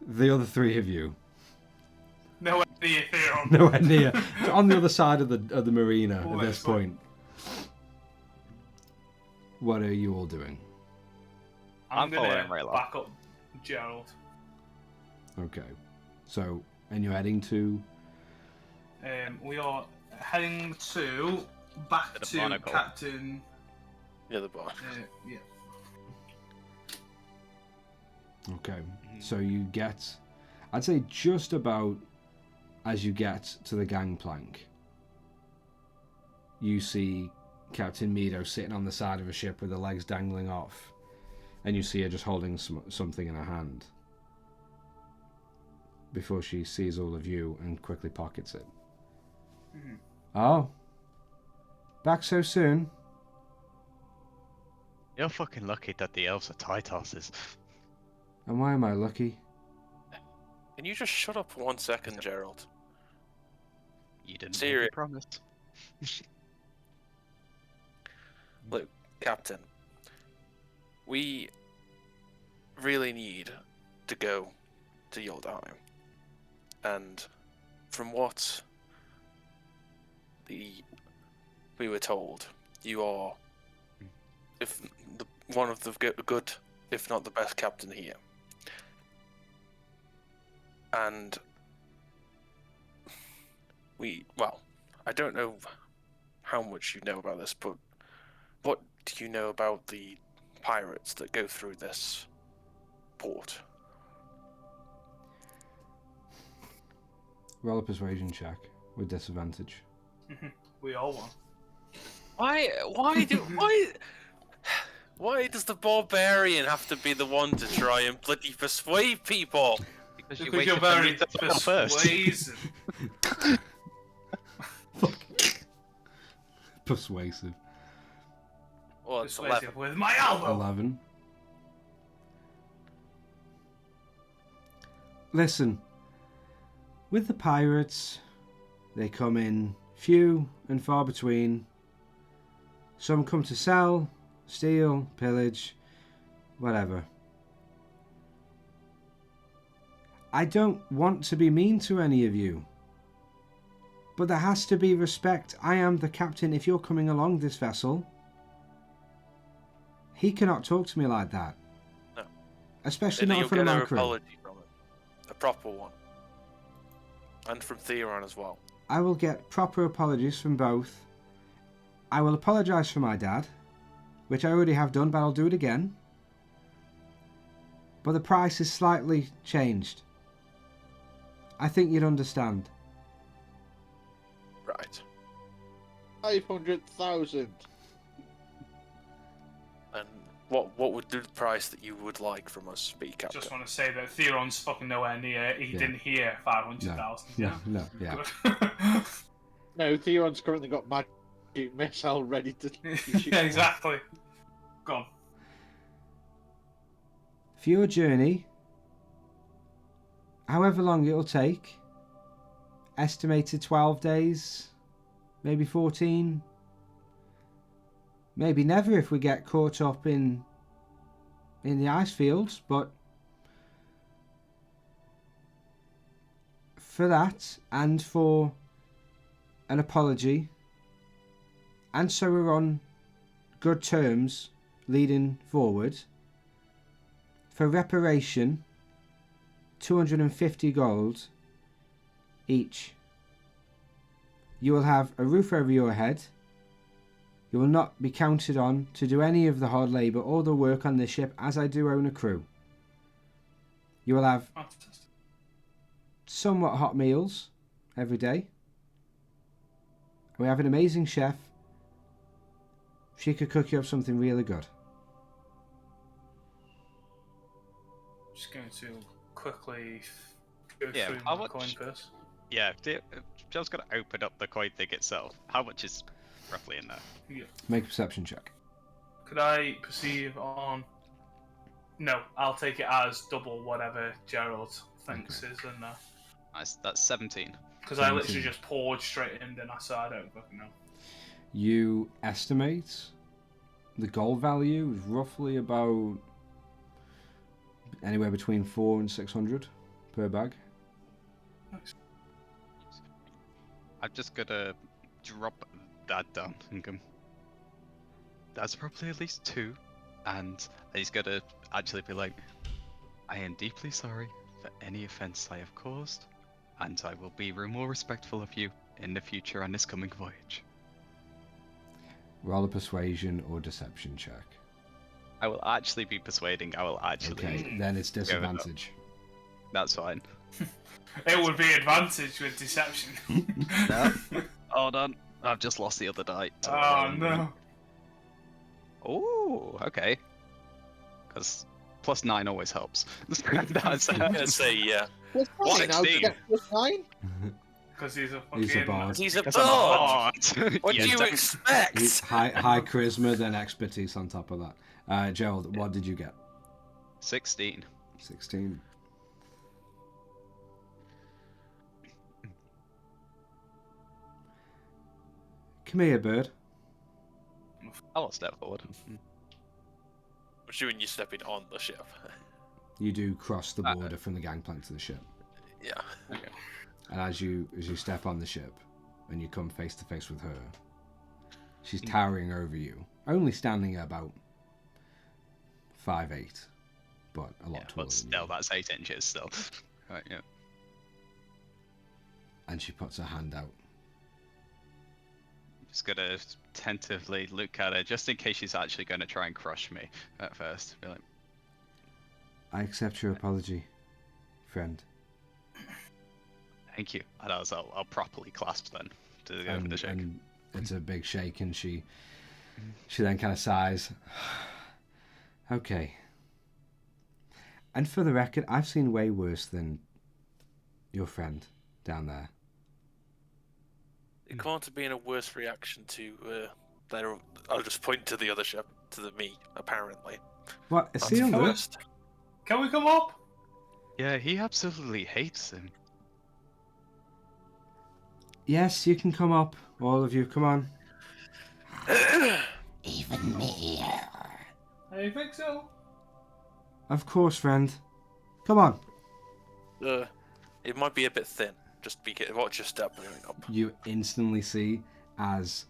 the other three of you, No idea, Theon. nowhere near, on the other side of the marina Oh, at this that's fine. point, what are you all doing? I'm gonna following Raylo. back up Gerald. Okay, so, and you're heading to, We are heading back To the to Barnacle. Captain. Yeah, the bar. Yeah. okay, so you get, I'd say just about as you get to the gangplank, you see Captain Meadow sitting on the side of a ship with her legs dangling off, and you see her just holding something in her hand before she sees all of you and quickly pockets it. Mhm. Oh. Back so soon? You're fucking lucky that the elves are tight asses. And why am I lucky? Can you just shut up for 1 second, Gerald? You didn't Serious. make a promise. Look, Captain, we really need to go to Jotunheim. And from what we were told you are, one of the good, if not the best captain here. And I don't know how much you know about this, but what do you know about the pirates that go through this port? Roll a persuasion check with disadvantage. We all won. Why does the barbarian have to be the one to try and bloody persuade people? Because Because you're very persuasive. Persuasive. Well, it's Persuasive 11. with my elbow. 11. Listen, with the pirates, they come in few and far between. Some come to sell, steal, pillage, whatever. I don't want to be mean to any of you, but there has to be respect. I am the captain. If you're coming along this vessel, he cannot talk to me like that. No. Especially Then not in you'll front of get my an crew. apology from him. A proper one. And from Theron as well. I will get proper apologies from both. I will apologise for my dad, which I already have done, but I'll do it again. But the price is slightly changed. I think you'd understand. Right. 500,000. And what would the price that you would like from us be, Captain? Just want to say that Theron's fucking nowhere near. He didn't hear 500,000. No, yeah. Good. No, Theron's currently got magic missile ready to shoot. Yeah, exactly. Go on. For your journey, however long it'll take, estimated 12 days, maybe 14, maybe never if we get caught up in the ice fields, but for that and for an apology, and so we're on good terms leading forward, for reparation, 250 gold each. You will have a roof over your head. You will not be counted on to do any of the hard labour or the work on this ship, as I do own a crew. You will have Fantastic. somewhat hot meals every day. We have an amazing chef. She could cook you up something really good. Just going to quickly go Yeah, through how my much- coin purse. Yeah, Joe's gonna open up the coin thing itself. How much is roughly in there? Yeah. Make a perception check. Could I perceive on? No, I'll take it as double whatever Gerald thinks is in there. Nice, that's 17. Because I 17. literally just poured straight in, then I said I don't fucking know. You estimate the gold value is roughly about anywhere between 400 and 600 per bag. Nice. I'm just gonna drop that down and go. That's probably at least 2, and he's gonna actually be like, I am deeply sorry for any offence I have caused, and I will be more respectful of you in the future on this coming voyage. Roll a persuasion or deception check. I will actually be persuading. I will actually. Okay, then it's disadvantage. That's fine. It would be advantage with deception. No. Hold on. I've just lost the other die. Oh no. Oh, okay. Because +9 always helps. That's, I'm gonna say yeah. Plus 9 now, 16. get plus 9? Because he's a fucking. He's a bard. He's a Because I'm bard. bard. What Yeah, do you don't- expect? He's high charisma, then expertise on top of that. Gerald, what did you get? 16. 16. Come here, bird. I'll step forward. I'm assuming you're stepping on the ship. You do cross the border from the gangplank to the ship. Yeah. And as you step on the ship, and you come face to face with her. She's towering over you, only standing at about 5'8", but a lot taller but than still, you. that's 8 inches still. Right, yeah. And she puts her hand out. Just gonna tentatively look at her, just in case she's actually gonna try and crush me at first. Be like, I accept your apology, friend. thank you. And I'll properly clasp then to go for the shake. And it's a big shake, and she then kind of sighs. Okay. And for the record, I've seen way worse than your friend down there. It can't have been a worse reaction to their. I'll just point to the other ship, to me, apparently. What? A seal? First. Can we come up? Yeah, he absolutely hates him. Yes, you can come up. All of you, come on. Even me. I think so. Of course, friend. Come on. It might be a bit thin. Just watch your step going up. You instantly see as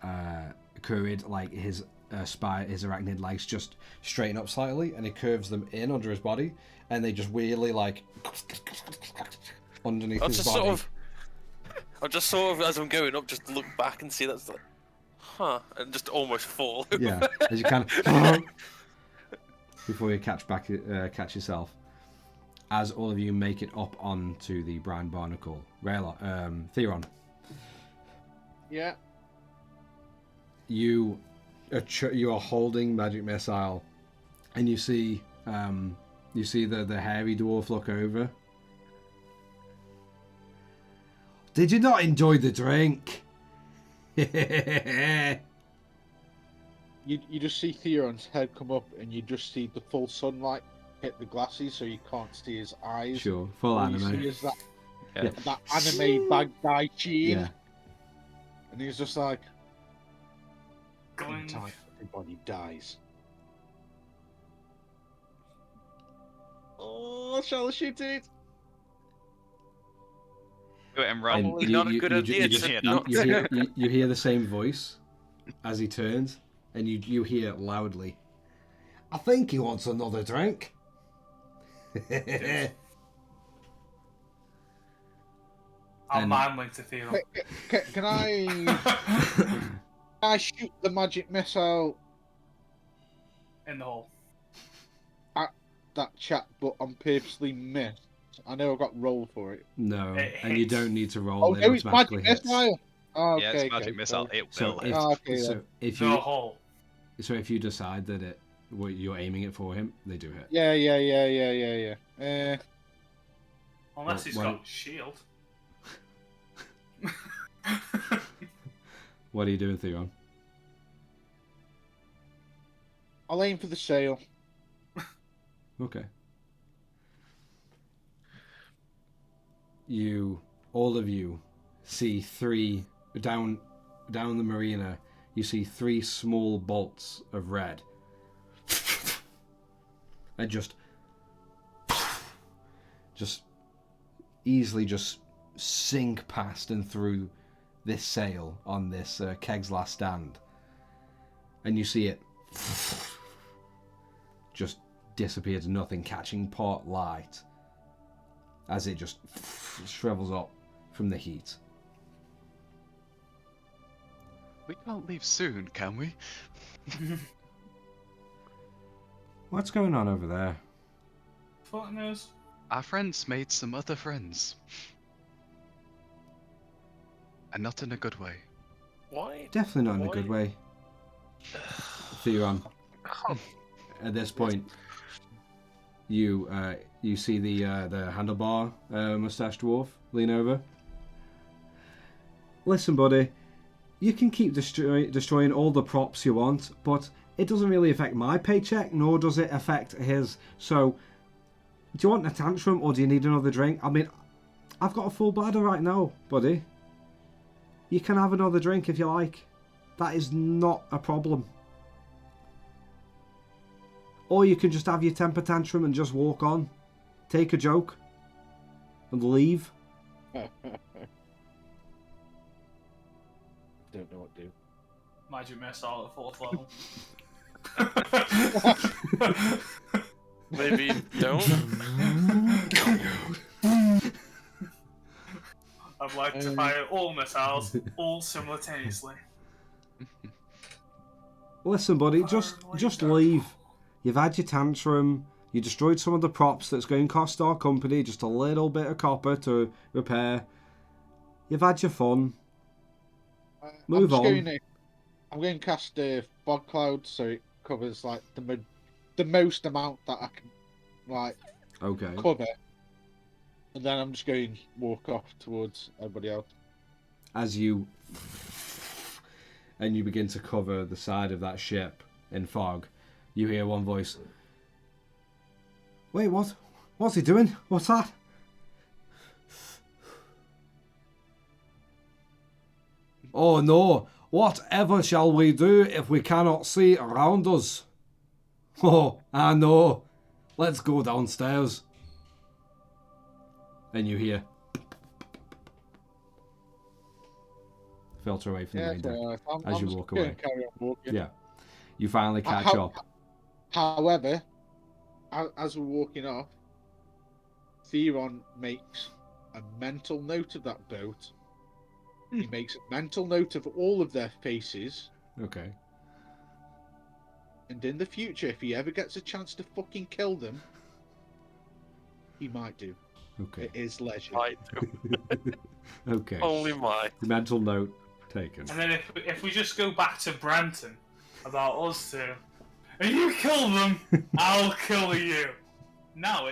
Currid, like his his arachnid legs just straighten up slightly, and he curves them in under his body, and they just weirdly like underneath his body. I'm just sort of as I'm going up, just look back and see that's like, and just almost fall. Yeah, as you kind of before you catch yourself. As all of you make it up onto the Brown Barnacle, Theron. Yeah. You are holding Magic Missile, and you see the hairy dwarf look over. Did you not enjoy the drink? You just see Theron's head come up, and you just see the full sunlight hit the glasses, so you can't see his eyes. Sure, full All you anime. see is that Yeah. that anime Baghdad sheen, Yeah. and he's just like, in Going. time, everybody dies. Oh, shall I shoot it? Do it and run. And Probably not a good idea. You hear the same voice as he turns, and you hear it loudly. I think he wants another drink. I'll And- mind link to Theo. Can I shoot the magic missile In the hole. at that chap, but I'm purposely missed? I know I got roll for it. No, It and you hits. don't need to roll. Oh, it no, it's automatically magic hits. missile. Oh, Yeah, okay, it's magic okay, missile. sorry. It So will if, hit. Okay, so if The you hole. if you decide that what you're aiming it for him, they do hit. Yeah. Unless he's Well, got shield. What are you doing, Theon? I'll aim for the sail. Okay. All of you, see three down the marina. You see three small bolts of red, and just easily just sink past and through this sail on this keg's last stand, and you see it just disappear to nothing, catching pot light as it just shrivels up from the heat. We can't leave soon, can we? What's going on over there? Fuck knows. Our friends made some other friends. And not in a good way. Why? Definitely not in a good way. Theron, at this point, you see the handlebar mustache dwarf lean over. Listen, buddy, you can keep destroying all the props you want, but it doesn't really affect my paycheck, nor does it affect his. So, do you want a tantrum, or do you need another drink? I mean, I've got a full bladder right now, buddy. You can have another drink if you like. That is not a problem. Or you can just have your temper tantrum and just walk on. Take a joke. And leave. don't know what to do. Magic missile at 4th level. Maybe don't. I'd like to fire all missiles, all simultaneously. Listen, buddy, just leave. You've had your tantrum. You destroyed some of the props that's going to cost our company just a little bit of copper to repair. You've had your fun. Move on. I'm going to cast fog cloud so it covers like the most amount that I can like cover, and then I'm just going to walk off towards everybody else. As you begin to cover the side of that ship in fog, you hear one voice. Wait, what? What's he doing? What's that? Oh no! Whatever shall we do if we cannot see around us? Oh, I know. Let's go downstairs. And you hear filter away from the main deck as you walk away. Carry on walking. Yeah, you finally catch up. However, as we're walking off, Theron makes a mental note of that boat. He makes a mental note of all of their faces. Okay. And in the future, if he ever gets a chance to fucking kill them, he might do. Okay. It is leisure. Might do. Okay. Only my. Mental note taken. And then if we just go back to Branton about us two, if you kill them, I'll kill you. Now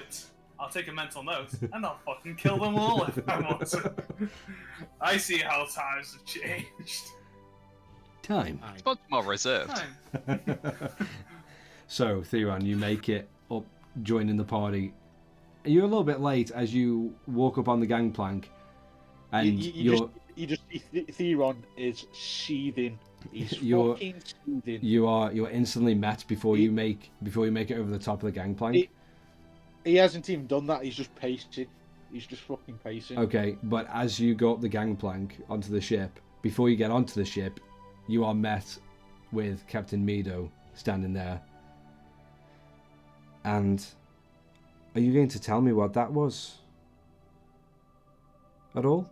I'll take a mental note and I'll fucking kill them all if I want to. I see how times have changed. Time. It's much more reserved. Time. So, Theron, you make it up, joining the party. You're a little bit late as you walk up on the gangplank, and you just see Theron is seething. He's fucking seething. You're instantly met before you make it over the top of the gangplank. He hasn't even done that. He's just pacing. He's just fucking pacing. Okay, but as you go up the gangplank onto the ship, before you get onto the ship, you are met with Captain Meadow standing there. And are you going to tell me what that was? At all?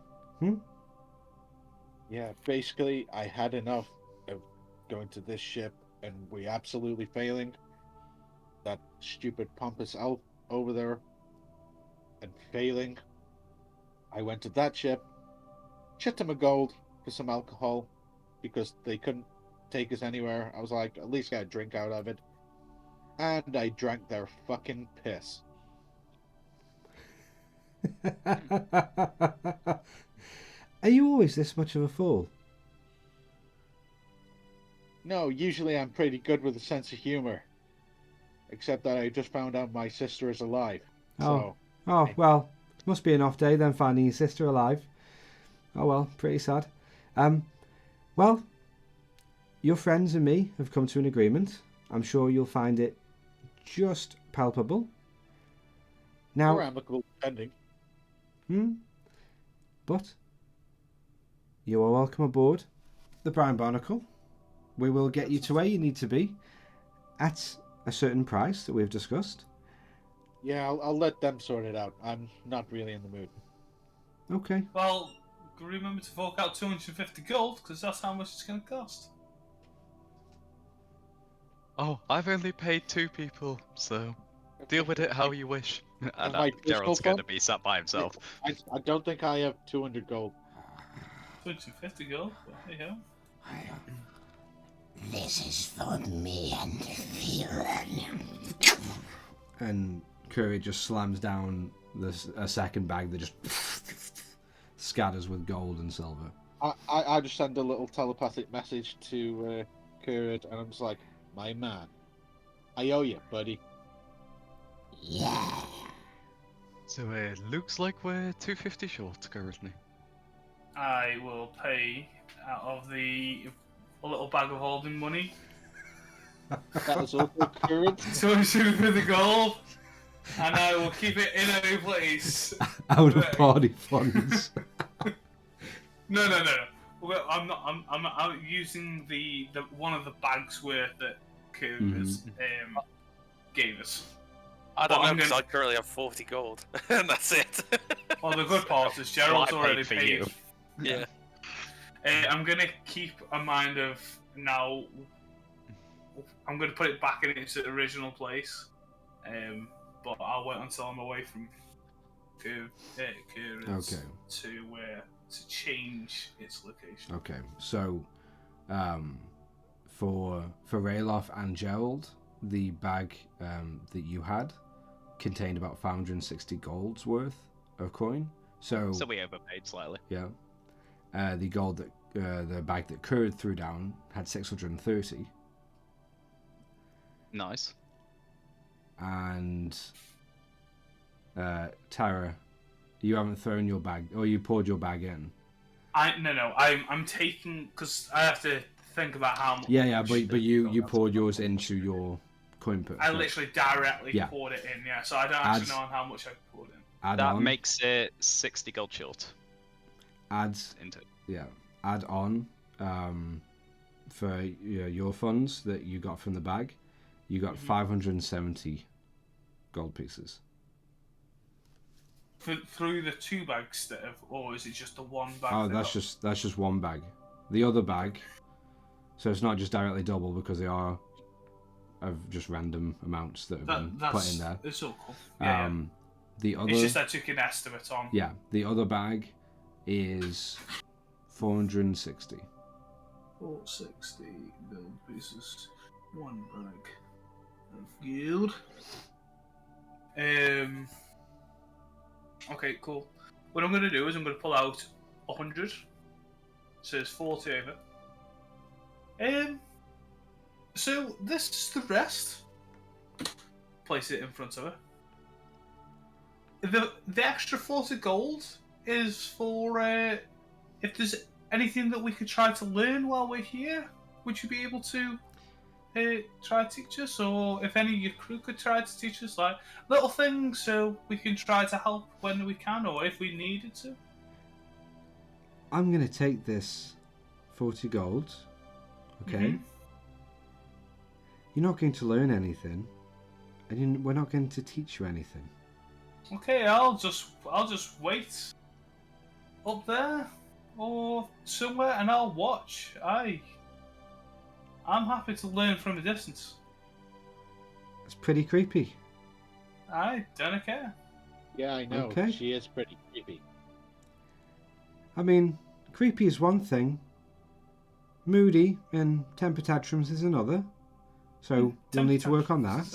Yeah, basically, I had enough of going to this ship and we absolutely failing. That stupid pompous elf over there and failing. I went to that ship, chipped him a gold for some alcohol because they couldn't take us anywhere. I was like, at least get a drink out of it. And I drank their fucking piss. Are you always this much of a fool? No, usually I'm pretty good with a sense of humor. Except that I just found out my sister is alive. Well, must be an off day then finding your sister alive. Oh well, pretty sad. Well, your friends and me have come to an agreement. I'm sure you'll find it just palpable. Now, or amicable ending. But you are welcome aboard the Brown Barnacle. We will get you to where you need to be at a certain price that we've discussed. Yeah, I'll let them sort it out. I'm not really in the mood. Okay. Well, remember to fork out 250 gold, because that's how much it's going to cost. Oh, I've only paid 2 people, so deal with it how you wish. And Gerald's going to be sat by himself. I don't think I have 200 gold. 250 gold? Well, there you go. This is for me and Theron. And Curry just slams down a second bag that just scatters with gold and silver. I just send a little telepathic message to Currid, and I'm just like, my man, I owe you, buddy. Yeah. So it looks like we're 250 short currently. I will pay out of a little bag of holding money. That was also Currid. 200 for the gold, and I will keep it in a place. Out of party funds. No. Well, I'm not. I'm out using the one of the bags worth that Kira's gave us. I don't But know I'm because gonna- I currently have 40 gold, and that's it. Well, the good part is Gerald's I paid already for paid. you. Yeah. I'm gonna keep a mind of now. I'm gonna put it back in its original place, but I'll wait until I'm away from Kira's Okay. to change its location. Okay, so for Rayloff and Gerald, the bag that you had contained about 560 golds worth of coin. So we overpaid slightly. yeah, the gold that the bag that Kurd threw down had 630, Nice. and Tara, you haven't thrown your bag, or you poured your bag in. No. I'm taking because I have to think about how much. Yeah, but you poured yours into your coin purse. I right? literally directly Yeah. poured it in. Yeah, so I don't actually know how much I poured in. Add That on, makes it 60 gold short. adds Into add on for your funds that you got from the bag. You got 570 gold pieces. Through the two bags that have, or is it just the one bag? Oh, that that's got- just one bag. The other bag, so it's not just directly double because they are of just random amounts that have been put in there. It's all cool. Yeah, The other, it's just I took an estimate on. yeah, the other bag is 460. 460 gold pieces, one bag of gold. Okay, cool. What I'm going to do is I'm going to pull out 100. So it's 40 over. So this is the rest. Place it in front of her. The extra 40 gold is for if there's anything that we could try to learn while we're here. Would you be able to try to teach us, or if any of your crew could try to teach us, like little things, so we can try to help when we can, or if we needed to? I'm going to take this 40 gold, okay? Mhm. You're not going to learn anything, and we're not going to teach you anything. Okay, I'll just wait up there or somewhere, and I'll watch. I'm happy to learn from a distance. It's pretty creepy. I don't care. Yeah, I know. Okay. She is pretty creepy. I mean, creepy is one thing, moody and temper tantrums is another. So we'll need to work on that.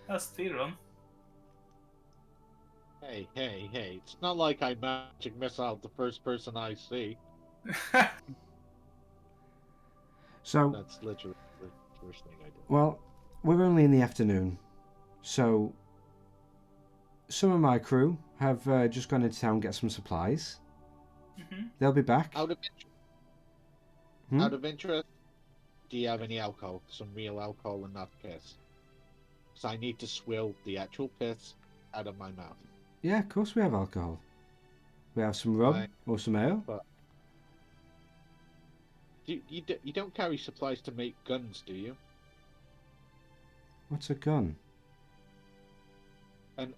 That's the run. Hey. It's not like I magic missile the first person I see. So, That's literally the first thing I do. well, we're only in the afternoon, so some of my crew have just gone into town and get some supplies. Mhm. They'll be back. Out of interest, Hmm? out of interest, do you have any alcohol? Some real alcohol and not piss? So I need to swill the actual piss out of my mouth. Yeah, of course we have alcohol. We have some rum Right. or some ale. You don't carry supplies to make guns, do you? What's a gun? And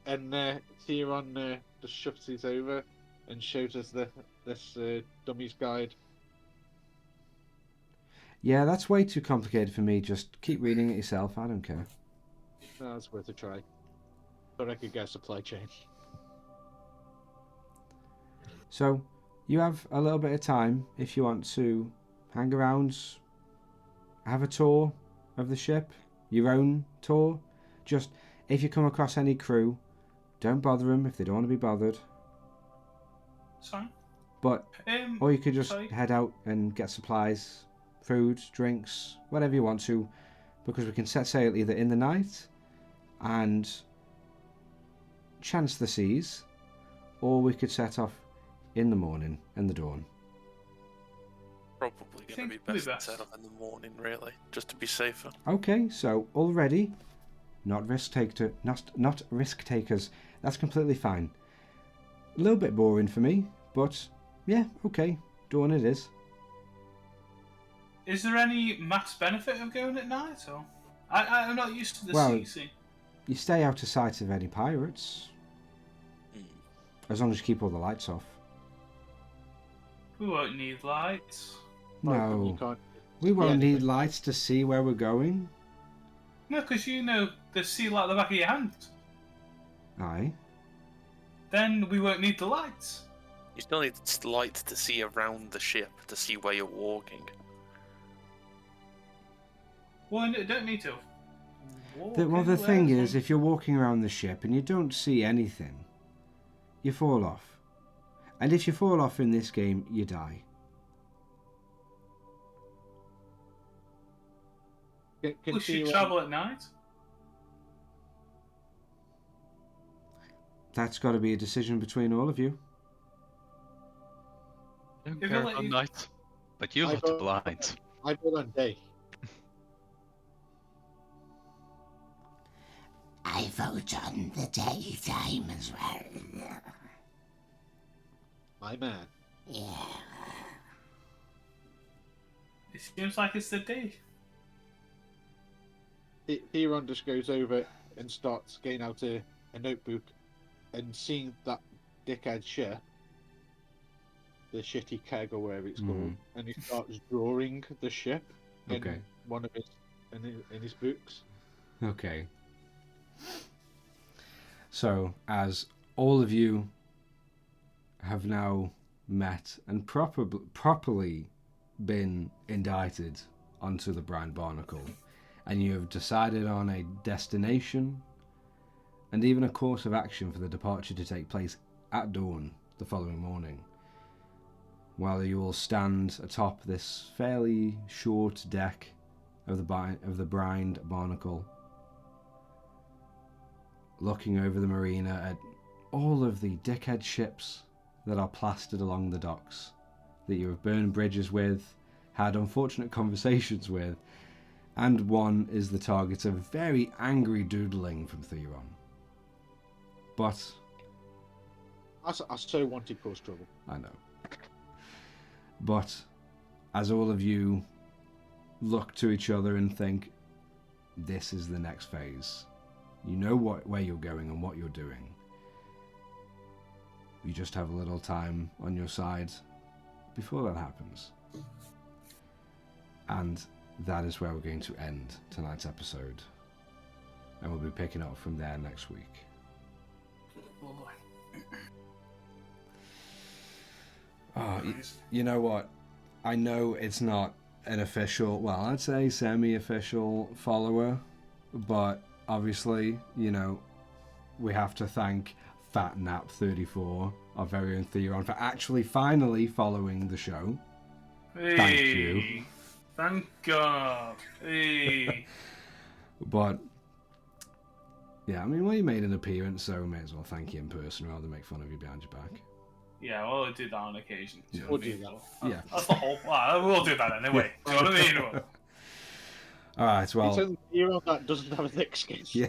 Theron just shuffles his over and shows us this dummy's guide. Yeah, that's way too complicated for me. Just keep reading it yourself. I don't care. No, it's worth a try. Thought I could get a supply chain. So, you have a little bit of time if you want to hang around, have a tour of the ship, your own tour. Just, if you come across any crew, don't bother them if they don't want to be bothered. It's fine. But, or you could just Sorry. head out and get supplies, food, drinks, whatever you want to, because we can set sail either in the night and chance the seas, or we could set off in the morning and the dawn. Probably going to think be it'll be best to best. set up in the morning, really, just to be safer. Okay, so already not risk takers. That's completely fine. A little bit boring for me, but yeah, okay, dawn it is. Is there any max benefit of going at night? Or I'm not used to the Well, sea. See? You stay out of sight of any pirates. As long as you keep all the lights off. We won't need lights. No, can't. we won't Yeah. need lights to see where we're going. No, because you know the sea like the back of your hand. Aye. Then we won't need the lights. You still need light to see around the ship to see where you're walking. Well, no, don't need to. The thing is, if you're walking around the ship and you don't see anything, you fall off. And if you fall off in this game, you die. we should travel at night. That's got to be a decision between all of you. Don't If care I let about you- night, but you lot are blind. I vote on day. I vote on the daytime as well. My man. Yeah. It seems like it's the day. Theron just goes over and starts getting out a notebook and seeing that Dickhead ship, the shitty keg or whatever it's called, and he starts drawing the ship Okay. in one of his in his books. Okay. So, as all of you have now met and properly been indicted onto the Brine Barnacle, and you have decided on a destination and even a course of action for the departure to take place at dawn the following morning, while you all stand atop this fairly short deck of the Brine Barnacle, looking over the marina at all of the dickhead ships that are plastered along the docks, that you have burned bridges with, had unfortunate conversations with, and one is the target of very angry doodling from Theron. But I so wanted cause trouble. I know. But as all of you look to each other and think, this is the next phase. You know where you're going and what you're doing. You just have a little time on your side before that happens. And that is where we're going to end tonight's episode. And we'll be picking up from there next week. Oh, you know what? I know it's not an official, well, I'd say semi-official follower, but obviously, you know, we have to thank FatNap34, our very own Theron, for actually finally following the show. Hey, Thank you. Thank God. Hey. But yeah, I mean, well, you made an appearance, so we may as well thank you in person rather than make fun of you behind your back. Yeah, well, I do that on occasion. Do you know We'll what I mean? do that. Yeah. That's the whole. Well, we'll do that anyway. Do you know what I mean? All right, It's well, only Theron that doesn't have a thick skin. yeah.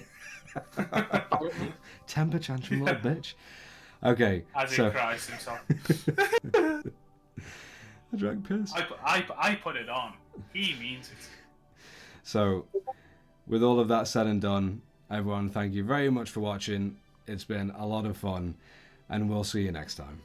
Temper tantrum, little bitch. Okay, As he so cries himself. I drank piss. I put it on. He means it. So, with all of that said and done, everyone, thank you very much for watching. It's been a lot of fun, and we'll see you next time.